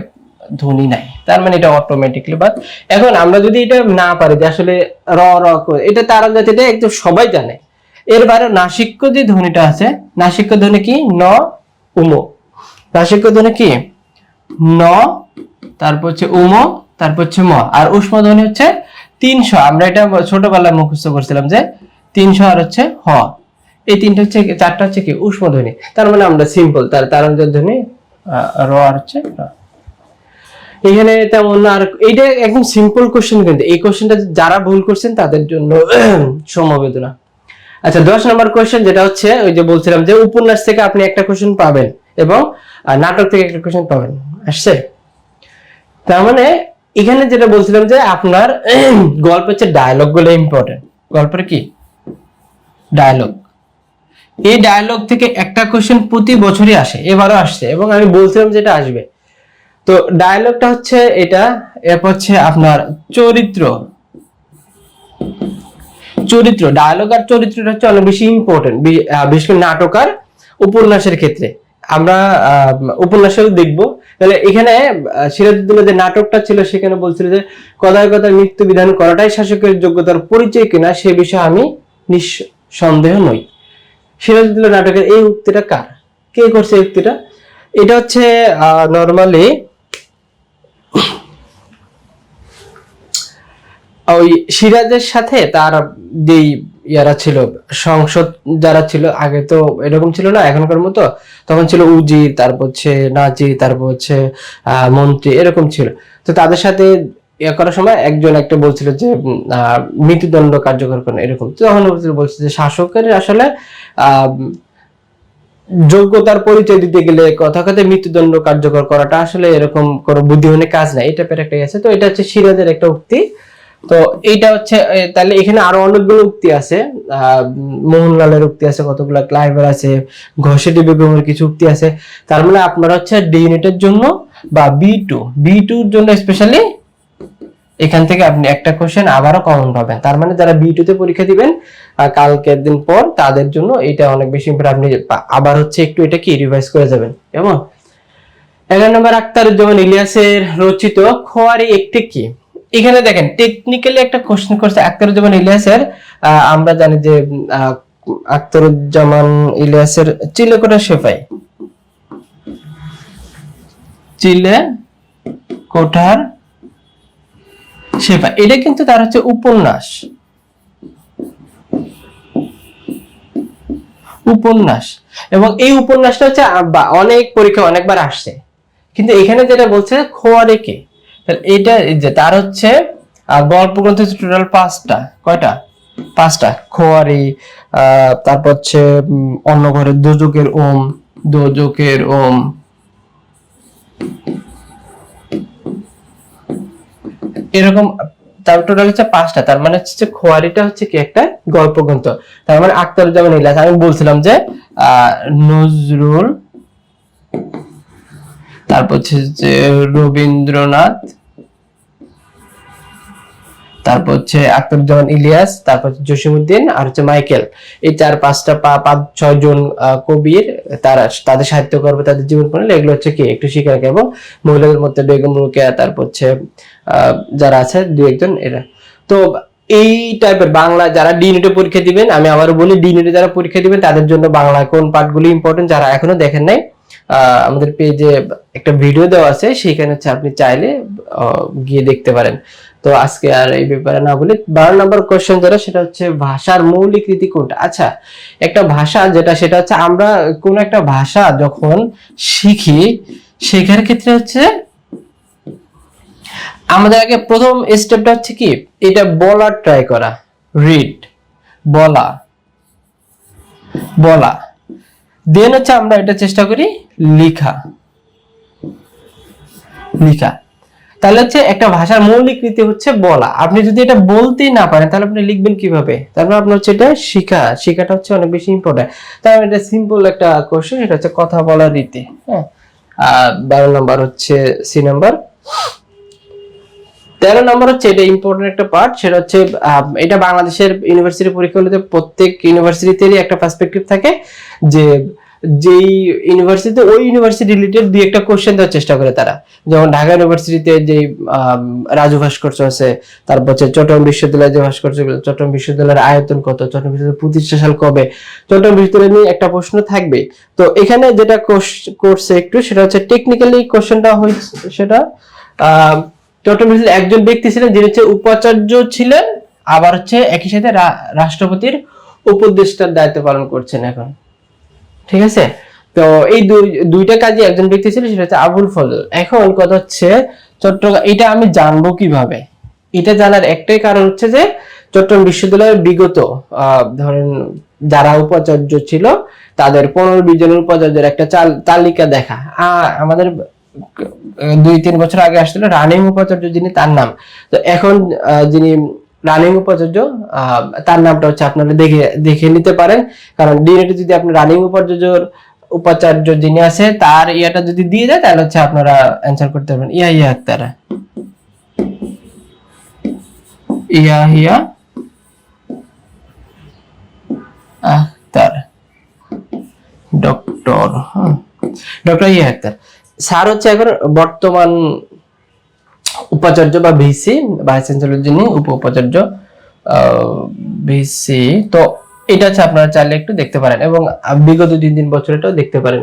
ধ্বনি নাই, তার মানে এটা অটোমেটিকলি বাদ। এখন আমরা যদি এটা না পারি যে আসলে র র করে, এটা তারা যাতে এটা একদম সবাই জানে। এর বাইরে নাসিক্য যে ধ্বনিটা আছে, নাসিক্য ধ্বনি কি ন উম, নাসিক্য ধ্বনি কি ন, তারপর হচ্ছে উম, তারপর হচ্ছে ম, আর উষ্ম ধ্বনি হচ্ছে 300। আমরা এটা ছোটবেলায় মুখস্থ করছিলাম যে 300 আর হচ্ছে হ, এই তিনটা হচ্ছে, চারটা হচ্ছে কি উষ্ম ধ্বনি। তার মানে আমরা সিম্পল তার ধ্বনি র আর হচ্ছে র। এখানে তেমন আর, এইটা একদম সিম্পল কোশ্চেন, কিন্তু এই কোশ্চেনটা যারা ভুল করছেন তাদের জন্য সমবেদনা। আচ্ছা 10 নম্বর কোশ্চেন যেটা হচ্ছে ওই যে বলছিলাম যে উপন্যাস থেকে আপনি একটা কোশ্চেন পাবেন এবং নাটক থেকে একটা কোশ্চেন পাবেন, আসছে। তার মানে এখানে যেটা বলছিলাম যে আপনার গল্প হচ্ছে ডায়লগ গুলো ইম্পর্টেন্ট। গল্পের কি ডায়লগ, এই ডায়লগ থেকে একটা কোশ্চেন প্রতি বছরই আসে, এবারও আসছে, এবং আমি বলছিলাম যে এটা আসবে। তো ডায়লগটা হচ্ছে এটা, এরপর হচ্ছে আপনার চরিত্র, চরিত্র ডায়লগ আর চরিত্রটা হচ্ছে অনেক বেশি ইম্পর্টেন্ট, বিশেষ করে নাটক আর উপন্যাসের ক্ষেত্রে। আমরা উপন্যাসেও দেখবো। তাহলে এখানে সিরাজউদ্দৌলা যে নাটকটা ছিল সেখানে বলছিল যে কথায় কথায় মৃত্যু বিধান করাটাই শাসকের যোগ্যতার পরিচয় কিনা সে বিষয়ে আমি নিঃসন্দেহ নই। সিরাজউদ্দৌলা নাটকের এই উক্তিটা কার, কে করছে এই উক্তিটা? এটা হচ্ছে নরমালি ওই সিরাজের সাথে তার যেই ইয়ারা ছিল, সংসদ যারা ছিল, আগে তো এরকম ছিল না এখনকার মতো, তখন ছিল উজির, তারপর হচ্ছে নাজির, তারপর হচ্ছে মন্ত্রী, এরকম ছিল। তো তাদের সাথে ইয়ে করার সময় একজন একটা বলছিল যে মৃত্যুদণ্ড কার্যকর করেন, এরকম। তখন বলছে যে শাসকের আসলে যোগ্যতার পরিচয় দিতে গেলে কথা কথা মৃত্যুদণ্ড কার্যকর করাটা আসলে এরকম কোনো বুদ্ধিমানের কাজ নাই, এটা পেরে একটাই আছে। তো এটা হচ্ছে সিরাজের একটা উক্তি। তো এইটা হচ্ছে, তাহলে এখানে আরো অনেকগুলো উক্তি আছে, মোহনলালের উক্তি আছে, কতগুলো ক্লাইভের আছে, ঘষেটি বেগমের কিছু উক্তি আছে। তার মানে আপনারা হচ্ছে ডি ইউনিটের জন্য বা বি2 জন্য স্পেশালি এখান থেকে আপনি একটা কোশ্চেন আবারও কমন পাবেন। তার মানে যারা বি2 তে পরীক্ষা দিবেন কালকের দিন পর, তাদের জন্য এটা অনেক বেশি ইম্পর্টেন্ট। আপনি আবার হচ্ছে একটু এটা কি রিভাইজ করে যাবেন, কেমন? 11 নম্বর আখতারুজ্জামান ইলিয়াসের রচিত খোয়ারি একটি কি? এখানে দেখেন টেকনিক্যালি একটা কোশ্চেন করছে আখতারুজ্জামান ইলিয়াসের। আমরা জানি যে আখতারুজ্জামান ইলিয়াসের চিলেকোঠা সেপাই, চিলেকোঠার সেপাই, এটা কিন্তু তার হচ্ছে উপন্যাস। উপন্যাস, এবং এই উপন্যাসটা হচ্ছে অনেক পরীক্ষা অনেকবার আসছে, কিন্তু এখানে যেটা বলছে খোয়ারে কে, তাহলে এটা যে তার হচ্ছে গল্প গ্রন্থ হচ্ছে টোটাল 5টা, কয়টা? 5টা। খোয়ারি, তারপর হচ্ছে অন্য ঘরে দোজকের ওম, দোজকের ওম, এরকম, তার টোটাল হচ্ছে 5টা। তার মানে হচ্ছে খোয়ারিটা হচ্ছে কি একটা গল্প গ্রন্থ। তার মানে আখতারুজ্জামান ইলিয়াস, আমি বলছিলাম যে নজরুল, তারপর হচ্ছে যে রবীন্দ্রনাথ, তারপর হচ্ছে আখতারুজ্জামান ইলিয়াস, তারপর জসিমউদ্দিন, আর হচ্ছে মাইকেল। এই 4-5টা 5-6 জন কবির তাদের সাহিত্যকর্ম, তাদের জীবন পড়লে এগুলো হচ্ছে কি একটু শিখে রাখে। এবং মহিলাদের মধ্যে বেগম রোকেয়া, তারপর হচ্ছে যারা আছে 2-1 জন এরা। তো এই টাইপের বাংলা যারা ডি ইউনিটে পরীক্ষা দিবেন, আমি আবারও বলি ডি ইউনিটে যারা পরীক্ষা দিবেন তাদের জন্য বাংলা কোন পার্টগুলো ইম্পর্টেন্ট, যারা এখনো দেখেন নাই, আমাদের পেজে একটা ভিডিও দেওয়া আছে, সেখানে হচ্ছে আপনি চাইলে গিয়ে দেখতে পারেন। তো আজকে আর এই ব্যাপারে না বলি, 12 নম্বর কোশ্চেন যেটা, সেটা হচ্ছে ভাষার মৌলিক রীতি কোনটা। আচ্ছা, একটা ভাষা যেটা, সেটা হচ্ছে আমরা কোন একটা ভাষা যখন শিখি, শেখার ক্ষেত্রে হচ্ছে আমাদের আগে প্রথম স্টেপটা হচ্ছে কি, এটা বলার ট্রাই করা, রিড, বলা, বলা, দেন হচ্ছে আমরা এটা চেষ্টা করি লেখা, লেখা। তাহলে হচ্ছে একটা ভাষার মৌলিক রীতি হচ্ছে বলা। আপনি যদি এটা বলতেই না পারেন তাহলে আপনি লিখবেন কিভাবে? তারপর আপনার হচ্ছে এটা শিখা, শিখাটা হচ্ছে অনেক বেশি ইম্পর্টেন্ট। তাই এটা সিম্পল একটা কোশ্চেন, এটা হচ্ছে কথা বলার রীতি। হ্যাঁ, 12 নম্বর হচ্ছে সি নাম্বার। 13 নম্বর হচ্ছে এটা ইম্পর্টেন্ট একটা পার্ট, সেটা হচ্ছে এটা বাংলাদেশের ইউনিভার্সিটি পরীক্ষাগুলোতে প্রত্যেক ইউনিভার্সিটিতেই একটা পার্সপেক্টিভ থাকে যে যেই ইউনিভার্সিটিতে ওই ইউনিভার্সিটি রিলেটেড 2-1টা কোশ্চেন দেওয়ার চেষ্টা করে তারা। যেমন ঢাকা ইউনিভার্সিটিতে যে রাজু ভাস্কর্য আছে, তারপর হচ্ছে চট্টগ্রাম বিশ্ববিদ্যালয়ের যে ভাস্কর্য, চট্টগ্রাম বিশ্ববিদ্যালয়ের আয়তন কত, চট্টগ্রাম বিশ্ববিদ্যালয় প্রতিষ্ঠা সাল কবে, চট্টগ্রাম বিশ্ববিদ্যালয় নিয়ে একটা প্রশ্ন থাকবে। তো এখানে যেটা করছে একটু, সেটা হচ্ছে টেকনিক্যালি কোশ্চেনটা হয়েছে, সেটা চট্টগ্রাম বিশ্ববিদ্যালয়ের একজন ব্যক্তি ছিলেন যিনি হচ্ছে উপাচার্য ছিলেন, আবার হচ্ছে একই সাথে রাষ্ট্রপতির উপদেষ্টার দায়িত্ব পালন করছেন এখন। ঠিক আছে, তো এই দুইটা কাজে একজন ব্যক্তি ছিল, সেটা হচ্ছে আবুল ফজল। এখন কথা হচ্ছে চট্টগ্রাম, এটা আমি জানবো কিভাবে? এটা জানার একটাই কারণ হচ্ছে যে চট্টগ্রাম বিশ্ববিদ্যালয়ের বিগত ধরেন যারা উপাচার্য ছিল তাদের 15-20 জনের উপাচার্যের একটা তালিকা দেখা। আমাদের 2-3 বছর আগে আসছিল রানিং উপাচার্য যিনি, তার নাম। তো এখন যিনি রানিং উপাচার্য, তার নামটা হচ্ছে আপনারা দেখে নিতে পারেন, কারণ ডিএনএতে যদি আপনি রানিং উপাচার্য যিনি আছে তার ইয়াটা যদি দিয়ে দেয় তাহলে হচ্ছে আপনারা অ্যানসার করতে পারবেন। ইয়াহিয়া আক্তার, ইয়াহিয়া আক্তার, ডক্টর ইয়াহিয়া আক্তার স্যার হচ্ছে এখন বর্তমান উপাচার্য বা ভিসি, ভাইস চ্যান্সেলর যিনি, উপ উপাচার্য ভিসি। তো এটা হচ্ছে আপনারা চাইলে একটু দেখতে পারেন, এবং বিগত 2-3 বছর এটাও দেখতে পারেন।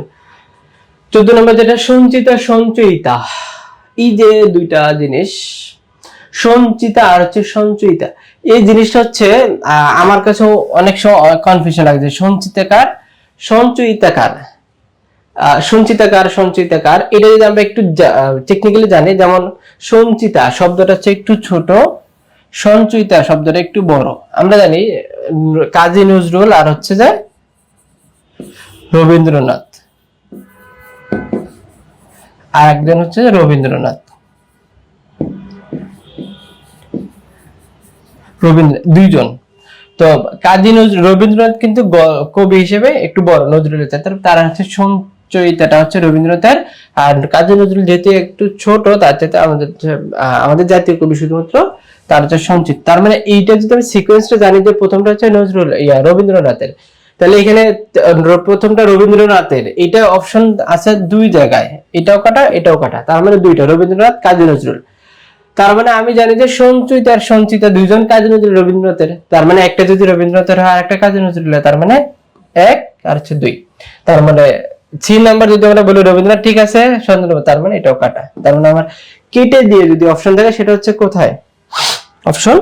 14 নম্বর যেটা সঞ্চিতা সঞ্চয়িতা, এই যে দুইটা জিনিস, সঞ্চিতা আর হচ্ছে সঞ্চয়িতা, এই জিনিসটা হচ্ছে আমার কাছে অনেক সময় কনফিউশন লাগে যে সঞ্চিতাকার সঞ্চয়িতাকার, সঞ্চিতাকার এটা যদি আমরা একটু টেকনিক্যালি জানি, যেমন সঞ্চিতা শব্দটা হচ্ছে একটু ছোট, সঞ্চয়িতা শব্দটা একটু বড়। আমরা জানি কাজী নজরুল আর হচ্ছে যে রবীন্দ্রনাথ, আর একজন হচ্ছে রবীন্দ্রনাথ, দুইজন। তো কাজী রবীন্দ্রনাথ কিন্তু কবি হিসেবে একটু বড় নজরুলের চাইতে, তারা হচ্ছে সঞ্চয়িতাটা হচ্ছে রবীন্দ্রনাথের, আর কাজী নজরুল যেহেতু একটু ছোট তার চাইতে আমাদের জাতীয় কবি শুধুমাত্র তার হচ্ছে সঞ্চিত। তার মানে এইটা যদি আমি সিকোয়েন্সটা জানি যে প্রথমটা হচ্ছে রবীন্দ্রনাথের, তাহলে এখানে প্রথমটা রবীন্দ্রনাথের, এটা অপশন আছে 2 জায়গায়, এটাও কাটা এটাও কাটা, তার মানে 2টা রবীন্দ্রনাথ কাজী নজরুল। তার মানে আমি জানি যে সঞ্চয়িতা আর সঞ্চিতা 2 জন কাজী নজরুল রবীন্দ্রনাথের, তার মানে একটা যদি রবীন্দ্রনাথের হয় আর একটা কাজী নজরুলের, তার মানে 1 আর হচ্ছে 2। তার মানে 3 নাম্বার যদি আমরা বলি রবীন্দ্রনাথ, ঠিক আছে, তার মানে এটাও কাটা। তার মানে আমার কেটে দিয়ে যদি অপশন থাকে সেটা হচ্ছে কোথায়? অপশন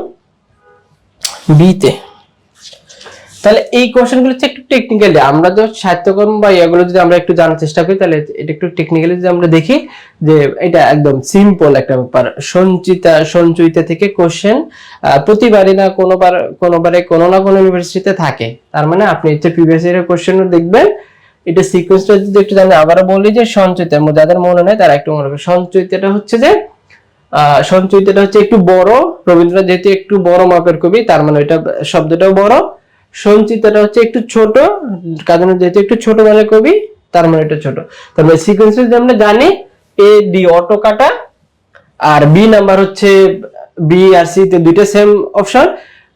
বি তে। তাহলে এই কোশ্চেনগুলো হচ্ছে একটু টেকনিক্যালি, আমরা তো সাহিত্যকর্ম বা এগুলো যদি আমরা একটু জানার চেষ্টা করি, তাহলে এটা একটু টেকনিক্যালি যদি আমরা দেখি, যে এটা একদম সিম্পল একটা ব্যাপার। সঞ্চয়িতা থেকে কোশ্চেন প্রতিবারই না কোনোবারে কোনো না কোনো ইউনিভার্সিটিতে থাকে। তার মানে আপনি হচ্ছে প্রিভিয়াস ইয়ারের কোশ্চেনও দেখবেন। এটা সিকোয়েন্সটা যদি একটু জানি, আবারও বলি যে সঞ্চয়িতা, যাদের মনে নেই তারা একটু মনে করবে। সঞ্চয়িতাটা হচ্ছে যে সঞ্চয়িতাটা হচ্ছে একটু বড়, রবীন্দ্রনাথ যেহেতু একটু বড় মাপের কবি, তার মানে এটা শব্দটাও বড়। সঞ্চিতাটা হচ্ছে একটু ছোট, কাজী নজরুল যেহেতু একটু ছোট মানের কবি, তার মানে এটা ছোট। তার মানে সিকোয়েন্স যদি আমরা জানি, এ ডি অটো কাটা, আর বি নাম্বার হচ্ছে বি আর সি তে দুইটা সেম অপশন,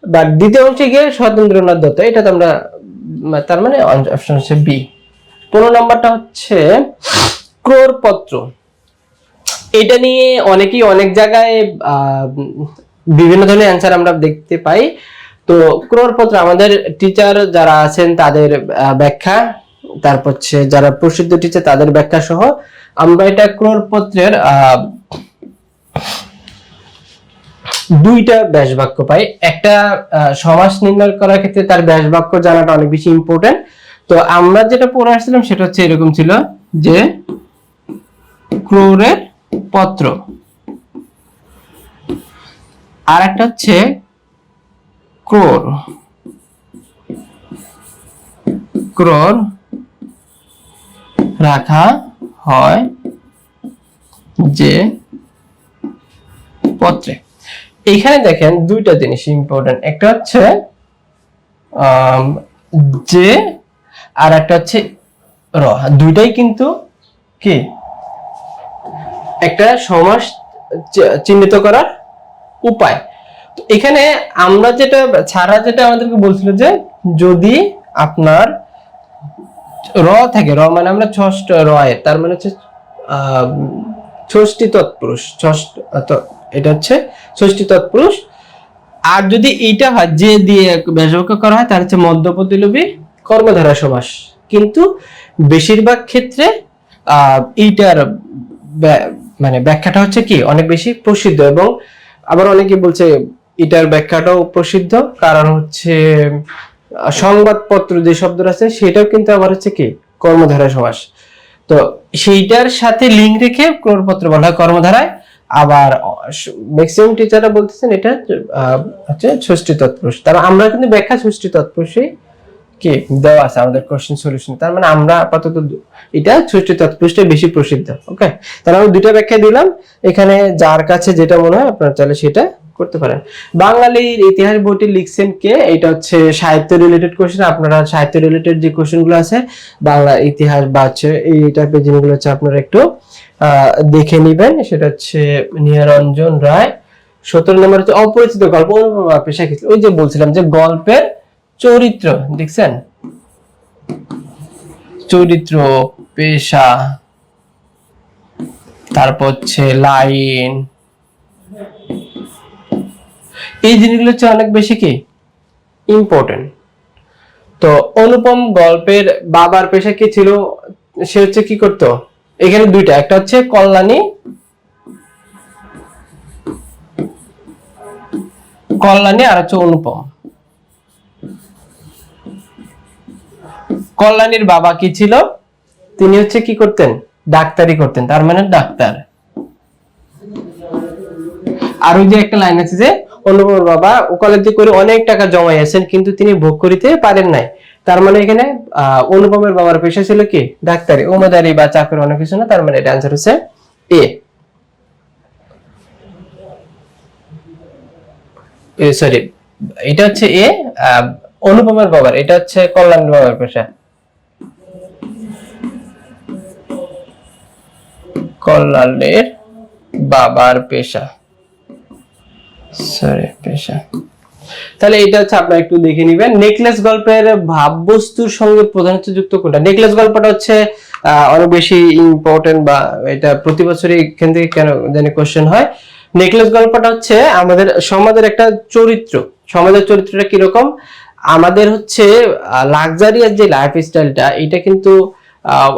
বাট দ্বিতীয় অংশে গিয়ে সতেন্দ্রনাথ দত্ত, এটা তো আমরা, তার মানে অপশন হচ্ছে বি। 15 নাম্বারটা হচ্ছে ক্রোড়পত্র। এটা নিয়ে অনেকেই অনেক জায়গায় বিভিন্ন ধরনের অ্যান্সার আমরা দেখতে পাই। তো ক্রোড়পত্র আমাদের টিচার যারা আছেন তাদের ব্যাখ্যা, তারপর হচ্ছে যারা প্রসিদ্ধ টিচার তাদের ব্যাখ্যা সহ আমরা এটা ক্রোড়পত্রের দুইটা ব্যাস বাক্য পাই। একটা সমাস নির্ণয় করার ক্ষেত্রে তার ব্যাস বাক্য জানাটা অনেক বেশি ইম্পর্টেন্ট। তো আমরা যেটা পড়ে আসছিলাম সেটা হচ্ছে এরকম ছিল যে ক্রোড়ের পত্র, আর একটা হচ্ছে ক্রোড় রাখা হয় যে পত্রে। এখানে দেখেন দুইটা জিনিস ইম্পর্টেন্ট, একটা হচ্ছে যে, আর একটা হচ্ছে র। দুইটাই কিন্তু কি একটা সমাস চিহ্নিত করার উপায়। তো এখানে আমরা যেটা ছাড়া যেটা আমাদেরকে বলছিল যে যদি আপনার র থাকে, র মানে আমরা ষষ্ঠ রয়, তার মানে হচ্ছে ষষ্ঠী তৎপুরুষ, এটা হচ্ছে ষষ্ঠী তৎপুরুষ। আর যদি এইটা হয় যে দিয়ে ব্যাসবাক্য করা হয়, তার হচ্ছে মধ্যপ্রতিলোপী কর্মধারা সমাস। কিন্তু বেশিরভাগ ক্ষেত্রে এইটার মানে ব্যাখ্যাটা হচ্ছে কি অনেক বেশি প্রসিদ্ধ, এবং আবার অনেকে বলছে এটার ব্যাখ্যাটাও প্রসিদ্ধ, কারণ হচ্ছে সংবাদপত্র যে শব্দটা আছে সেটাও কিন্তু আবার হচ্ছে কি কর্মধারা সমাস। তো সেইটার সাথে লিঙ্ক রেখে ক্রোড়পত্র বলা হয় কর্মধারায়। আবার ম্যাক্সিমাম টিচাররা বলতেছেন এটা হচ্ছে ষষ্ঠী তৎপুরুষ। তারা আমরা কিন্তু ব্যাখ্যা ষষ্ঠী তৎপুরুষই কি দেওয়া আছে আমাদের কোশ্চেন সলিউশন। তার মানে আমরা আপাতত এটা ষষ্ঠী তৎপুরুষটাই বেশি প্রসিদ্ধ। ওকে, তাহলে আমি দুইটা ব্যাখ্যা দিলাম। এখানে যার কাছে যেটা মনে হয় আপনারা চাইলে সেটা করতে পারেন। বাঙালির ইতিহাস বইটি লিখছেন কে? এটা হচ্ছে সাহিত্য রিলেটেড কোশ্চেন। আপনারা সাহিত্য রিলেটেড যে কোশ্চেন গুলো আছে বাংলা ইতিহাস বা হচ্ছে এই টাইপের জিনিসগুলো হচ্ছে আপনারা একটু দেখে নিবেন। সেটা হচ্ছে নিহারঞ্জন রায়। 17 নম্বর হচ্ছে অপরিচিত গল্প পেশা কি? ওই যে বলছিলাম যে গল্পের চরিত্র, দেখছেন, চরিত্র, পেশা, তারপর হচ্ছে লাইন, এই জিনিসগুলো হচ্ছে অনেক বেশি কি ইম্পর্টেন্ট। তো অনুপম গল্পের বাবার পেশা কি ছিল? সে হচ্ছে কি করতো? এখানে দুইটা, একটা হচ্ছে কল্যাণী আর হচ্ছে অনুপম। কল্যাণীর বাবা কি ছিল? তিনি হচ্ছে কি করতেন? ডাক্তারি করতেন, তার মানে ডাক্তার। আর ওই যে একটা লাইন আছে যে অনুপমের বাবা ওকালতি করে অনেক টাকা জমাইয়াছেন কিন্তু তিনি ভোগ করিতে পারেন নাই, তার মানে এখানে অনুপমের বাবার পেশা ছিল কি ডাক্তারি, ওমাদারি বা চাকরি অনেক কিছু না। তার মানে এটা आंसर হচ্ছে এ, সরি এটা হচ্ছে এ। অনুপমের বাবার, এটা হচ্ছে কল্যাণের বাবার পেশা, কল্যাণের বাবার পেশা, সরি পেশা। তাহলে এটা হচ্ছে আপনারা একটু দেখে নেবেন। নেকলেস গল্পের ভাববস্তুর সঙ্গে প্রধানত যুক্ত কোনটা? নেকলেস গল্পটা হচ্ছে অনেক বেশি ইম্পর্টেন্ট, বা এটা প্রতি বছরই এখান থেকে কেন জানি কোশ্চেন হয়। নেকলেস গল্পটা হচ্ছে আমাদের সমাজের একটা চরিত্র। সমাজের চরিত্রটা কিরকম? আমাদের হচ্ছে লাক্সারিয়াস যে লাইফ স্টাইলটা, এটা কিন্তু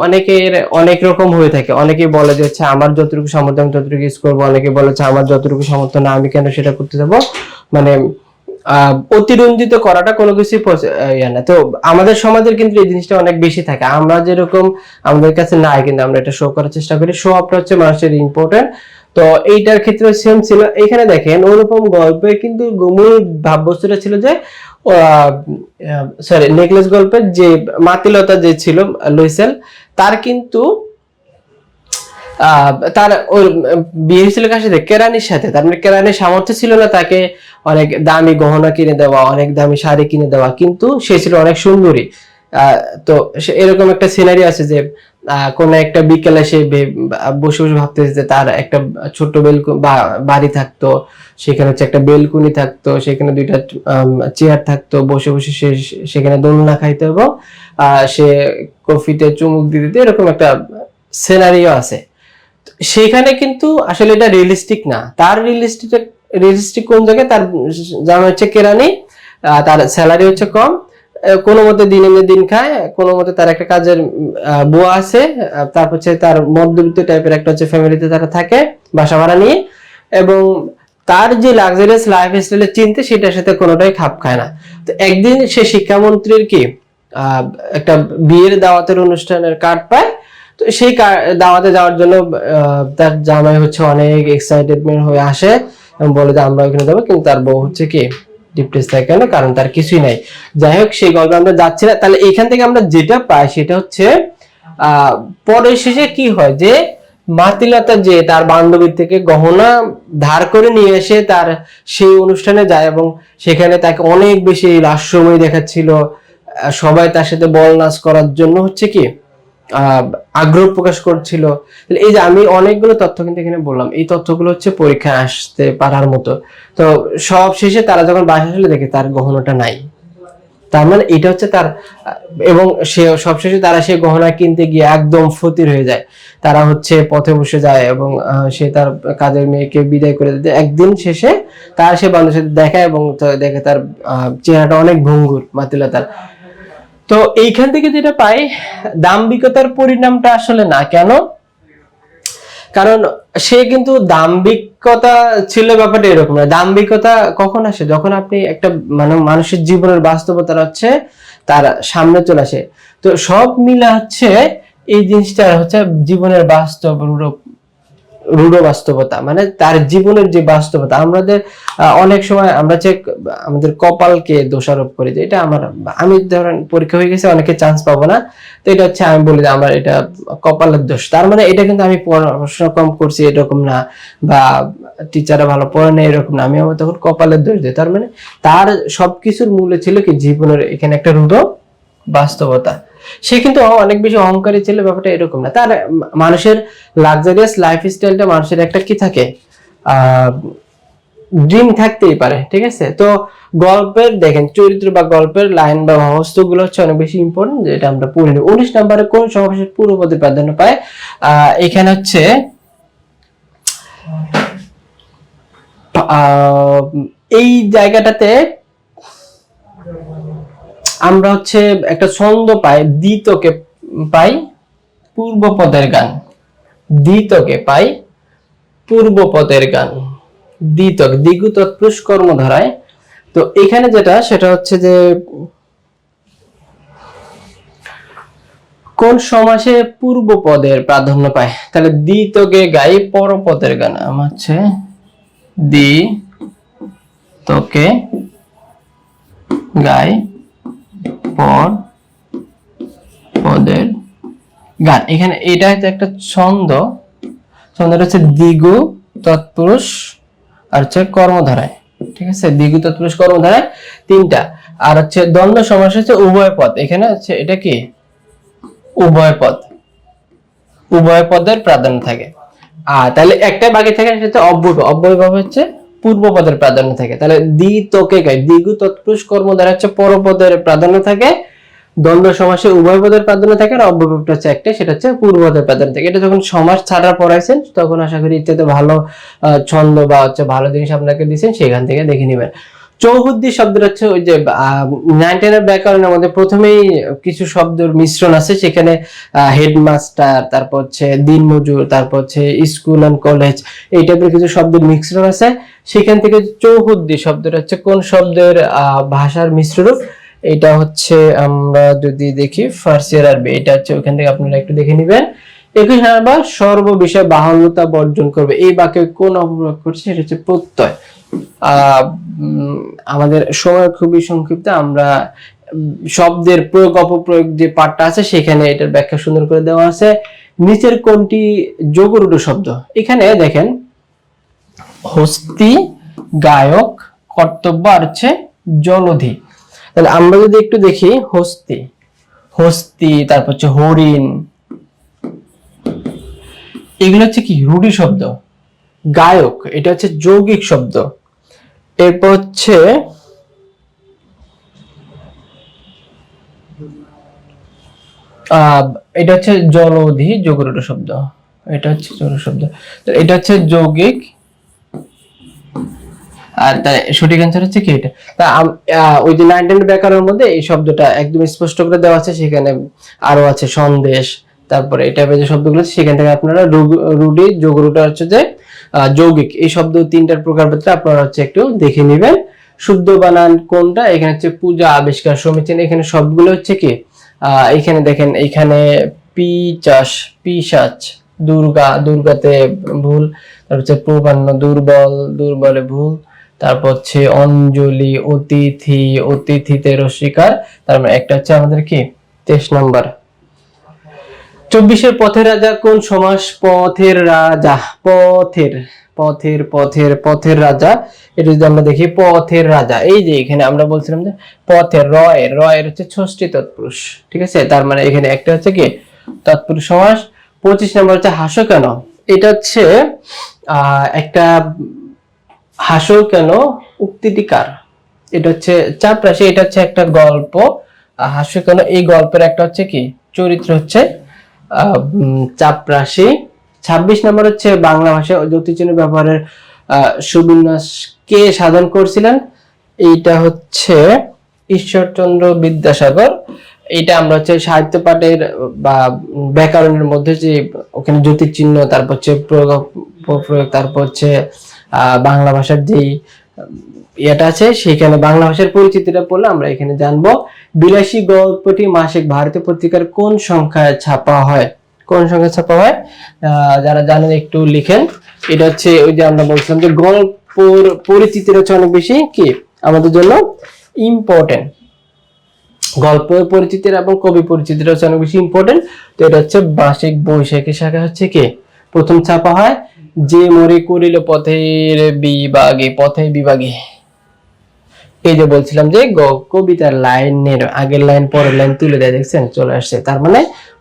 অনেকের অনেক রকম হয়ে থাকে। অনেকেই বলে যে হচ্ছে আমার যতটুকু সামর্থ্য আমি ততটুকু ইউজ করবো, অনেকে বলে যে আমার যতটুকু সামর্থ্য না আমি কেন সেটা করতে যাবো। মানে অতিরঞ্জিত করাটা কোনো কিছু ইয়ে না। তো আমাদের সমাজের কিন্তু এই জিনিসটা অনেক বেশি থাকে, আমরা যেরকম আমাদের কাছে নাই কিন্তু আমরা এটা শো করার চেষ্টা করি, শো অফটা হচ্ছে মানুষের ইম্পর্টেন্ট। তো এইটার ক্ষেত্রে সেম ছিল। এখানে দেখেন অনুপম গল্পে কিন্তু মূল ভাববস্তুটা ছিল যে সরি নেকলেস গল্পের যে মাতিলতা যে ছিল লুইসেল, তার কিন্তু তার ওই বিয়ে হয়েছিল কার সাথে, কেরানির সাথে। তার মানে কেরানির সামর্থ্য ছিল না তাকে অনেক দামি গহনা কিনে দেওয়া, অনেক দামি শাড়ি কিনে দেওয়া, কিন্তু সে ছিল অনেক সুন্দরী। তো এরকম একটা সিনারি আছে যে কোন একটা বিকেলে সে বসে বসে ভাবতেছে যে তার একটা ছোট্ট বাড়ি থাকতো, সেখানে হচ্ছে একটা বেলকুনি থাকতো, সেখানে দুইটা চেয়ার থাকতো, বসে বসে সে সেখানে দোলনা খাইতে এবং সে কফিতে চুমুক দিতে, এরকম একটা সিনারিও আছে। সেখানে কিন্তু আসলে এটা রিয়েলিস্টিক না। তার রিয়েলিস্টিক কোন জায়গায়, তার জামা হচ্ছে কেরানি, তার স্যালারি হচ্ছে কম, কোনো মতে দিন এনে দিন খায়, কোনো মতে তার একটা কাজের বুয়া আছে, তারপর হচ্ছে তার মধ্যবিত্ত টাইপের একটা হচ্ছে ফ্যামিলিতে তারা থাকে বাসা ভাড়া নিয়ে, এবং তার যে লাক্সারিয়াস লাইফ স্টাইলের চিন্তা সেটার সাথে কোনোটাই খাপ খায় না। তো একদিন সে শিক্ষামন্ত্রীর কি একটা বিয়ের দাওয়াতের অনুষ্ঠানের কার্ড পায়। তো সেই দাওয়াতে যাওয়ার জন্য তার জামাই হচ্ছে অনেক এক্সাইটেডমেন্ট হয়ে আসে এবং বলে যে আমরা ওখানে যাবো, কিন্তু তার বউ হচ্ছে কি ডিপ্রেস থাকে, কেন? কারণ তার কিছুই নাই। যাই হোক, সেই গল্প আমরা যাচ্ছি না। তাহলে এখান থেকে আমরা যেটা পাই সেটা হচ্ছে পরের শেষে কি হয় যে মাতিলতা যে তার বান্ধবীর থেকে গহনা ধার করে নিয়ে এসে তার সেই অনুষ্ঠানে যায় এবং সেখানে তাকে অনেক বেশি লাস্যময় দেখাচ্ছিল, সবাই তার সাথে বল নাচ করার জন্য হচ্ছে কি আগ্রহ প্রকাশ করছিল। এই যে আমি অনেকগুলো তথ্য কিন্তু এখানে বললাম, এই তথ্যগুলো হচ্ছে পরীক্ষায় আসতে পারার মতো। তো সব শেষে তারা যখন বাসা আসলে দেখে তার গহনাটা নাই, তার মানে এটা হচ্ছে তার, এবং সে সবশেষে তারা সে গহনা কিনতে গিয়ে একদম ফতির হয়ে যায়। তারা হচ্ছে পথে বসে যায় এবং সে তার কাজের মেয়েকে বিদায় করে দিতে। একদিন শেষে তার সে বান্ধবের সাথে দেখায় এবং দেখে তার চেহারাটা অনেক ভঙ্গুর মাতিলতার। তো এইখান থেকে যেটা পাই, দাম্ভিকতার পরিণামটা আসলে না। কেন? কারণ সে কিন্তু দাম্ভিকতা ছিল ব্যাপারটা এরকম না। দাম্ভিকতা কখন আসে? যখন আপনি একটা মানুষের জীবনের বাস্তবতা হচ্ছে তার সামনে চলে আসে। তো সব মিলে হচ্ছে এই জিনিসটা হচ্ছে জীবনের বাস্তব রূঢ় বাস্তবতা, মানে তার জীবনের যে বাস্তবতা। আমাদের অনেক সময় আমরা যে আমাদের কপালকে দোষারোপ করি যে এটা আমি ধরেন পরীক্ষা হয়ে গেছে, অনেকে চান্স পাবো না, তো এটা হচ্ছে আমি বলি যে আমার এটা কপালের দোষ। তার মানে এটা কিন্তু আমি পড়াশোনা কম করছি এরকম না, বা টিচাররা ভালো পড়ে না এরকম না, আমি আমার তখন কপালের দোষ দিই। তার মানে তার সবকিছুর মূলে ছিল কি জীবনের এখানে একটা রূঢ় বাস্তবতা। সে কিন্তু অনেক বেশি অহংকারী ছিল, ব্যাপারটা এরকম না। তার মানুষের লাক্সারিয়াস লাইফ স্টাইলটা মানুষের একটা কি থাকে, ড্রিম থাকতেই পারে, ঠিক আছে? তো গল্পের দেখেন চরিত্র বা গল্পের লাইন বা বস্তুগুলো হচ্ছে অনেক বেশি ইম্পর্টেন্ট, যেটা আমরা পড়ি। 19 নম্বরে কোন সমাবেশের পূর্বপদে প্রাধান্য পায়? এখানে হচ্ছে এই জায়গাটাতে আমরা হচ্ছে একটা ছন্দ পাই, দ্বিতকে পাই পূর্বপদের গান, দ্বিতকে পাই পূর্বপদের গান, দ্বিতক দ্বিগু তৎপুরুষ কর্মধারায়। তো এখানে যেটা সেটা হচ্ছে যে কোন সমাসে পূর্বপদের প্রাধান্য পায়? তাহলে দ্বিতকে গাই পরপদের গান। আমার হচ্ছে দ্বিতকে গাই পর পদের গান। এখানে এটা হচ্ছে একটা ছন্দটা হচ্ছে দ্বিগু তৎপুরুষ আর হচ্ছে কর্মধারায়, ঠিক আছে? দ্বিগু তৎপুরুষ কর্মধারায় তিনটা। আর হচ্ছে দ্বন্দ্ব সমাস হচ্ছে উভয় পদ। এখানে হচ্ছে এটা কি উভয় পদ, উভয় পদের প্রাধান্য থাকে। আর তাহলে একটাই বাকি থাকে, সেটা অব্যয়। অব্যয় ভাবে হচ্ছে পূর্ব পদের প্রাধান্য থাকে। তাহলে দ্বিতকে গাই দ্বিগু তৎপুরুষ কর্মধারা হচ্ছে পরপদের প্রাধান্য থাকে, দ্বন্দ্ব সমাসে উভয় পদের প্রাধান্য থাকে, আর অব্যয়টা হচ্ছে একটা, সেটা হচ্ছে পূর্ব পদের প্রাধান্য থাকে। এটা যখন সমাস ছাড়া পড়াইছেন তখন আশা করি ইত্যাদি ভালো ছন্দ বা হচ্ছে ভালো জিনিস আপনাকে দিয়েছেন, সেখান থেকে দেখে নেবেন। চৌহদ্দি শব্দটা হচ্ছে ওই যে 9-10 এর ব্যাকরণের মধ্যে প্রথমেই কিছু শব্দের মিশ্রণ আছে, সেখানে হেডমাস্টার, তারপর হচ্ছে দিনমজুর, তারপর হচ্ছে স্কুল এন্ড কলেজ, এই টাইপের কিছু শব্দের মিশ্রণ আছে। সেখান থেকে চৌহদ্দি শব্দটা হচ্ছে কোন শব্দের ভাষার মিশ্র রূপ? এটা হচ্ছে আমরা যদি দেখি ফার্সিয়ার আরবি, এটা হচ্ছে ওখান থেকে আপনারা একটু দেখে নেবেন। 21 নাম্বার, সর্ব বিষয়ে বাহুল্যতা বর্জন করবে, এই বাক্যে কোন অপপ্রয়োগ করছে? এটা হচ্ছে প্রত্যয়। আমাদের সময় খুবই সংক্ষিপ্ত, আমরা শব্দের প্রয়োগ অপপ্রয়োগ যে পার্টটা আছে সেখানে এটার ব্যাখ্যা সুন্দর করে দেওয়া আছে। নিচের কোনটি যোগরূঢ় শব্দ? এখানে দেখেন হস্তি, গায়ক, কর্তব্য আর হচ্ছে জলধি। তাহলে আমরা যদি একটু দেখি, হস্তি, হস্তি, তারপর হচ্ছে হরিণ, এগুলো হচ্ছে কি রূঢ়ি শব্দ। গায়ক, এটা হচ্ছে যৌগিক শব্দ। এরপর হচ্ছে এটা হচ্ছে জলধি, যোগরূঢ় শব্দ। এটা হচ্ছে যোগরূঢ় শব্দ, তো এটা হচ্ছে যৌগিক, আর তার সঠিক অ্যান্সার হচ্ছে কি এটা। তা ওই যে 9-10 ব্যাকরণের মধ্যে এই শব্দটা একদম স্পষ্ট করে দেওয়া আছে, সেখানে আরো আছে সন্দেশ, তারপরে এই টাইপের যে শব্দগুলো আছে সেখান থেকে আপনারা রূঢ়ি, যোগরূঢ়টা হচ্ছে যে যৌগিক, এই শব্দ তিনটার প্রকারভেদটা আপনারা হচ্ছে একটু দেখে নেবেন। শুদ্ধ বানান কোনটা? এখানে হচ্ছে পূজা, আবিষ্কার, সমীচীন, এখানে সবগুলো হচ্ছে কি এখানে দেখেন, এখানে পিচাস, পিশাচ, দুর্গা, দুর্গাতে ভুল, তারপর হচ্ছে প্রবান্ন, দুর্বল, দুর্বলে ভুল, তারপর হচ্ছে অঞ্জলি, অতিথি, অতিথিতে রসিকার, তার মানে একটা হচ্ছে আমাদের কি 23 নাম্বার। 24-এর পথের রাজা কোন সমাস? পথের রাজা, পথের, পথের, পথের, পথের রাজা, এটা যদি আমরা দেখি পথের রাজা, এই যে এখানে আমরা বলছিলাম যে পথের, রয়ের, রয়ের হচ্ছে ষষ্ঠী তৎপুরুষ, ঠিক আছে, তার মানে এখানে একটা হচ্ছে কি তৎপুরুষ সমাস। 25 নম্বর হচ্ছে হাসো কেন? এটা হচ্ছে একটা হাসো কেন উক্তিটি কার? এটা হচ্ছে চাপরাশি, এটা হচ্ছে একটা গল্প। হাস্য কেন, এই গল্পের একটা হচ্ছে কি চরিত্র হচ্ছে চাপরাশি। 26 নম্বর হচ্ছে বাংলা ভাষায় যতিচিহ্ন ব্যবহারের সুবিন্যাস কে সাধন করছিলেন? এইটা হচ্ছে ঈশ্বরচন্দ্র বিদ্যাসাগর। এইটা আমরা হচ্ছে সাহিত্য পাঠের বা ব্যাকরণের মধ্যে যে ওখানে জ্যোতিচিহ্ন, তারপর হচ্ছে প্রয়োগ, তারপর হচ্ছে বাংলা ভাষার যেই এটা আছে সেখানে বাংলা ভাষার পরিচিতিটা পড়লে আমরা এখানে জানবো। বিলাসী গল্পটি মাসিক ভারতীয় পত্রিকার কোন সংখ্যায় ছাপা হয়? কোন সংখ্যায় ছাপা হয়? যারা জানেন একটু লিখেন। এটা হচ্ছে ওই যে আমরা বলছিলাম যে গল্পর পরিচিতিটা হচ্ছে অনেক বেশি কি আমাদের জন্য ইম্পর্টেন্ট, গল্পের পরিচিতির এবং কবি পরিচিতিটা হচ্ছে অনেক বেশি ইম্পর্টেন্ট। তো এটা হচ্ছে মাসিক বৈশাখী শাখা হচ্ছে কি প্রথম ছাপা হয়। যে মরে করিল পথের বিভাগে, পথে বিভাগে, এই যে বলছিলাম যে কবিতার লাইনের আগের লাইন পরের লাইন তুলে দেয়, দেখছেন চলে আসছে, তার মানে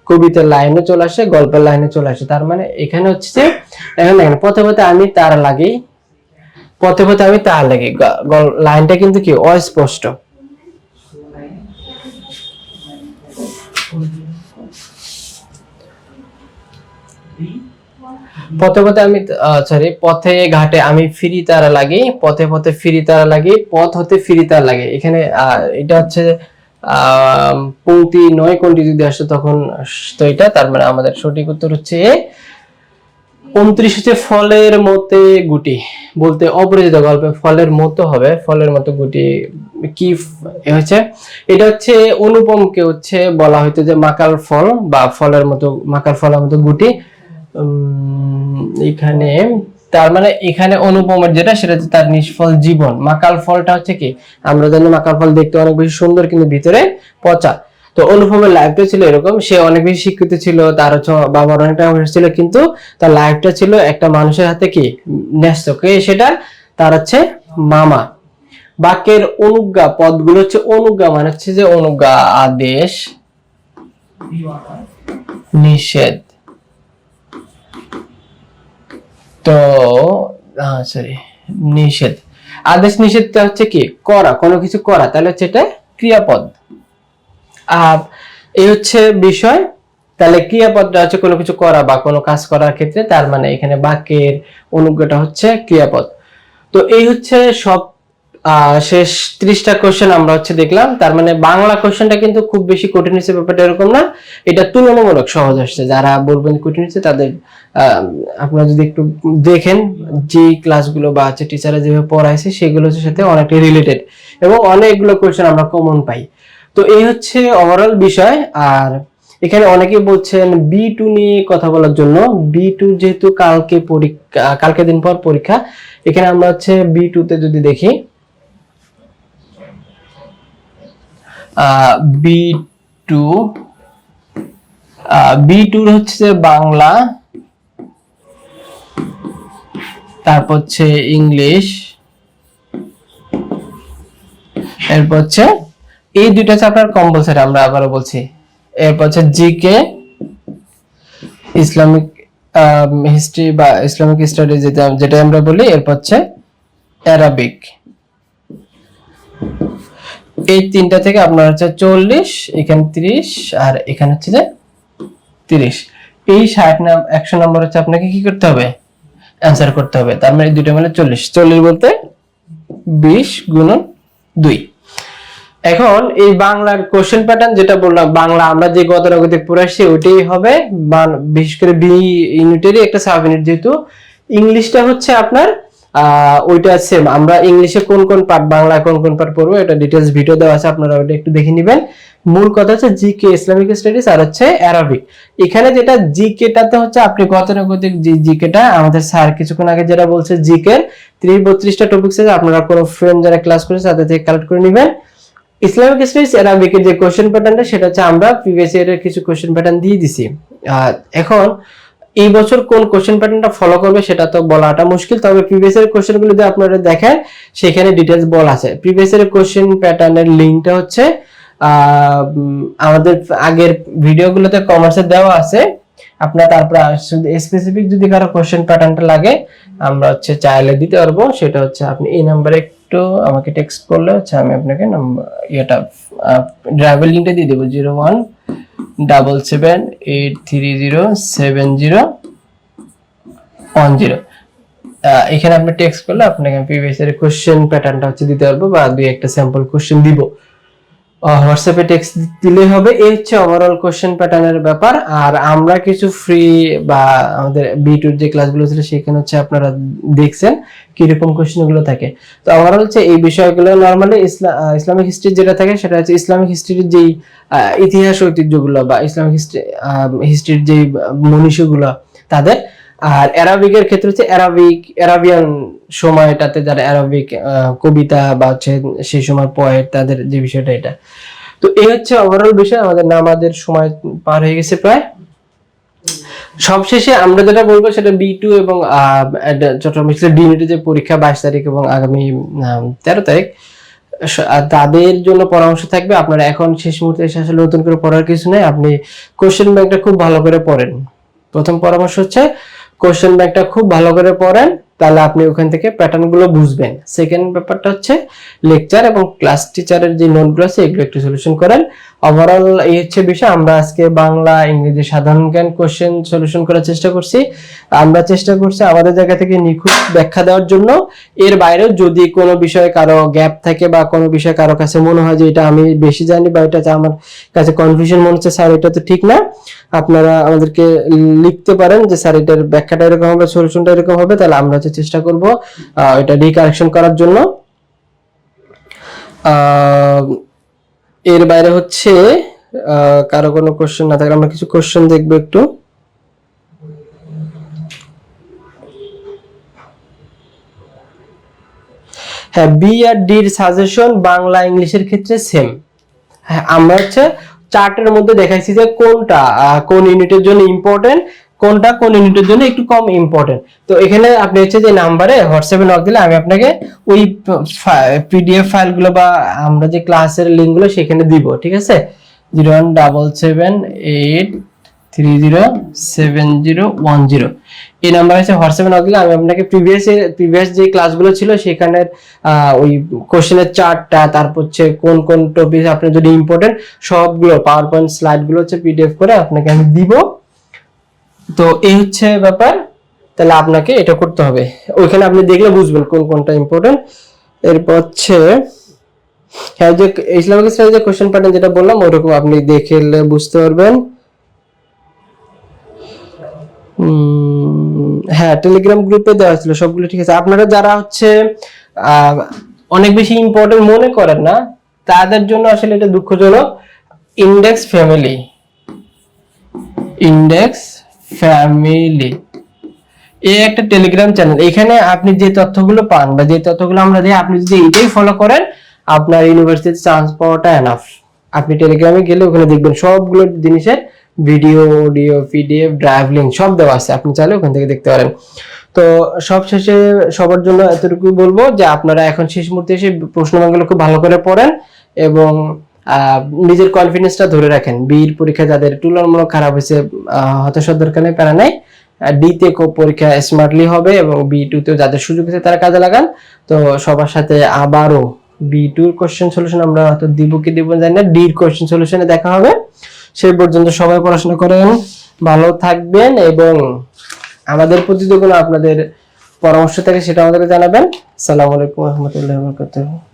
কবিতার লাইনে চলে আসে, গল্পের লাইনে চলে আসে, তার মানে এখানে হচ্ছে যে এখন দেখেন পথে পথে আমি তার লাগি, পথে পথে আমি তার লাগি, লাইনটা কিন্তু কি অস্পষ্ট। পথে পথে আমি সরি পথে ঘাটে আমি ফিরি তারা লাগি, পথে পথে ফিরি তারা লাগি, পথ হতে ফিরি তারা লাগে। এখানে এটা হচ্ছে পংক্তি নয়, কোনটি যদি আসে তখন তো এটা, তার মানে আমাদের সঠিক উত্তর হচ্ছে 29 হচ্ছে ফলের মতে গুটি, বলতে অপরিচিত গল্পে ফলের মতো হবে, ফলের মতো গুটি কি হচ্ছে? এটা হচ্ছে অনুপমকে হচ্ছে বলা হয়তো যে মাকাল ফল বা ফলের মতো, মাকাল ফলের মতো গুটি। এখানে তার মানে এখানে অনুপমের যেটা সেটা হচ্ছে তার নিষ্ফল জীবন। মাকাল ফলটা হচ্ছে কি আমরা জানি মাকাল ফল দেখতে অনেক বেশি সুন্দর কিন্তু ভিতরে পচা। তো অনুপমের লাইফটা ছিল এরকম, সে অনেক বেশি শিক্ষিত ছিল, তার হচ্ছে বাবার অনেক টাকা পয়সা ছিল, কিন্তু তার লাইফটা ছিল একটা মানুষের হাতে কি ন্যস্ত, কে সেটা? তার হচ্ছে মামা। বাক্যের অনুজ্ঞা পদগুলো হচ্ছে, অনুজ্ঞা মানে হচ্ছে যে অনুজ্ঞা, আদেশ, নিষেধ। তো সরি নিষেধ, আদেশ নিষেধটা হচ্ছে কি করা, কোনো কিছু করা, তাহলে হচ্ছে এটা ক্রিয়াপদ। এই হচ্ছে বিষয়, তাহলে ক্রিয়াপদটা হচ্ছে কোনো কিছু করা বা কোনো কাজ করার ক্ষেত্রে, তার মানে এখানে বাক্যের অনুজ্ঞাটা হচ্ছে ক্রিয়াপদ। তো এই হচ্ছে সব শেষ 30টা কোশ্চেন আমরা হচ্ছে দেখলাম। তার মানে বাংলা কোশ্চেনটা কিন্তু খুব বেশি কঠিন হচ্ছে ব্যাপারটা এরকম না, এটা তুলনামূলক সহজ আসছে। যারা বলবেন কঠিন হচ্ছে তাদের আপনারা যদি একটু দেখেন যে ক্লাসগুলো বা হচ্ছে টিচাররা যেভাবে পড়াইছে সেগুলোর সাথে অনেকটা রিলেটেড এবং অনেকগুলো কোশ্চেন আমরা কমন পাই। তো এই হচ্ছে ওভারঅল বিষয়। আর এখানে অনেকেই বলছেন B2 নিয়ে কথা বলার জন্য। B2 যেহেতু কালকে দিন পর পরীক্ষা, এখানে আমরা হচ্ছে B2 তে যদি দেখি B2 B2 হচ্ছে যে বাংলা, তারপর হচ্ছে ইংলিশ, এরপর হচ্ছে এই দুইটা চ্যাপ্টার কম্পালসারি আমরা আবারও বলছি। এরপর হচ্ছে জিকে, ইসলামিক হিস্ট্রি বা ইসলামিক স্টাডি যেটা আমরা বলি, এরপর হচ্ছে অ্যারাবিক। এই তিনটা থেকে আপনার হচ্ছে 40, এখানে 30 আর এখানে হচ্ছে যে 30। এই 100 নম্বর হচ্ছে আপনাকে কি করতে হবে, অ্যান্সার করতে হবে। তার মানে দুইটা মিলে 40 বলতে 20 গুণন 2। এখন এই বাংলার কোশ্চেন প্যাটার্ন যেটা বললাম, বাংলা আমরা যে গতানুগতিক পড়ে আসছি ওইটাই হবে, বিশেষ করে বি ইউনিটেরই একটা সাব ইউনিট। যেহেতু ইংলিশটা হচ্ছে আপনার ওইটা সেম, আমরা ইংলিশে কোন কোন পার্ট, বাংলা কোন কোন পার্ট পড়বো এটা ডিটেইলস ভিডিও দেওয়া আছে, আপনারা ওটা একটু দেখে নেবেন। মূল কথা হচ্ছে জিকে ইসলামিক স্টাডিজ আর হচ্ছে অ্যারাবিক। এখানে যেটা জিকেটাতে হচ্ছে আপনি গতানুগতিক যে জিকেটা আমাদের স্যার কিছুক্ষণ আগে যেটা বলছে, জিকের 30-32টা টপিকস আছে, আপনারা কোনো ফ্রেন্ড যারা ক্লাস করেছে তাদের থেকে কালেক্ট করে নেবেন। ইসলামিক স্টাডিজ অ্যারাবিকের যে কোশ্চেন প্যাটার্নটা সেটা হচ্ছে আমরা প্রিভিয়াস ইয়ারের কিছু কোশ্চেন প্যাটার্ন দিয়ে দিছি। এখন এই বছর কোন কোশ্চেন প্যাটার্নটা ফলো করবে সেটা তো বলাটা মুশকিল, তবে প্রিভিয়াস ইয়ারের কোশ্চেনগুলো যদি আপনারা দেখেন সেখানে ডিটেইলস বলা আছে। প্রিভিয়াস ইয়ারের কোশ্চেন প্যাটার্নের লিংকটা হচ্ছে আমাদের আগের ভিডিওগুলোতে কমার্সে দেওয়া আছে। আপনার তারপর স্পেসিফিক যদি কারো কোশ্চেন প্যাটার্নটা লাগে আমরা হচ্ছে চাইলে দিতে পারবো। সেটা হচ্ছে আপনি এই নাম্বারে একটু আমাকে টেক্সট করলে হচ্ছে আমি আপনাকে এটা ড্রাইভার লিংকটা দিয়ে দেবো 0177830701। এখানে আপনি টেক্সট করলে আপনাকে প্রিভিয়াস এর কোশ্চেন প্যাটার্নটা হচ্ছে দিতে পারবো বা দুই একটা স্যাম্পল কোশ্চেন দিব। হোয়াটসঅ্যাপে টেক্সট দিলেই হবে। এই হচ্ছে ওভারঅল কোশ্চেন প্যাটার্নের ব্যাপার। আর আমরা কিছু ফ্রি বা আমাদের B2 যে ক্লাসগুলো ছিল সেখানে হচ্ছে আপনারা দেখছেন কিরকম কোশ্চেনগুলো থাকে। তো ওভারঅল হচ্ছে এই বিষয়গুলো নরমালি ইসলামিক হিস্ট্রি যেটা থাকে সেটা হচ্ছে ইসলামিক হিস্ট্রির যেই ইতিহাস ঐতিহ্যগুলো বা ইসলামিক হিস্ট্রির যেই মনীষীগুলো তাদের। আর অ্যারাবিকের ক্ষেত্রে হচ্ছে অ্যারাবিয়ান সময়টাতে যারা অ্যারাবিক কবিতা বা হচ্ছে সেই সময় পোয়েট তাদের যে বিষয়টা এটা। তো এই হচ্ছে ওভারঅল বিষয়। আমাদের সময় পার হয়ে গেছে প্রায়। সবশেষে আমরা যেটা বলবো সেটা B2 এবং চট্টগ্রাম ডি ইউনিটের যে পরীক্ষা 22 তারিখ এবং আগামী 13 তারিখ, তাদের জন্য পরামর্শ থাকবে আপনারা এখন শেষ মুহূর্তে এসে আসলে নতুন করে পড়ার কিছু নেই, আপনি কোশ্চেন ব্যাংকটা খুব ভালো করে পড়েন। প্রথম পরামর্শ হচ্ছে কোশ্চেন ব্যাংকটা খুব ভালো করে পড়েন, তাহলে আপনি ওখান থেকে প্যাটার্ন গুলো বুঝবেন। সেকেন্ড ব্যাপারটা হচ্ছে লেকচার এবং ক্লাস টিচারের যে নোটগুলো আছে এগুলো একটু সলিউশন করেন। ওভারঅল এই হচ্ছে বিষয়। আমরা আজকে বাংলা ইংরেজি সাধারণ জ্ঞান কোশ্চেন সলিউশন করার চেষ্টা করছি। আমরা চেষ্টা করছি আমাদের জায়গা থেকে নিখুঁত ব্যাখ্যা দেওয়ার জন্য। এর বাইরেও যদি কোনো বিষয়ে কারো গ্যাপ থাকে বা কোনো বিষয়ে কারো কাছে মনে হয় যে এটা আমি বেশি জানি বা এটা আমার কাছে কনফিউশন মনে হচ্ছে স্যার এটা তো ঠিক না, আপনারা আমাদেরকে লিখতে পারেন যে স্যার এটার ব্যাখ্যাটা এরকম হবে, সলিউশনটা এরকম হবে, তাহলে আমরা চেষ্টা করব এটা রিকারেকশন করার জন্য। এর বাইরে হচ্ছে কারো কোনো কোশ্চেন না থাকলে আমরা কিছু কোশ্চেন দেখবো একটু। হ্যাঁ, বি আর ডির সাজেশন বাংলা ইংলিশের ক্ষেত্রে সেম। হ্যাঁ, আমরা হচ্ছে চার্টের মধ্যে দেখাইছি যে কোনটা কোন ইউনিটের জন্য ইম্পর্টেন্ট, কোনটা কোন ইউনিটের জন্য একটু কম ইম্পর্টেন্ট। তো এখানে আপনি হচ্ছে যে নাম্বারে হোয়াটসঅ্যাপে নক দিলে আমি আপনাকে ওই পিডিএফ ফাইলগুলো বা আমরা যে ক্লাসের লিঙ্কগুলো সেখানে দিব, ঠিক আছে? 0177830710 এই নাম্বার আছে, হোয়াটসঅ্যাপে নক দিলে আমি আপনাকে প্রিভিয়াস যে ক্লাসগুলো ছিল সেখানের ওই কোশ্চেনের চার্টটা, তারপর হচ্ছে কোন কোন টপিক আপনার যদি ইম্পর্টেন্ট সবগুলো পাওয়ার পয়েন্ট স্লাইডগুলো হচ্ছে পিডিএফ করে আপনাকে আমি দিব। তো এই হচ্ছে ব্যাপার, তাহলে আপনাকে এটা করতে হবে, ওইখানে আপনি দেখলে বুঝবেন কোন কোনটা ইম্পর্টেন্ট। এরপর হচ্ছে হ্যাঁ, যে ইসলামিক স্টাডিজ যে কোশ্চেন প্যাটার্ন যেটা বললাম ওরকম আপনি দেখলে বুঝতে পারবেন। হ্যাঁ, টেলিগ্রাম গ্রুপে দেওয়া ছিল সবগুলো ঠিক আছে। আপনারা যারা হচ্ছে অনেক বেশি ইম্পর্টেন্ট মনে করেন না, তাদের জন্য আসলে এটা দুঃখজনক। ইন্ডেক্স ফ্যামিলি এই একটা টেলিগ্রাম চ্যানেল। এখানে আপনি যে তথ্যগুলো পান বা যে তথ্যগুলো আমরা দিই, আপনি যদি এইটাই ফলো করেন, আপনার ইউনিভার্সিটিতে চান্স পাওয়াটা এনাফ। আপনি টেলিগ্রামে গেলে ওখানে দেখবেন সবগুলো জিনিসের video, audio, PDF, drive link সব দেওয়া আছে, আপনি চাইলে ওখান থেকে দেখতে পারেন। তো সবশেষে সবার জন্য এতটুকুই বলবো যে আপনারা এখন শেষ মুহূর্তে এসে প্রশ্ন ব্যাংকগুলো খুব ভালো করে পড়েন এবং নিজের কনফিডেন্সটা ধরে রাখেন। বির পরীক্ষা যাদের তুলনামূলক খারাপ হয়েছে, হতাশার দরকার নেই, প্যারা নাই। ডিতে পরীক্ষা স্মার্টলি হবে এবং বি2 তেও যাদের সুযোগ আছে তারা কাজে লাগান। তো সবার সাথে আবারও বি2 কোশ্চেন সলিউশন আমরা হয়তো দিব কি দিব জানি না, ডির কোশ্চেন সলিউশনে দেখা হবে। সেই পর্যন্ত সবাই পড়াশোনা করেন, ভালো থাকবেন এবং আমাদের প্রতি যদি কোনো আপনাদের পরামর্শ থাকে সেটা আমাদেরকে জানাবেন। আসসালামু আলাইকুম ওয়া রাহমাতুল্লাহি ওয়া বারাকাতুহু।